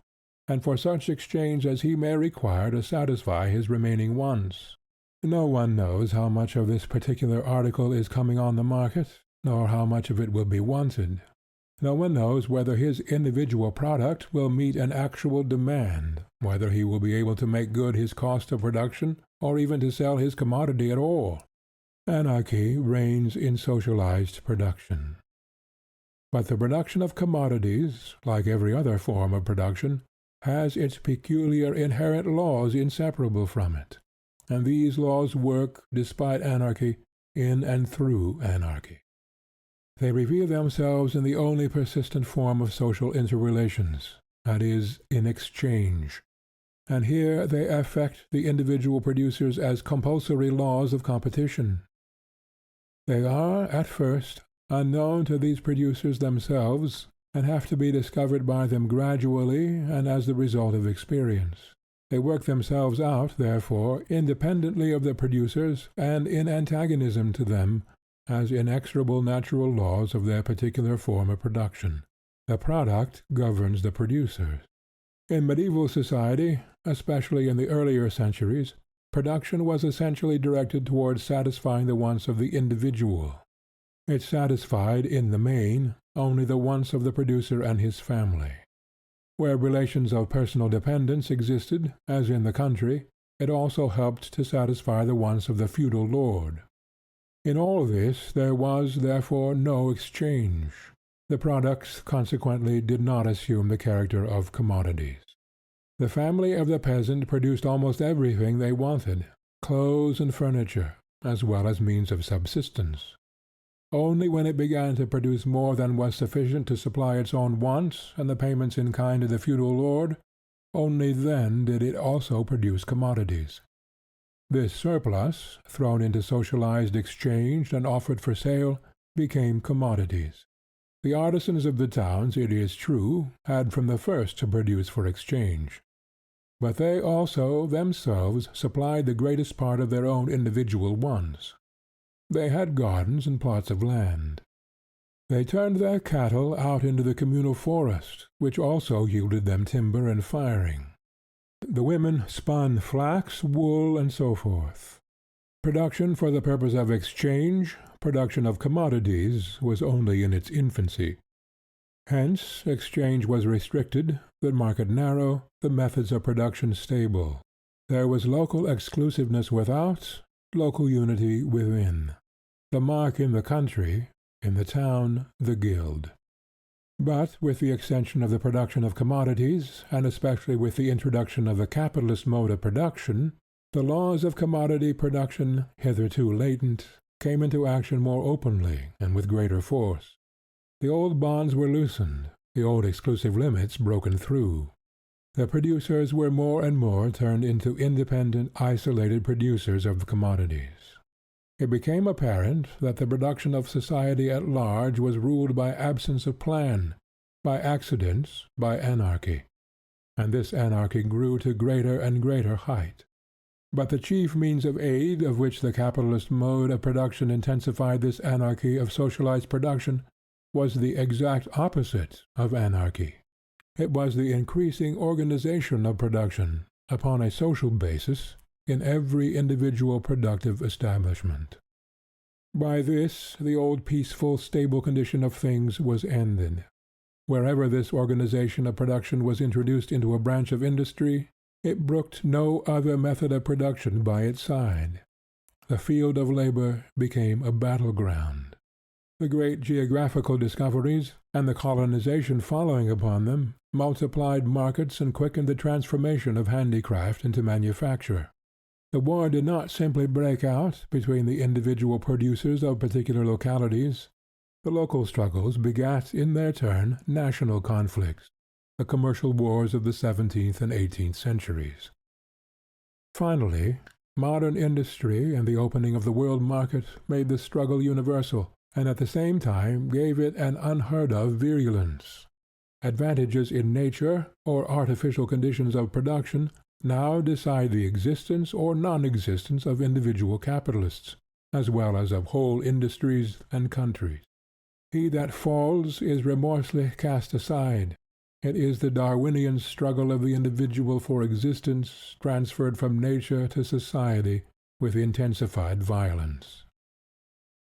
and for such exchange as he may require to satisfy his remaining wants. No one knows how much of this particular article is coming on the market, nor how much of it will be wanted. No one knows whether his individual product will meet an actual demand, whether he will be able to make good his cost of production, or even to sell his commodity at all. Anarchy reigns in socialized production. But the production of commodities, like every other form of production, has its peculiar inherent laws inseparable from it, and these laws work, despite anarchy, in and through anarchy. They reveal themselves in the only persistent form of social interrelations, that is, in exchange, and here they affect the individual producers as compulsory laws of competition. They are, at first, unknown to these producers themselves, and have to be discovered by them gradually and as the result of experience. They work themselves out, therefore, independently of the producers and in antagonism to them, as inexorable natural laws of their particular form of production. The product governs the producers. In medieval society, especially in the earlier centuries, production was essentially directed towards satisfying the wants of the individual. It satisfied, in the main, only the wants of the producer and his family. Where relations of personal dependence existed, as in the country, it also helped to satisfy the wants of the feudal lord. In all this there was, therefore, no exchange. The products, consequently, did not assume the character of commodities. The family of the peasant produced almost everything they wanted, clothes and furniture, as well as means of subsistence. Only when it began to produce more than was sufficient to supply its own wants and the payments in kind to the feudal lord, only then did it also produce commodities. This surplus, thrown into socialized exchange and offered for sale, became commodities. The artisans of the towns, it is true, had from the first to produce for exchange. but they also themselves supplied the greatest part of their own individual wants. They had gardens and plots of land. They turned their cattle out into the communal forest, which also yielded them timber and firing. The women spun flax, wool, and so forth. Production for the purpose of exchange, production of commodities, was only in its infancy. Hence, exchange was restricted, the market narrow, the methods of production stable. There was local exclusiveness without, local unity within. The mark in the country, in the town, the guild. But with the extension of the production of commodities, and especially with the introduction of the capitalist mode of production, the laws of commodity production, hitherto latent, came into action more openly and with greater force. The old bonds were loosened, the old exclusive limits broken through. The producers were more and more turned into independent, isolated producers of commodities. It became apparent that the production of society at large was ruled by absence of plan, by accidents, by anarchy. And this anarchy grew to greater and greater height. But the chief means of aid of which the capitalist mode of production intensified this anarchy of socialized production was the exact opposite of anarchy. It was the increasing organization of production, upon a social basis, in every individual productive establishment. By this the old peaceful, stable condition of things was ended. Wherever this organization of production was introduced into a branch of industry, it brooked no other method of production by its side. The field of labor became a battleground. The great geographical discoveries, and the colonization following upon them, multiplied markets and quickened the transformation of handicraft into manufacture. The war did not simply break out between the individual producers of particular localities. The local struggles begat in their turn national conflicts, the commercial wars of the 17th and 18th centuries. Finally, modern industry and the opening of the world market made the struggle universal, and at the same time gave it an unheard-of virulence. Advantages in nature, or artificial conditions of production, now decide the existence or non-existence of individual capitalists, as well as of whole industries and countries. He that falls is remorselessly cast aside. It is the Darwinian struggle of the individual for existence transferred from nature to society with intensified violence.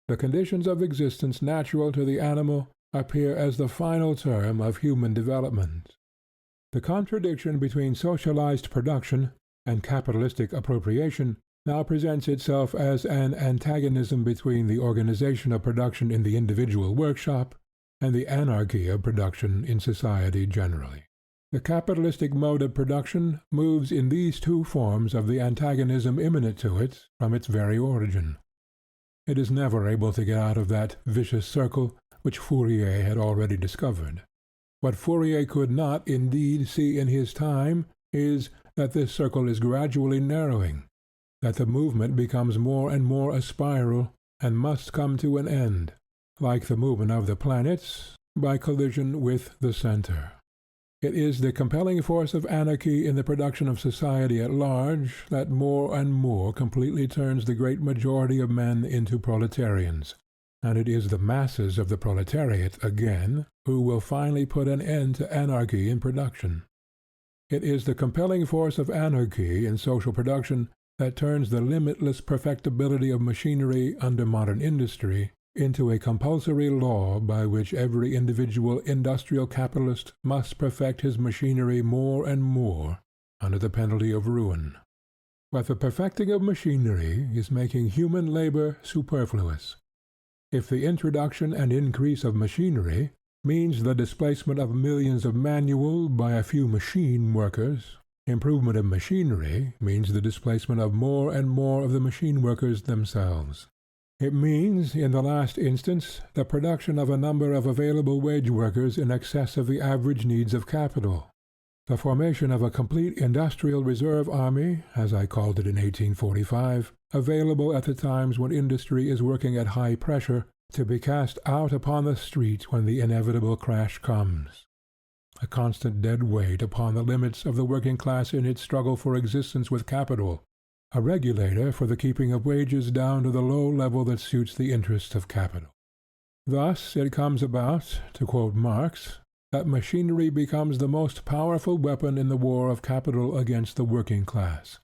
The conditions of existence natural to the animal appear as the final term of human development. The contradiction between socialized production and capitalistic appropriation now presents itself as an antagonism between the organization of production in the individual workshop and the anarchy of production in society generally. The capitalistic mode of production moves in these two forms of the antagonism immanent to it from its very origin. It is never able to get out of that vicious circle which Fourier had already discovered. What Fourier could not indeed see in his time is that this circle is gradually narrowing, that the movement becomes more and more a spiral, and must come to an end, like the movement of the planets, by collision with the center. It is the compelling force of anarchy in the production of society at large that more and more completely turns the great majority of men into proletarians, and it is the masses of the proletariat, again, who will finally put an end to anarchy in production. It is the compelling force of anarchy in social production that turns the limitless perfectibility of machinery under modern industry into a compulsory law by which every individual industrial capitalist must perfect his machinery more and more under the penalty of ruin. But the perfecting of machinery is making human labor superfluous. If the introduction and increase of machinery means the displacement of millions of manual by a few machine workers, improvement of machinery means the displacement of more and more of the machine workers themselves. It means, in the last instance, the production of a number of available wage workers in excess of the average needs of capital. The formation of a complete industrial reserve army, as I called it in 1845, available at the times when industry is working at high pressure, to be cast out upon the street when the inevitable crash comes. a constant dead weight upon the limits of the working class in its struggle for existence with capital, a regulator for the keeping of wages down to the low level that suits the interests of capital. Thus it comes about, to quote Marx, that machinery becomes the most powerful weapon in the war of capital against the working class,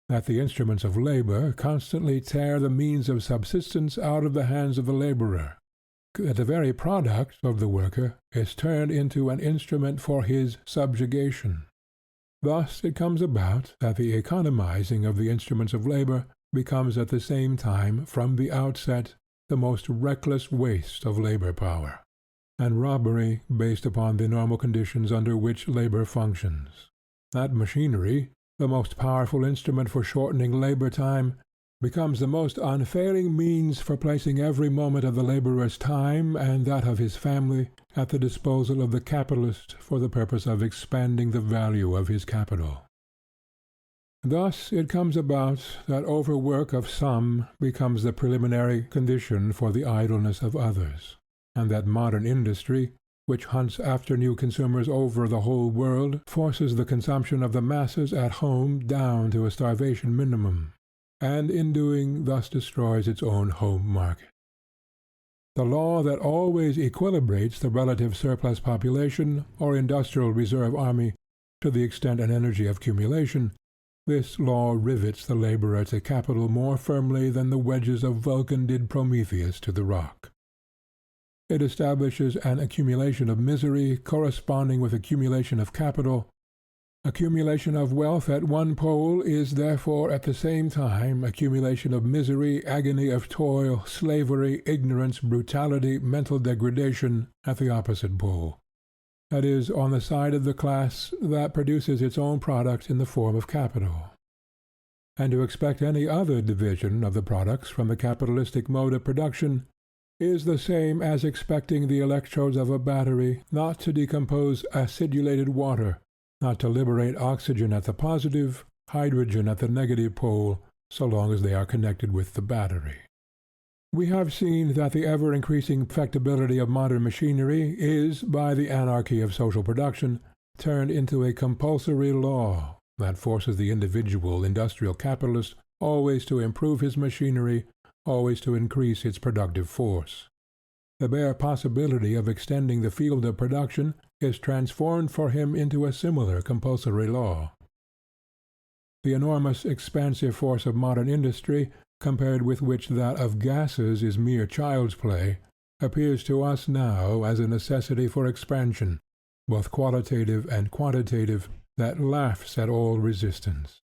that the instruments of labor constantly tear the means of subsistence out of the hands of the laborer, that the very product of the worker is turned into an instrument for his subjugation. Thus it comes about that the economizing of the instruments of labor becomes at the same time, from the outset, the most reckless waste of labor power, and robbery based upon the normal conditions under which labor functions. That machinery, the most powerful instrument for shortening labor time, becomes the most unfailing means for placing every moment of the laborer's time and that of his family at the disposal of the capitalist for the purpose of expanding the value of his capital. Thus it comes about that overwork of some becomes the preliminary condition for the idleness of others, and that modern industry, which hunts after new consumers over the whole world, forces the consumption of the masses at home down to a starvation minimum, and in doing thus destroys its own home market. The law that always equilibrates the relative surplus population or industrial reserve army to the extent and energy of accumulation, this law rivets the laborer to capital more firmly than the wedges of Vulcan did Prometheus to the rock. It establishes an accumulation of misery corresponding with accumulation of capital. Accumulation of wealth at one pole is therefore at the same time accumulation of misery, agony of toil, slavery, ignorance, brutality, mental degradation at the opposite pole, that is, on the side of the class that produces its own product in the form of capital. And to expect any other division of the products from the capitalistic mode of production is the same as expecting the electrodes of a battery not to decompose acidulated water, not to liberate oxygen at the positive, hydrogen at the negative pole, so long as they are connected with the battery. We have seen that the ever-increasing perfectibility of modern machinery is, by the anarchy of social production, turned into a compulsory law that forces the individual industrial capitalist always to improve his machinery, always to increase its productive force. The bare possibility of extending the field of production is transformed for him into a similar compulsory law. The enormous expansive force of modern industry, compared with which that of gases is mere child's play, appears to us now as a necessity for expansion, both qualitative and quantitative, that laughs at all resistance.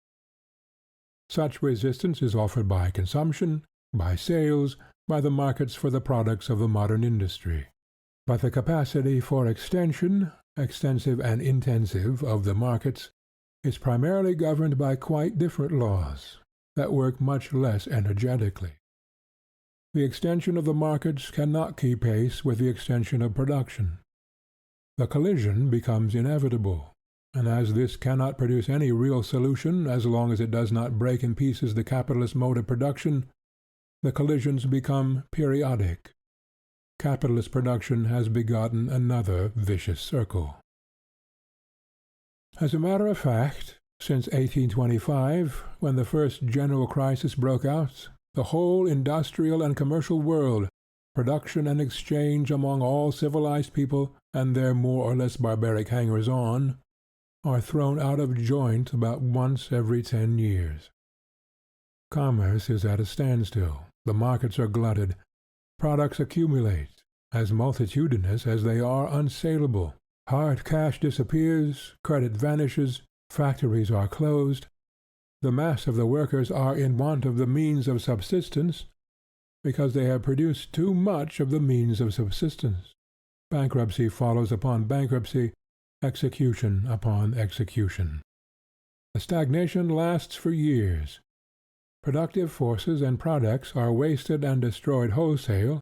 Such resistance is offered by consumption, by sales, by the markets for the products of the modern industry. But the capacity for extension, extensive and intensive, of the markets is primarily governed by quite different laws that work much less energetically. The extension of the markets cannot keep pace with the extension of production. The collision becomes inevitable, and as this cannot produce any real solution as long as it does not break in pieces the capitalist mode of production, the collisions become periodic. Capitalist production has begotten another vicious circle. As a matter of fact, since 1825, when the first general crisis broke out, the whole industrial and commercial world, production and exchange among all civilized people and their more or less barbaric hangers-on, are thrown out of joint about once every 10 years. Commerce is at a standstill, the markets are glutted, products accumulate, as multitudinous as they are unsaleable, hard cash disappears, credit vanishes, factories are closed, the mass of the workers are in want of the means of subsistence, because they have produced too much of the means of subsistence. Bankruptcy follows upon bankruptcy, execution upon execution. The stagnation lasts for years. Productive forces and products are wasted and destroyed wholesale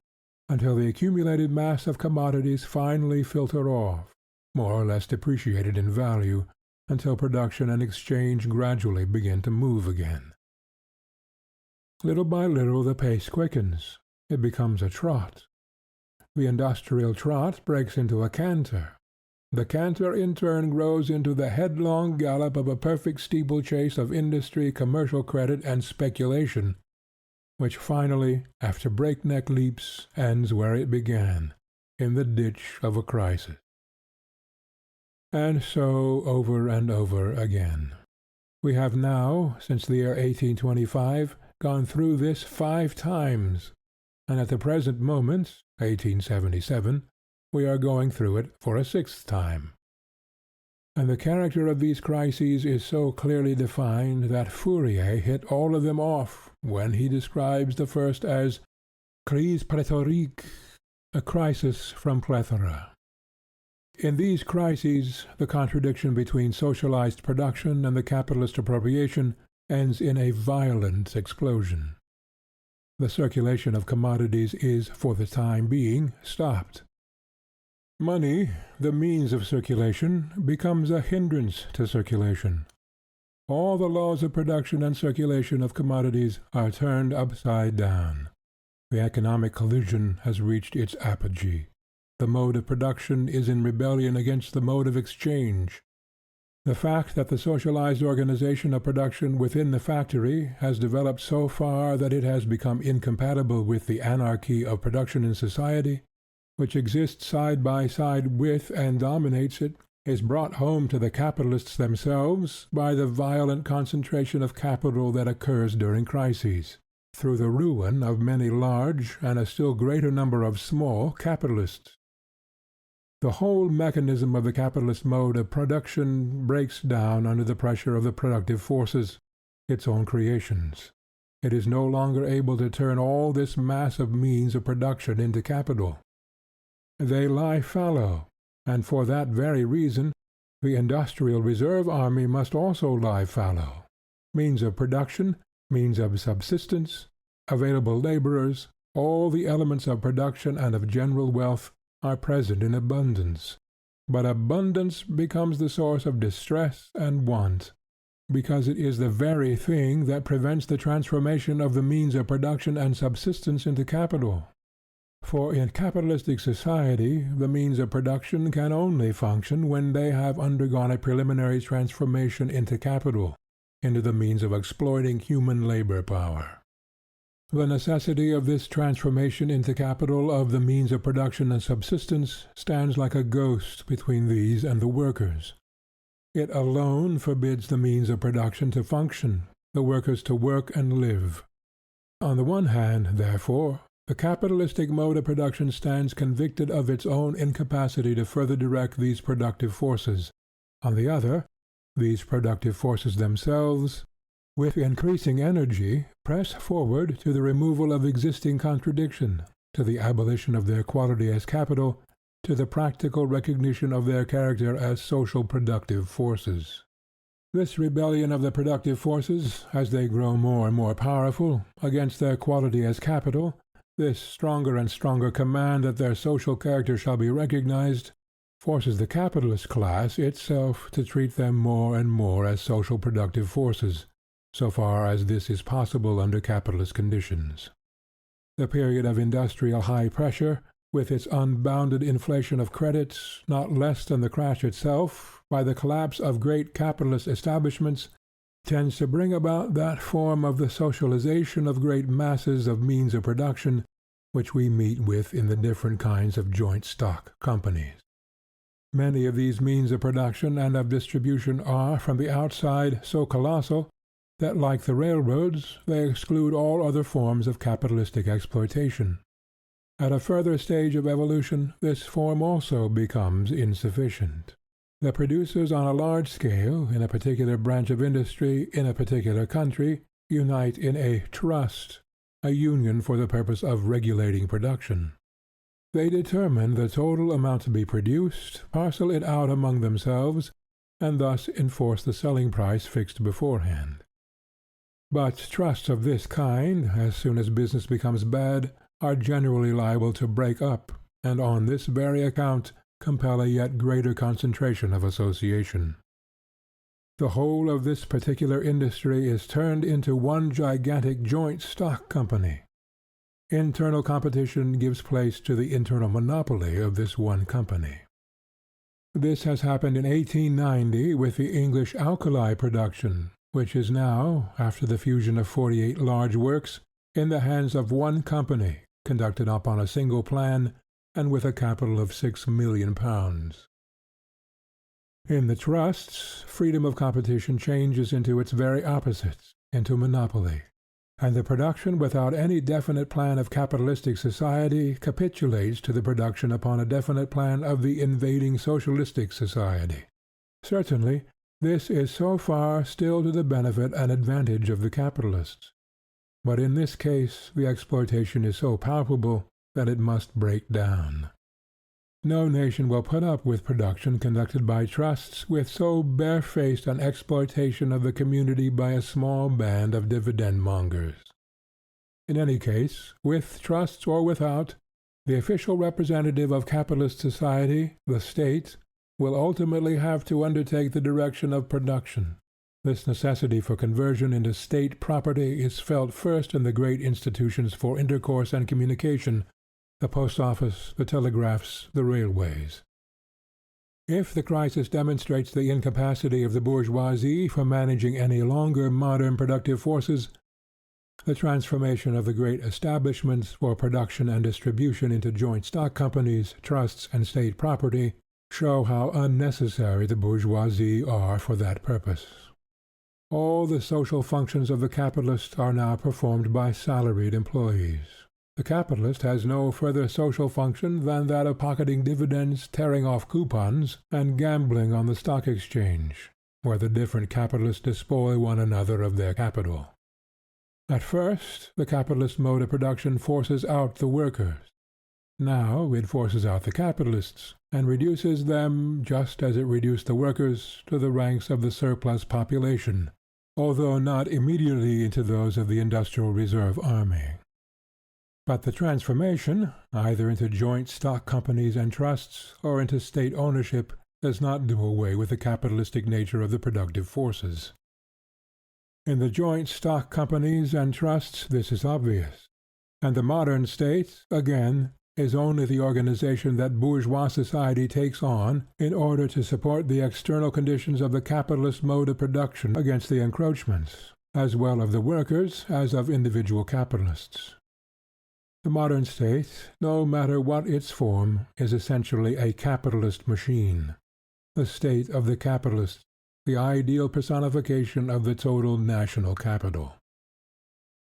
until the accumulated mass of commodities finally filter off, more or less depreciated in value, until production and exchange gradually begin to move again. Little by little the pace quickens. It becomes a trot. The industrial trot breaks into a canter. the canter in turn grows into the headlong gallop of a perfect steeplechase of industry, commercial credit, and speculation, which finally, after breakneck leaps, ends where it began, in the ditch of a crisis. And so over and over again. We have now, since the year 1825, gone through this 5 times, and at the present moment, 1877, we are going through it for a 6th time. And the character of these crises is so clearly defined that Fourier hit all of them off when he describes the first as crise pléthorique, a crisis from plethora. In these crises, the contradiction between socialized production and the capitalist appropriation ends in a violent explosion. The circulation of commodities is, for the time being, stopped. Money, the means of circulation, becomes a hindrance to circulation. All the laws of production and circulation of commodities are turned upside down. The economic collision has reached its apogee. The mode of production is in rebellion against the mode of exchange. The fact that the socialized organization of production within the factory has developed so far that it has become incompatible with the anarchy of production in society, which exists side by side with and dominates it, is brought home to the capitalists themselves by the violent concentration of capital that occurs during crises, through the ruin of many large and a still greater number of small capitalists. The whole mechanism of the capitalist mode of production breaks down under the pressure of the productive forces, its own creations. It is no longer able to turn all this mass of means of production into capital. They lie fallow, and for that very reason the industrial reserve army must also lie fallow. Means of production, means of subsistence, available laborers, all the elements of production and of general wealth are present in abundance, but abundance becomes the source of distress and want, because it is the very thing that prevents the transformation of the means of production and subsistence into capital. For in capitalistic society the means of production can only function when they have undergone a preliminary transformation into capital, into the means of exploiting human labor power. The necessity of this transformation into capital of the means of production and subsistence stands like a ghost between these and the workers. It alone forbids the means of production to function, the workers to work and live. On the one hand, therefore, the capitalistic mode of production stands convicted of its own incapacity to further direct these productive forces. On the other, these productive forces themselves, with increasing energy, press forward to the removal of existing contradiction, to the abolition of their quality as capital, to the practical recognition of their character as social productive forces. This rebellion of the productive forces, as they grow more and more powerful, against their quality as capital, this stronger and stronger command that their social character shall be recognized, forces the capitalist class itself to treat them more and more as social productive forces, so far as this is possible under capitalist conditions. The period of industrial high pressure, with its unbounded inflation of credits, not less than the crash itself, by the collapse of great capitalist establishments, tends to bring about that form of the socialization of great masses of means of production which we meet with in the different kinds of joint stock companies. Many of these means of production and of distribution are, from the outside, so colossal that, like the railroads, they exclude all other forms of capitalistic exploitation. At a further stage of evolution, this form also becomes insufficient. The producers on a large scale, in a particular branch of industry, in a particular country, unite in a trust, a union for the purpose of regulating production. They determine the total amount to be produced, parcel it out among themselves, and thus enforce the selling price fixed beforehand. But trusts of this kind, as soon as business becomes bad, are generally liable to break up, and on this very account compel a yet greater concentration of association. The whole of this particular industry is turned into one gigantic joint stock company. Internal competition gives place to the internal monopoly of this one company. This has happened in 1890 with the English alkali production, which is now, after the fusion of 48 large works, in the hands of one company, conducted upon a single plan, and with a capital of £6,000,000. In the trusts, freedom of competition changes into its very opposite, into monopoly, and the production without any definite plan of capitalistic society capitulates to the production upon a definite plan of the invading socialistic society. Certainly, this is so far still to the benefit and advantage of the capitalists. But in this case the exploitation is so palpable that it must break down. No nation will put up with production conducted by trusts with so barefaced an exploitation of the community by a small band of dividend-mongers. In any case, with trusts or without, the official representative of capitalist society, the state, will ultimately have to undertake the direction of production. This necessity for conversion into state property is felt first in the great institutions for intercourse and communication, the post office, the telegraphs, the railways. If the crisis demonstrates the incapacity of the bourgeoisie for managing any longer modern productive forces, the transformation of the great establishments for production and distribution into joint stock companies, trusts, and state property show how unnecessary the bourgeoisie are for that purpose. All the social functions of the capitalist are now performed by salaried employees. The capitalist has no further social function than that of pocketing dividends, tearing off coupons, and gambling on the stock exchange, where the different capitalists despoil one another of their capital. At first, the capitalist mode of production forces out the workers. Now it forces out the capitalists, and reduces them, just as it reduced the workers, to the ranks of the surplus population, although not immediately into those of the industrial reserve army. But the transformation, either into joint stock companies and trusts, or into state ownership, does not do away with the capitalistic nature of the productive forces. In the joint stock companies and trusts this is obvious, and the modern state, again, is only the organization that bourgeois society takes on in order to support the external conditions of the capitalist mode of production against the encroachments, as well of the workers as of individual capitalists. The modern state, no matter what its form, is essentially a capitalist machine, the state of the capitalist, the ideal personification of the total national capital.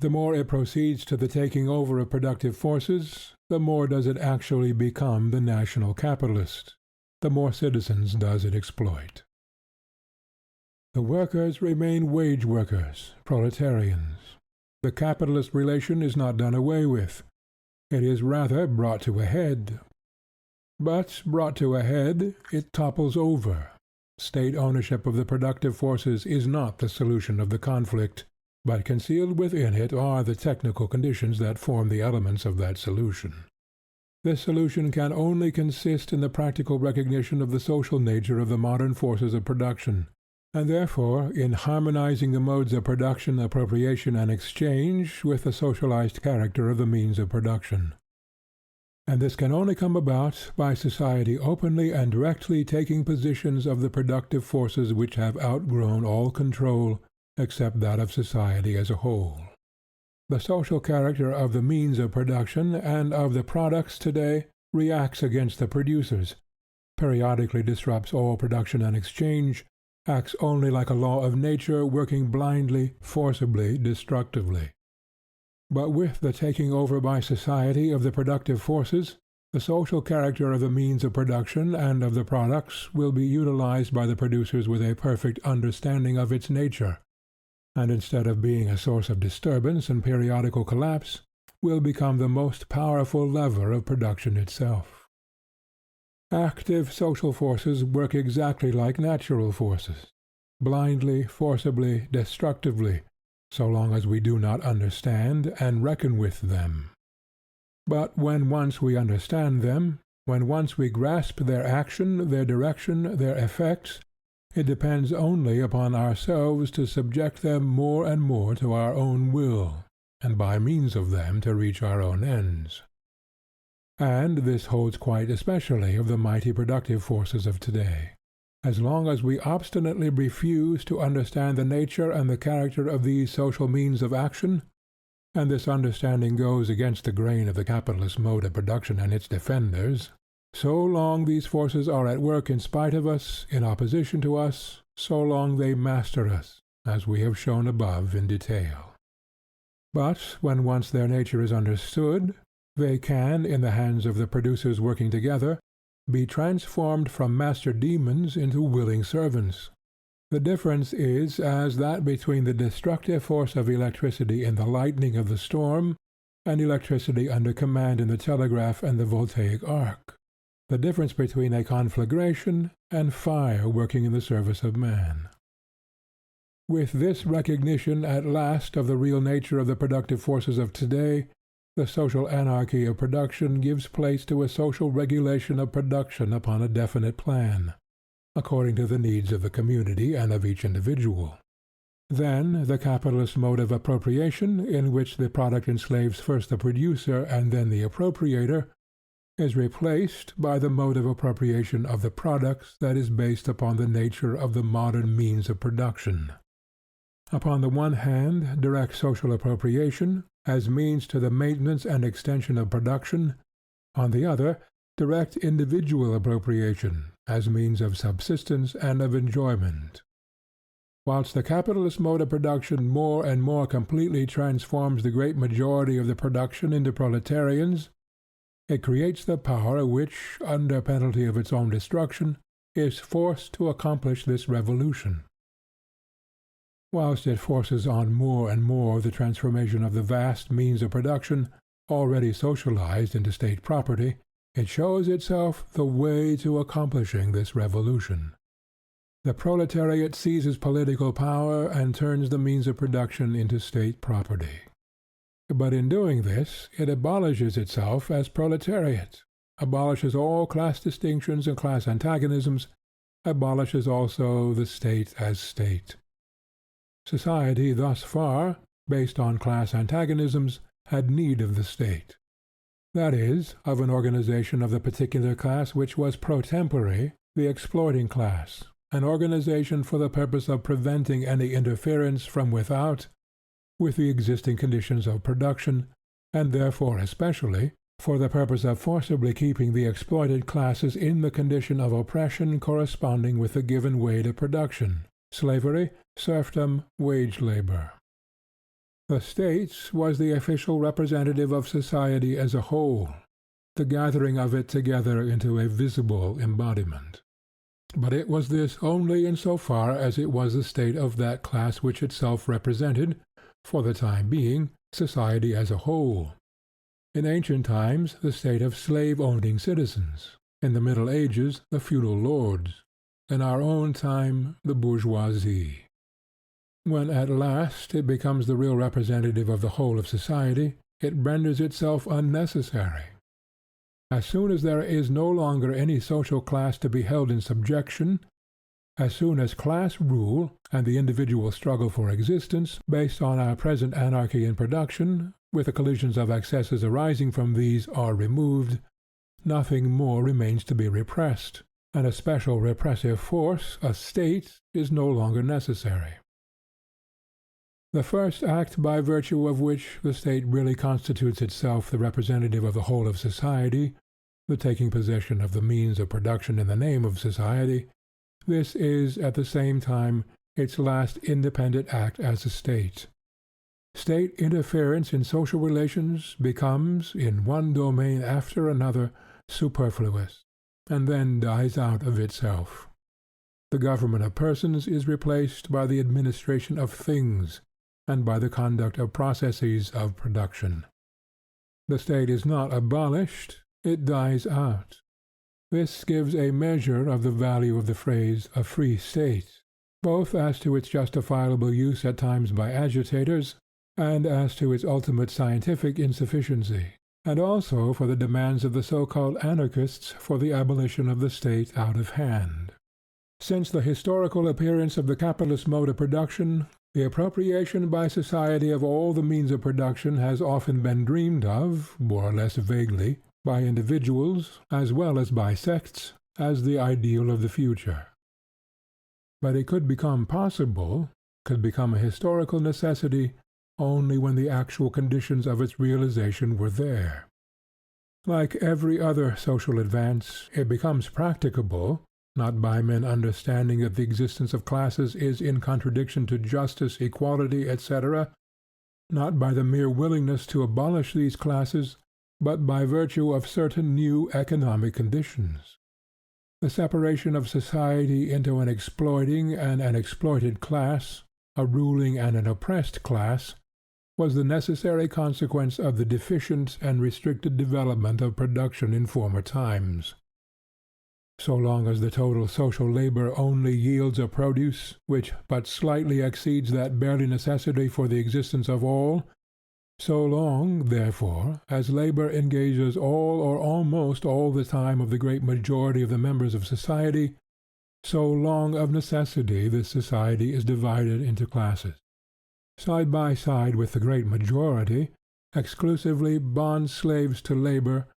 The more it proceeds to the taking over of productive forces, the more does it actually become the national capitalist, the more citizens does it exploit. The workers remain wage workers, proletarians. The capitalist relation is not done away with. It is rather brought to a head. But brought to a head, it topples over. State ownership of the productive forces is not the solution of the conflict, but concealed within it are the technical conditions that form the elements of that solution. This solution can only consist in the practical recognition of the social nature of the modern forces of production, and therefore in harmonizing the modes of production, appropriation, and exchange with the socialized character of the means of production. And this can only come about by society openly and directly taking positions of the productive forces which have outgrown all control except that of society as a whole. The social character of the means of production and of the products today reacts against the producers, periodically disrupts all production and exchange, acts only like a law of nature working blindly, forcibly, destructively. But with the taking over by society of the productive forces, the social character of the means of production and of the products will be utilized by the producers with a perfect understanding of its nature, and instead of being a source of disturbance and periodical collapse, will become the most powerful lever of production itself. Active social forces work exactly like natural forces, blindly, forcibly, destructively, so long as we do not understand and reckon with them. But when once we understand them, when once we grasp their action, their direction, their effects, it depends only upon ourselves to subject them more and more to our own will, and by means of them to reach our own ends. And this holds quite especially of the mighty productive forces of today. As long as we obstinately refuse to understand the nature and the character of these social means of action, and this understanding goes against the grain of the capitalist mode of production and its defenders, so long these forces are at work in spite of us, in opposition to us, so long they master us, as we have shown above in detail. But when once their nature is understood, they can, in the hands of the producers working together, be transformed from master demons into willing servants. The difference is as that between the destructive force of electricity in the lightning of the storm, and electricity under command in the telegraph and the voltaic arc. The difference between a conflagration and fire working in the service of man. With this recognition at last of the real nature of the productive forces of today, the social anarchy of production gives place to a social regulation of production upon a definite plan, according to the needs of the community and of each individual. Then the capitalist mode of appropriation, in which the product enslaves first the producer and then the appropriator, is replaced by the mode of appropriation of the products that is based upon the nature of the modern means of production. Upon the one hand, direct social appropriation, as means to the maintenance and extension of production; on the other, direct individual appropriation, as means of subsistence and of enjoyment. Whilst the capitalist mode of production more and more completely transforms the great majority of the production into proletarians, it creates the power which, under penalty of its own destruction, is forced to accomplish this revolution. Whilst it forces on more and more the transformation of the vast means of production, already socialized into state property, it shows itself the way to accomplishing this revolution. The proletariat seizes political power and turns the means of production into state property. But in doing this, it abolishes itself as proletariat, abolishes all class distinctions and class antagonisms, abolishes also the state as state. Society thus far, based on class antagonisms, had need of the state. That is, of an organization of the particular class which was pro tempore, the exploiting class, an organization for the purpose of preventing any interference from without with the existing conditions of production, and therefore especially for the purpose of forcibly keeping the exploited classes in the condition of oppression corresponding with the given weight of production, slavery, serfdom, wage labor. The state was the official representative of society as a whole, the gathering of it together into a visible embodiment. But it was this only in so far as it was the state of that class which itself represented, for the time being, society as a whole. In ancient times, the state of slave-owning citizens; in the Middle Ages, the feudal lords; in our own time, the bourgeoisie. When at last it becomes the real representative of the whole of society, it renders itself unnecessary. As soon as there is no longer any social class to be held in subjection, as soon as class rule and the individual struggle for existence, based on our present anarchy in production, with the collisions of excesses arising from these, are removed, nothing more remains to be repressed, and a special repressive force, a state, is no longer necessary. The first act by virtue of which the state really constitutes itself the representative of the whole of society, the taking possession of the means of production in the name of society, this is at the same time its last independent act as a state. State interference in social relations becomes, in one domain after another, superfluous, and then dies out of itself. The government of persons is replaced by the administration of things, and by the conduct of processes of production. The state is not abolished, it dies out. This gives a measure of the value of the phrase "a free state," both as to its justifiable use at times by agitators, and as to its ultimate scientific insufficiency, and also for the demands of the so-called anarchists for the abolition of the state out of hand. Since the historical appearance of the capitalist mode of production, the appropriation by society of all the means of production has often been dreamed of, more or less vaguely, by individuals as well as by sects, as the ideal of the future. But it could become possible, could become a historical necessity, only when the actual conditions of its realization were there. Like every other social advance, it becomes practicable, not by men understanding that the existence of classes is in contradiction to justice, equality, etc., not by the mere willingness to abolish these classes, but by virtue of certain new economic conditions. The separation of society into an exploiting and an exploited class, a ruling and an oppressed class, was the necessary consequence of the deficient and restricted development of production in former times. So long as the total social labor only yields a produce which but slightly exceeds that barely necessary for the existence of all, so long, therefore, as labor engages all or almost all the time of the great majority of the members of society, so long of necessity this society is divided into classes. Side by side with the great majority, exclusively bond-slaves to labor,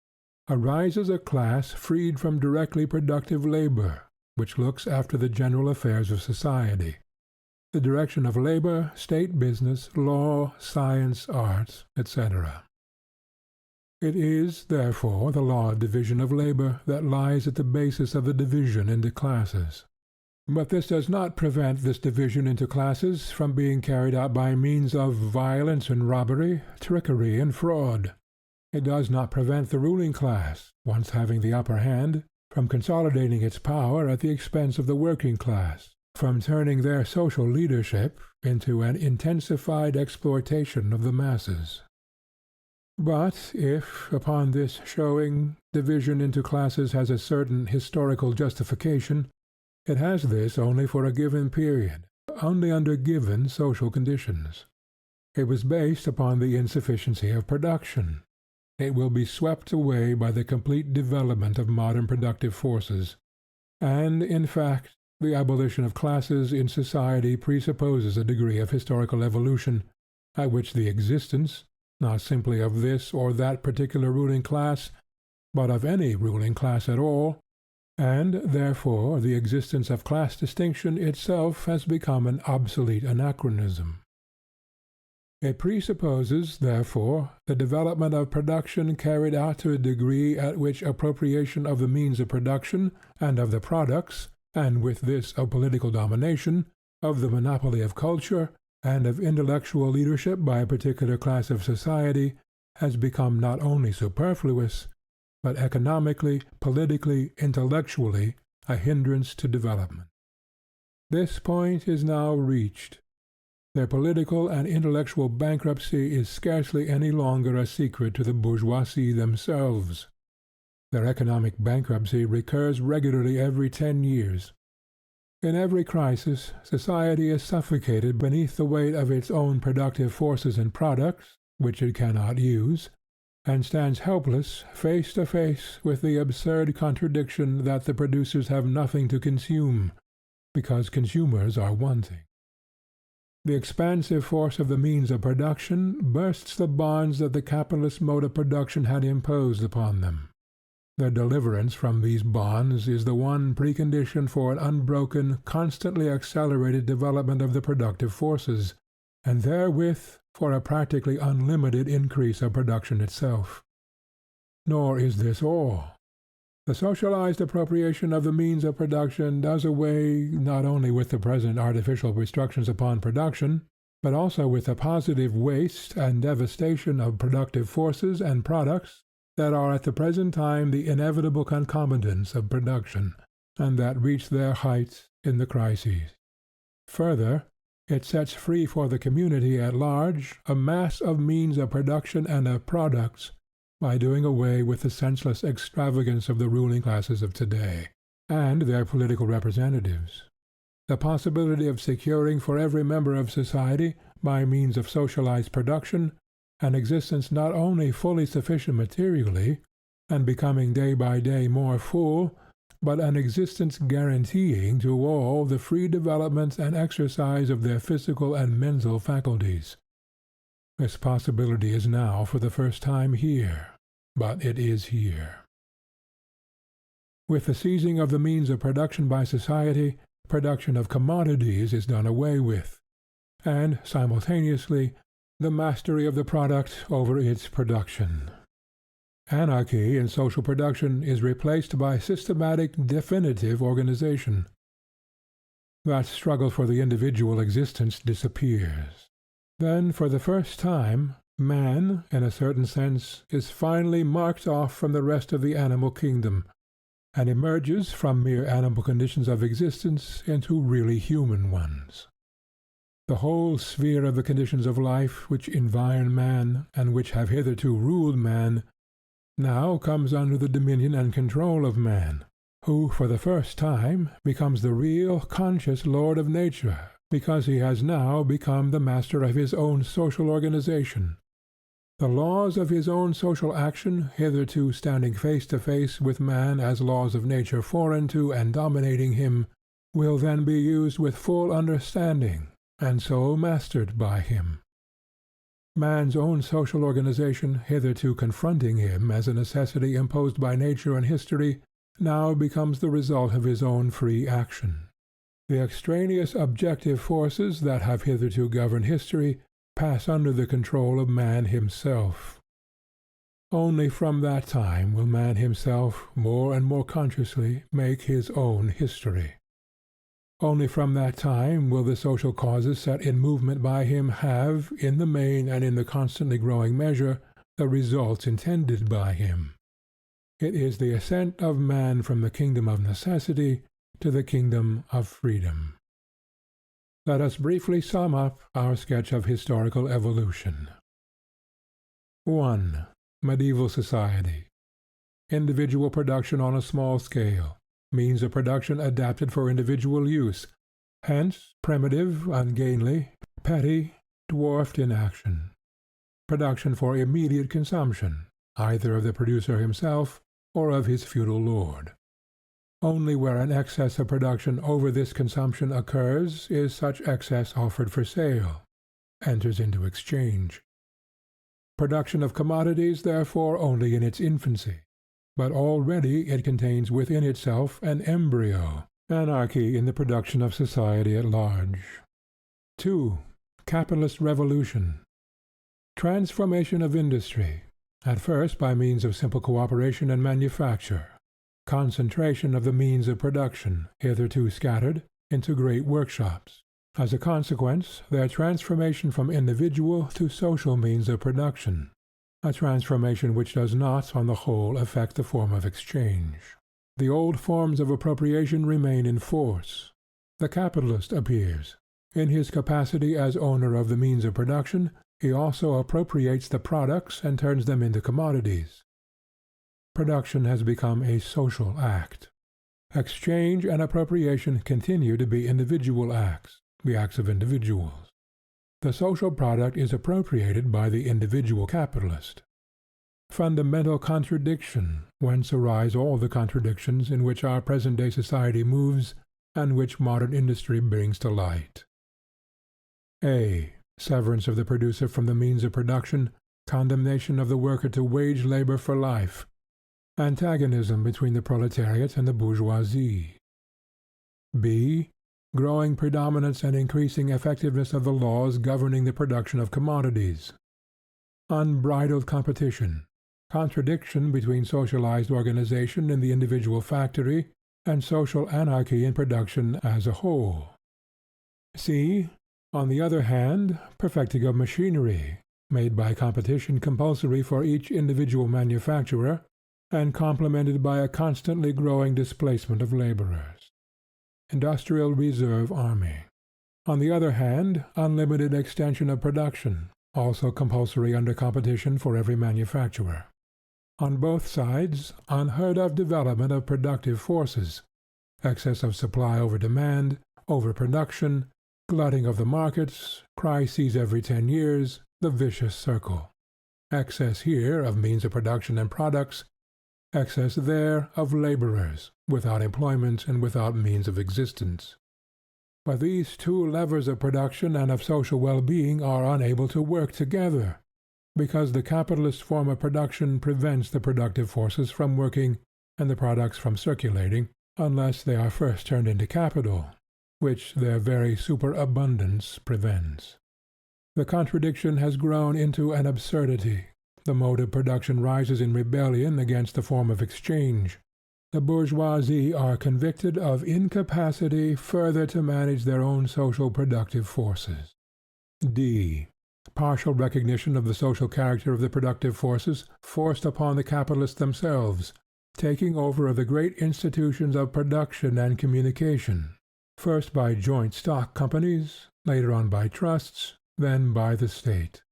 arises a class freed from directly productive labor, which looks after the general affairs of society. The direction of labor, state business, law, science, arts, etc. It is, therefore, the law of division of labor that lies at the basis of the division into classes. But this does not prevent this division into classes from being carried out by means of violence and robbery, trickery and fraud. It does not prevent the ruling class, once having the upper hand, from consolidating its power at the expense of the working class, from turning their social leadership into an intensified exploitation of the masses. But if, upon this showing, division into classes has a certain historical justification, it has this only for a given period, only under given social conditions. It was based upon the insufficiency of production. It will be swept away by the complete development of modern productive forces. And, in fact, the abolition of classes in society presupposes a degree of historical evolution, at which the existence, not simply of this or that particular ruling class, but of any ruling class at all, and therefore the existence of class distinction itself has become an obsolete anachronism. It presupposes, therefore, the development of production carried out to a degree at which appropriation of the means of production and of the products, and with this of political domination, of the monopoly of culture, and of intellectual leadership by a particular class of society, has become not only superfluous, but economically, politically, intellectually, a hindrance to development. This point is now reached. Their political and intellectual bankruptcy is scarcely any longer a secret to the bourgeoisie themselves. Their economic bankruptcy recurs regularly every 10 years. In every crisis, society is suffocated beneath the weight of its own productive forces and products, which it cannot use, and stands helpless face to face with the absurd contradiction that the producers have nothing to consume, because consumers are wanting. The expansive force of the means of production bursts the bonds that the capitalist mode of production had imposed upon them. Their deliverance from these bonds is the one precondition for an unbroken, constantly accelerated development of the productive forces, and therewith for a practically unlimited increase of production itself. Nor is this all. The socialized appropriation of the means of production does away not only with the present artificial restrictions upon production, but also with the positive waste and devastation of productive forces and products that are at the present time the inevitable concomitants of production, and that reach their heights in the crises. Further, it sets free for the community at large a mass of means of production and of products, by doing away with the senseless extravagance of the ruling classes of today, and their political representatives. The possibility of securing for every member of society, by means of socialized production, an existence not only fully sufficient materially, and becoming day by day more full, but an existence guaranteeing to all the free development and exercise of their physical and mental faculties. This possibility is now for the first time here. but it is here. With the seizing of the means of production by society, production of commodities is done away with, and, simultaneously, the mastery of the product over its production. Anarchy in social production is replaced by systematic, definitive organization. That struggle for the individual existence disappears. Then, for the first time, man, in a certain sense, is finally marked off from the rest of the animal kingdom, and emerges from mere animal conditions of existence into really human ones. The whole sphere of the conditions of life which environ man, and which have hitherto ruled man, now comes under the dominion and control of man, who for the first time becomes the real, conscious lord of nature, because he has now become the master of his own social organization. The laws of his own social action, hitherto standing face to face with man as laws of nature foreign to and dominating him, will then be used with full understanding, and so mastered by him. Man's own social organization, hitherto confronting him as a necessity imposed by nature and history, now becomes the result of his own free action. The extraneous objective forces that have hitherto governed history pass under the control of man himself. Only from that time will man himself more and more consciously make his own history. Only from that time will the social causes set in movement by him have, in the main and in the constantly growing measure, the results intended by him. It is the ascent of man from the kingdom of necessity to the kingdom of freedom. Let us briefly sum up our sketch of historical evolution. 1. Medieval society. Individual production on a small scale. Means of production adapted for individual use, hence primitive, ungainly, petty, dwarfed in action. Production for immediate consumption, either of the producer himself or of his feudal lord. Only where an excess of production over this consumption occurs is such excess offered for sale, enters into exchange. Production of commodities, therefore, only in its infancy. But already it contains within itself an embryo, anarchy in the production of society at large. 2. Capitalist revolution. Transformation of industry, at first by means of simple cooperation and manufacture. Concentration of the means of production, hitherto scattered, into great workshops. As a consequence, their transformation from individual to social means of production. A transformation which does not, on the whole, affect the form of exchange. The old forms of appropriation remain in force. The capitalist appears. In his capacity as owner of the means of production, he also appropriates the products and turns them into commodities. Production has become a social act. Exchange and appropriation continue to be individual acts, the acts of individuals. The social product is appropriated by the individual capitalist. Fundamental contradiction, whence arise all the contradictions in which our present-day society moves, and which modern industry brings to light. A. Severance of the producer from the means of production, condemnation of the worker to wage labor for life, antagonism between the proletariat and the bourgeoisie. B. Growing predominance and increasing effectiveness of the laws governing the production of commodities. Unbridled competition, contradiction between socialized organization in the individual factory and social anarchy in production as a whole. C. On the other hand, perfecting of machinery, made by competition compulsory for each individual manufacturer, and complemented by a constantly growing displacement of laborers. Industrial reserve army. On the other hand, unlimited extension of production, also compulsory under competition for every manufacturer. On both sides, unheard of development of productive forces, excess of supply over demand, overproduction, glutting of the markets, crises every 10 years, the vicious circle. Excess here of means of production and products, excess there of laborers, without employment and without means of existence. But these two levers of production and of social well-being are unable to work together. because the capitalist form of production prevents the productive forces from working and the products from circulating, unless they are first turned into capital, which their very superabundance prevents. The contradiction has grown into an absurdity. The mode of production rises in rebellion against the form of exchange. The bourgeoisie are convicted of incapacity further to manage their own social productive forces. D. Partial recognition of the social character of the productive forces forced upon the capitalists themselves, taking over of the great institutions of production and communication, first by joint stock companies, later on by trusts, then by the state.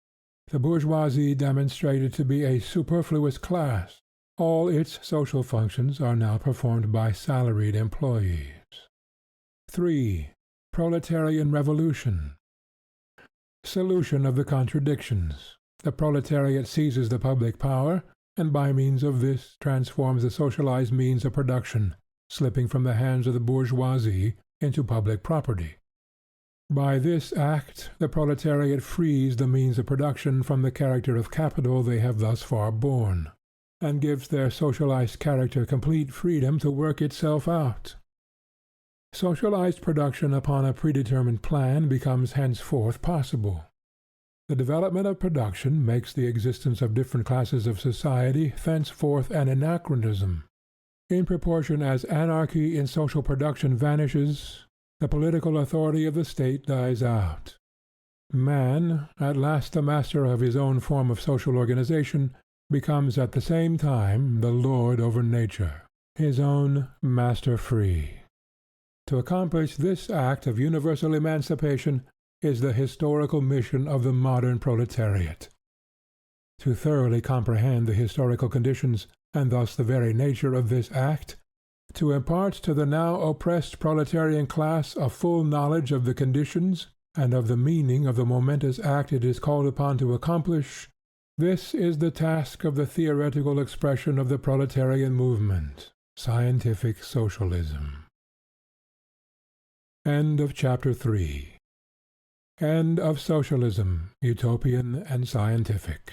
The bourgeoisie demonstrated to be a superfluous class. All its social functions are now performed by salaried employees. 3. Proletarian revolution. Solution of the contradictions. The proletariat seizes the public power, and by means of this transforms the socialized means of production, slipping from the hands of the bourgeoisie into public property. By this act the proletariat frees the means of production from the character of capital they have thus far borne, and gives their socialized character complete freedom to work itself out. Socialized production upon a predetermined plan becomes henceforth possible. The development of production makes the existence of different classes of society thenceforth an anachronism. In proportion as anarchy in social production vanishes, the political authority of the state dies out. Man, at last the master of his own form of social organization, becomes at the same time the lord over nature, his own master free. To accomplish this act of universal emancipation is the historical mission of the modern proletariat. To thoroughly comprehend the historical conditions, and thus the very nature of this act, to impart to the now oppressed proletarian class a full knowledge of the conditions and of the meaning of the momentous act it is called upon to accomplish, this is the task of the theoretical expression of the proletarian movement, scientific socialism. End of Chapter 3. End of Socialism, Utopian and Scientific.